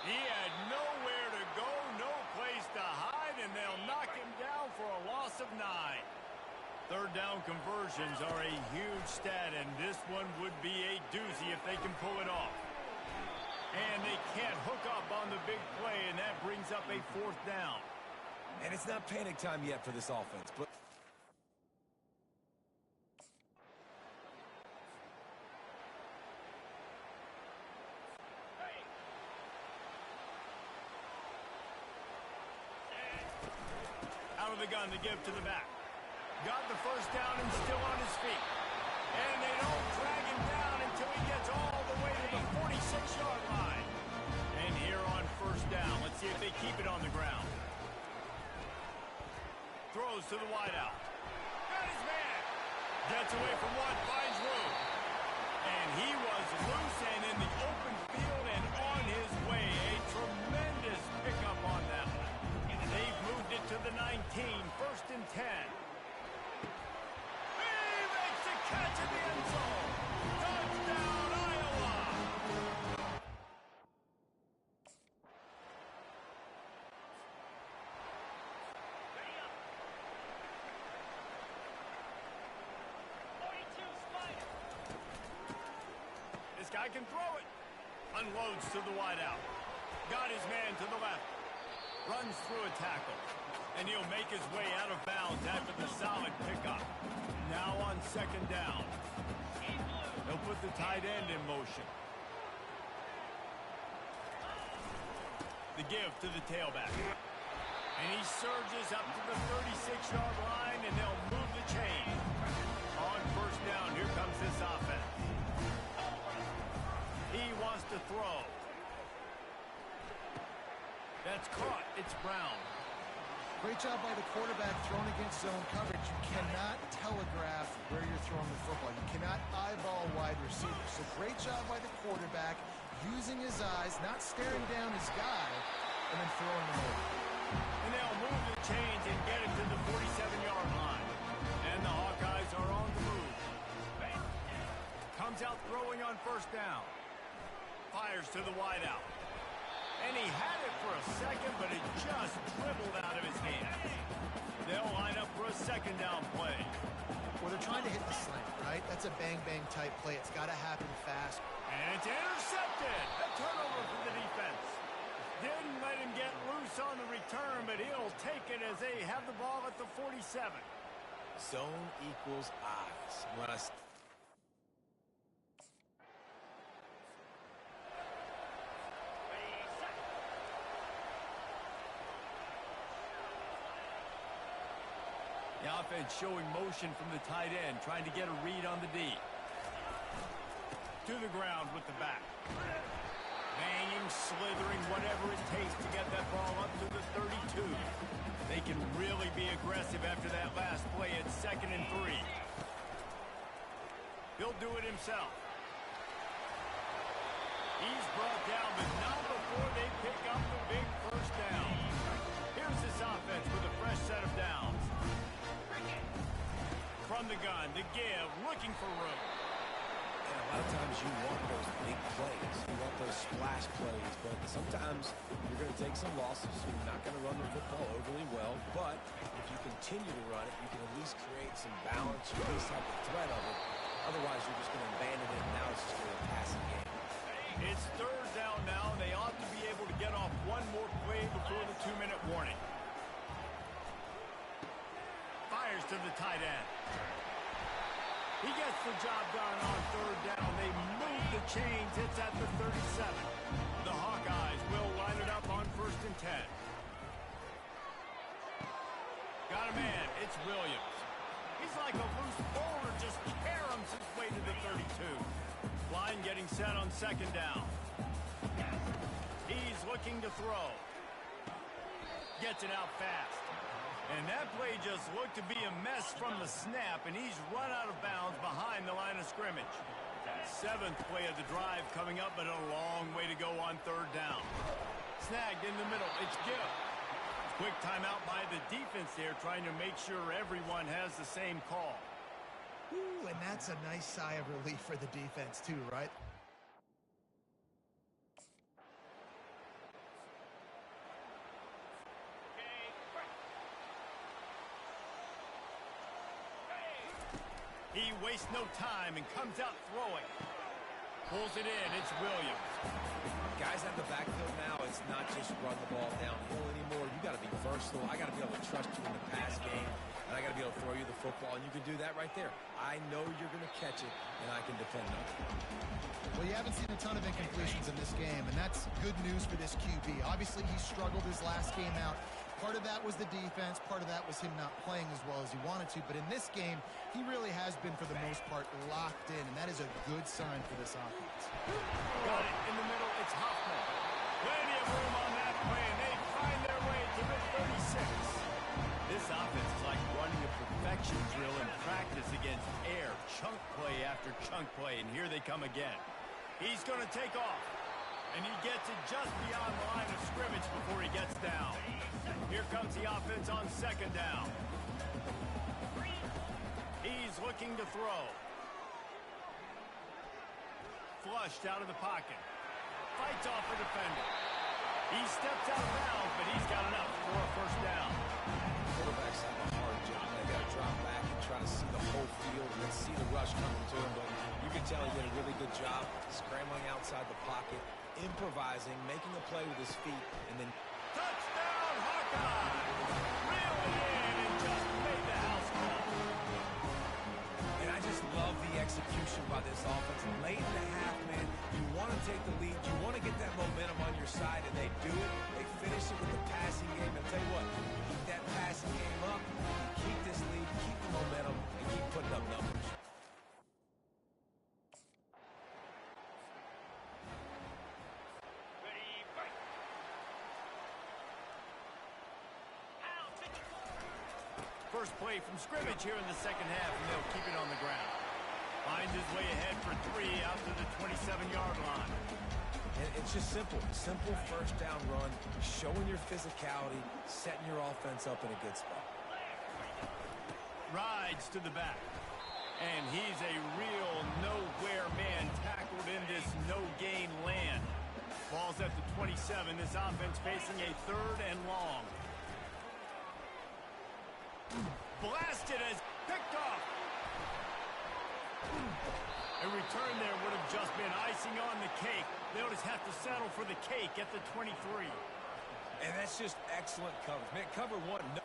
He had nowhere to go, no place to hide, and they'll knock him down for a loss of 9. Third down conversions are a huge stat, and this one would be a doozy if they can pull it off. And they can't hook up on the big play, and that brings up a 4th down. And it's not panic time yet for this offense, but out of the gun to give to the back. Got the first down and still on his feet. And they don't drag him down until he gets all the way to the 46-yard line. And here on first down, let's see if they keep it on the ground. Throws to the wideout. Got his man. Gets away from one, finds room. And he was loose and in the open field and on his way. A tremendous pickup on that one. They've moved it to the 19, 1st and 10. Catch in the end zone. Touchdown, Iowa. This guy can throw it. Unloads to the wideout. Got his man to the left. Runs through a tackle. And he'll make his way out of bounds after the solid pickup. Now on 2nd down. They'll put the tight end in motion. The give to the tailback. And he surges up to the 36-yard line, and they'll move the chain. On first down, here comes this offense. He wants to throw. That's caught. It's Brown. Great job by the quarterback thrown against zone coverage. You cannot telegraph where you're throwing the football. You cannot eyeball wide receivers. So great job by the quarterback using his eyes, not staring down his guy, and then throwing them over. And they'll move the chains and get it to the 47-yard line. And the Hawkeyes are on the move. Comes out throwing on first down. Fires to the wideout. And he had it for a second, but it just dribbled out of his hands. They'll line up for a 2nd down play. Well, they're trying to hit the slant, right? That's a bang-bang type play. It's got to happen fast. And it's intercepted. A turnover for the defense. Didn't let him get loose on the return, but he'll take it as they have the ball at the 47. zone equals eyes. When I The offense showing motion from the tight end, trying to get a read on the D. To the ground with the back. Banging, slithering, whatever it takes to get that ball up to the 32. They can really be aggressive after that last play at 2nd and 3. He'll do it himself. He's brought down, but not before they pick up the big first down. Here's this offense with a fresh set of downs. From the gun, the give, looking for room. And a lot of times you want those big plays. You want those splash plays, but sometimes you're going to take some losses. You're not going to run the football overly well, but if you continue to run it, you can at least create some balance. You at least have the threat of it. Otherwise, you're just going to abandon it, and now it's just going to be a passing game. It's 3rd down now, and they ought to be able to get off one more play before the 2-minute warning. Fires to the tight end. He gets the job done on 3rd down. They move the chains. It's at the 37. The Hawkeyes will line it up on 1st and 10. Got a man. It's Williams. He's like a loose bowler, just caroms his way to the 32. Line getting set on 2nd down. He's looking to throw. Gets it out fast. And that play just looked to be a mess from the snap, and he's run out of bounds behind the line of scrimmage. 7th play of the drive coming up, but a long way to go on 3rd down. Snagged in the middle. It's Gill. Quick timeout by the defense there, trying to make sure everyone has the same call. Ooh, and that's a nice sigh of relief for the defense too, right? He wastes no time and comes out throwing. Pulls it in. It's Williams. Guys at the backfield now, it's not just run the ball downhill anymore. You got to be versatile. I got to be able to trust you in the pass game, and I got to be able to throw you the football, and you can do that right there. I know you're going to catch it, and I can depend on it. Well, you haven't seen a ton of incompletions in this game, and that's good news for this QB. Obviously, he struggled his last game out. Part of that was the defense. Part of that was him not playing as well as he wanted to. But in this game, he really has been, for the most part, locked in, and that is a good sign for this offense. Got it in the middle. It's Hoffman. Plenty of room on that play, and they find their way to the 36. This offense is like running a perfection drill in practice against air. Chunk play after chunk play, and here they come again. He's going to take off, and he gets it just beyond the line of scrimmage before he gets down. Here comes the offense on 2nd down. He's looking to throw. Flushed out of the pocket. Fights off a defender. He steps out of bounds, but he's got enough for a 1st down. Quarterbacks have a hard job. They got to drop back and try to see the whole field and then see the rush coming to him. But you can tell he did a really good job scrambling outside the pocket, improvising, making a play with his feet, and then touchdown, Hawkeye! Reeled it in and just made the house call. And I just love the execution by this offense. Late in the half, man, you want to take the lead. You want to get that momentum on your side, and they do it. They finish it with the passing game. And I'll tell you what, keep that passing game up, keep this lead, keep the momentum, and keep putting up numbers. First play from scrimmage here in the 2nd half, and they'll keep it on the ground. Finds his way ahead for 3 out to the 27-yard line. And it's just simple. Simple 1st down run, showing your physicality, setting your offense up in a good spot. Rides to the back. And he's a real nowhere man tackled in this no-gain land. Ball's at the 27. This offense facing a 3rd and long. Blasted as picked off. A return there would have just been icing on the cake. They'll just have to settle for the cake at the 23. And that's just excellent coverage. Man, cover 1. No.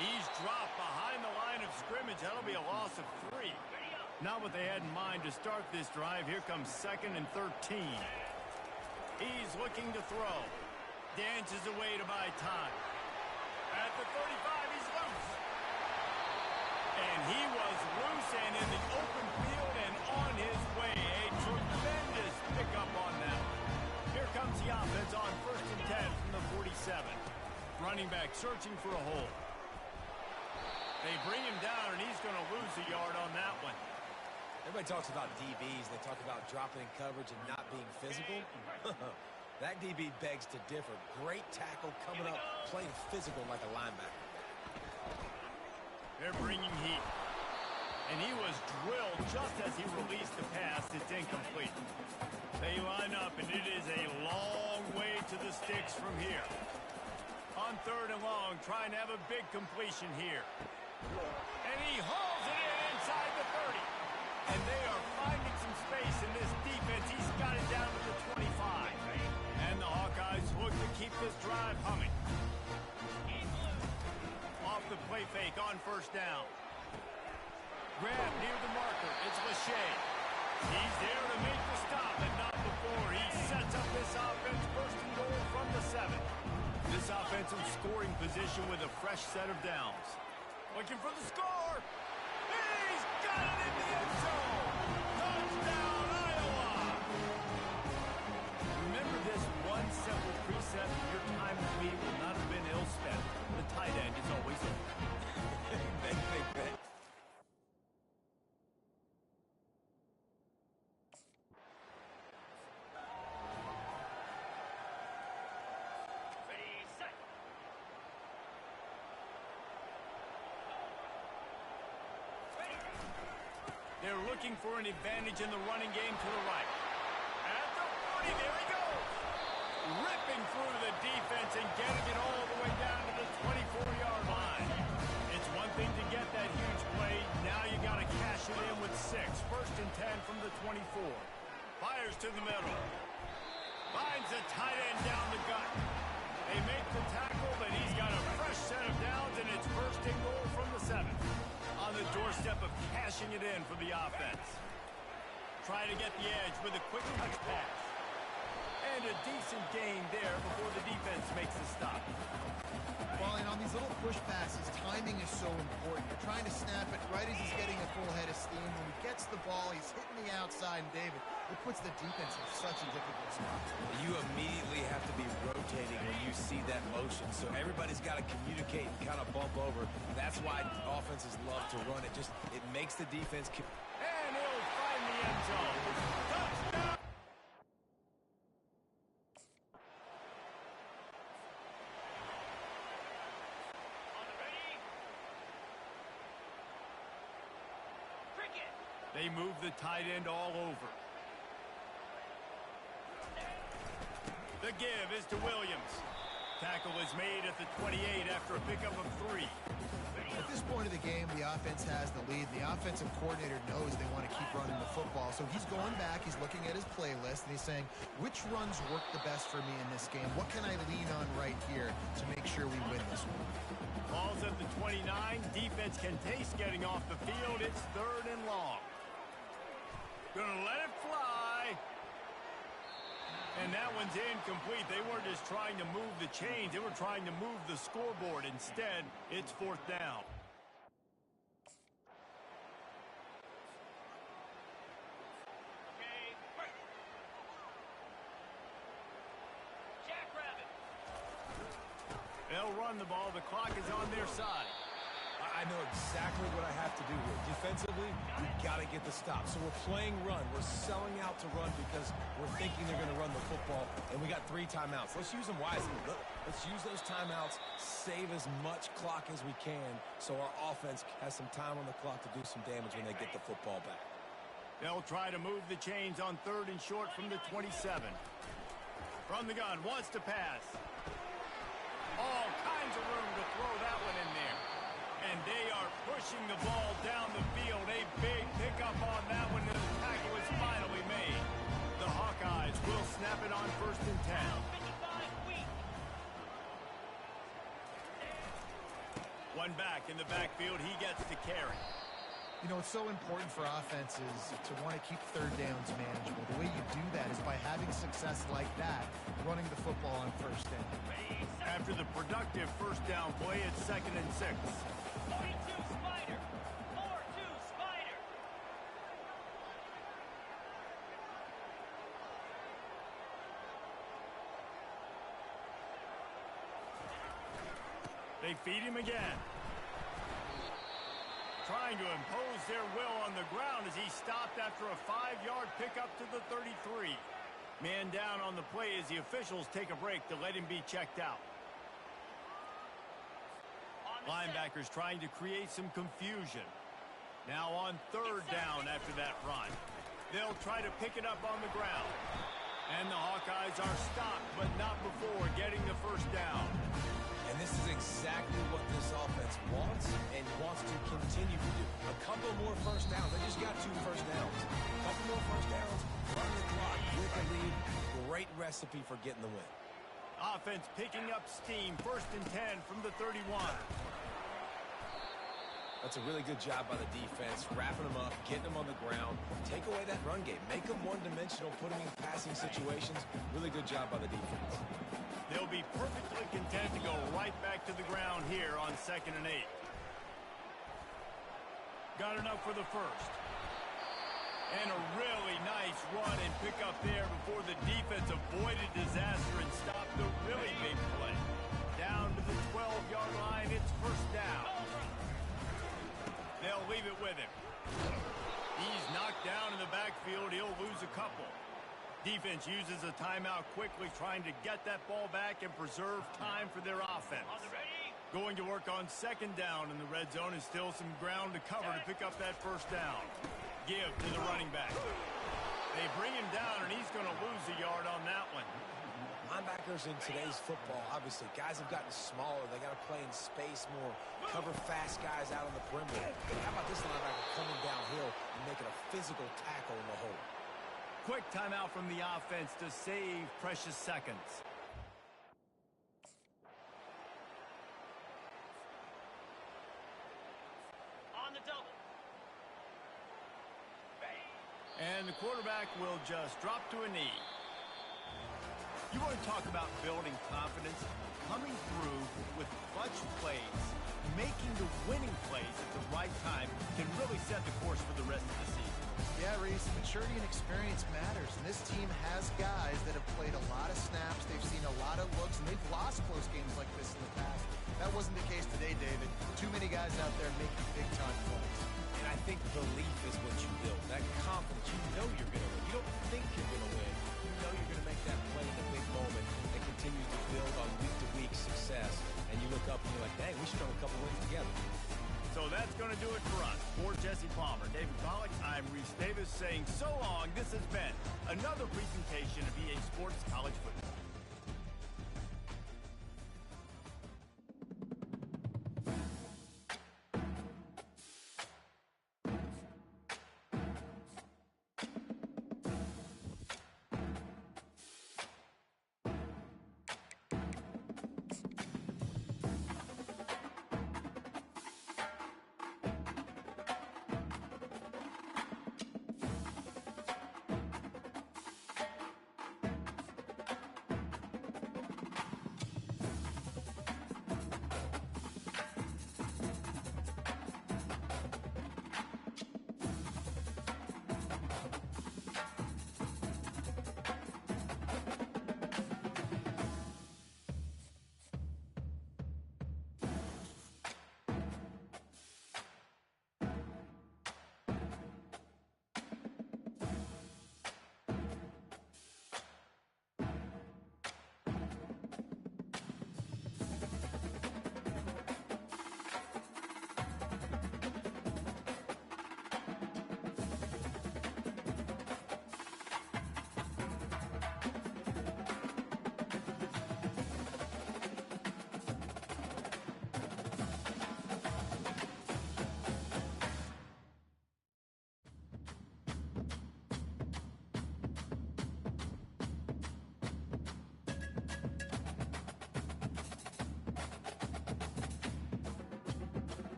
He's dropped behind the line of scrimmage. That'll be a loss of 3. Not what they had in mind to start this drive. Here comes 2nd and 13. He's looking to throw. Dances away to buy time. At the 35, he's loose. And he was loose and in the open field and on his way. A tremendous pickup on that. Here comes the offense on 1st and 10 from the 47. Running back searching for a hole. They bring him down, and he's going to lose a yard on that one. Everybody talks about DBs. They talk about dropping in coverage and not being physical. That DB begs to differ. Great tackle coming up, playing physical like a linebacker. They're bringing heat. And he was drilled just as he released the pass. It's incomplete. They line up, and it is a long way to the sticks from here. On 3rd and long, trying to have a big completion here. And he hauls it in inside the 30. And they are finding some space in this defense. He's got it down to the 25. And the Hawkeyes look to keep this drive humming. Off the play fake on 1st down. Grab near the marker. It's Lachey. He's there to make the stop, and not before. He sets up this offense 1st and goal from the 7. This offensive scoring position with a fresh set of downs. Looking for the score. He's got got it in the end zone. Touchdown, Iowa. Remember this one simple precept: your time with me will not have been ill spent. The tight end is always open. Big. Ready, set. Ready. They're looking for an advantage in the running game to the right. At the 40, there he goes. Ripping through the defense and getting it all the way down to the 24-yard line. It's one thing to get that huge play. Now you got to cash it in with 6. First and 10 from the 24. Fires to the middle. Finds the tight end down the gut. They make the tackle, but he's got a fresh set of downs, and it's first and goal from the 7. On the doorstep of cashing it in for the offense. Try to get the edge with a quick touch pass. And a decent gain there before the defense makes the stop. Well, and on these little push passes, timing is so important. You're trying to snap it right as he's getting a full head of steam. When he gets the ball, he's hitting the outside, and David, it puts the defense in such a difficult spot. You immediately have to be rotating when you see that motion. So everybody's got to communicate and kind of bump over. That's why offenses love to run it. It makes the defense. And he'll find the end zone. Touchdown! They move the tight end all over. The give is to Williams. Tackle is made at the 28 after a pickup of 3. At this point of the game, the offense has the lead. The offensive coordinator knows they want to keep running the football. So he's going back, he's looking at his playlist, and he's saying, which runs work the best for me in this game? What can I lean on right here to make sure we win this one? Ball's at the 29. Defense can taste getting off the field. It's 3rd and long. Gonna let it fly. And that one's incomplete. They weren't just trying to move the chains. They were trying to move the scoreboard. Instead, it's 4th down. Okay. Jackrabbit. They'll run the ball. The clock is on their side. I know exactly what I have to do here. Defensively, we've got to get the stop. So we're playing run. We're selling out to run because we're thinking they're going to run the football, and we got 3 timeouts. Let's use them wisely. Let's use those timeouts, save as much clock as we can so our offense has some time on the clock to do some damage when they get the football back. They'll try to move the chains on 3rd and short from the 27. From the gun, wants to pass. All kinds of room to throw that one in there. And they are pushing the ball down the field. A big pickup on that one, and the tackle is finally made. The Hawkeyes will snap it on 1st and 10. One back in the backfield. He gets to carry. You know, it's so important for offenses to want to keep 3rd downs manageable. The way you do that is by having success like that, running the football on 1st down. After the productive 1st down play, it's 2nd and 6. 42 Spider. 4-2 Spider. They feed him again. Trying to impose their will on the ground as he stopped after a 5-yard pickup to the 33. Man down on the play as the officials take a break to let him be checked out. Linebackers trying to create some confusion. Now on 3rd down after that run. They'll try to pick it up on the ground. And the Hawkeyes are stopped, but not before getting the 1st down. And this is exactly what this offense wants and wants to continue to do. A couple more 1st downs. They just got 2 1st downs. A couple more 1st downs, run the clock with the lead. Great recipe for getting the win. Offense picking up steam. 1st and 10 from the 31. That's a really good job by the defense, wrapping them up, getting them on the ground. Take away that run game. Make them one-dimensional, put them in passing situations. Really good job by the defense. They'll be perfectly content to go right back to the ground here on 2nd and 8. Got enough for the first. And a really nice run and pick up there before the defense avoided disaster and stopped the really big play. Down to the 12-yard line, it's first down. They'll leave it with him. He's knocked down in the backfield. He'll lose a couple. Defense uses a timeout quickly, trying to get that ball back and preserve time for their offense. Going to work on second down in the red zone, and still some ground to cover to pick up that first down. Give to the running back. They bring him down, and he's going to lose a yard on that one. Linebackers in today's football, obviously, guys have gotten smaller. They got to play in space more, cover fast guys out on the perimeter. How about this linebacker coming downhill and making a physical tackle in the hole? Quick timeout from the offense to save precious seconds. On the double. And the quarterback will just drop to a knee. You want to talk about building confidence? Coming through with clutch plays, making the winning plays at the right time can really set the course for the rest of the season. Yeah, Reese, maturity and experience matters, and this team has guys that have played a lot of snaps. They've seen a lot of looks, and they've lost close games like this in the past. That wasn't the case today, David. Too many guys out there making big-time plays. And I think belief is what you build. That confidence. You know you're going to win. You don't think you're going to win. You know you're going to make that play in a big moment and continue to build on week-to-week success. And you look up and you're like, dang, we should have a couple wins together. So that's going to do it for us. For Jesse Palmer, David Pollack, I'm Reese Davis saying so long. This has been another presentation of EA Sports College Football.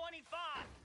25.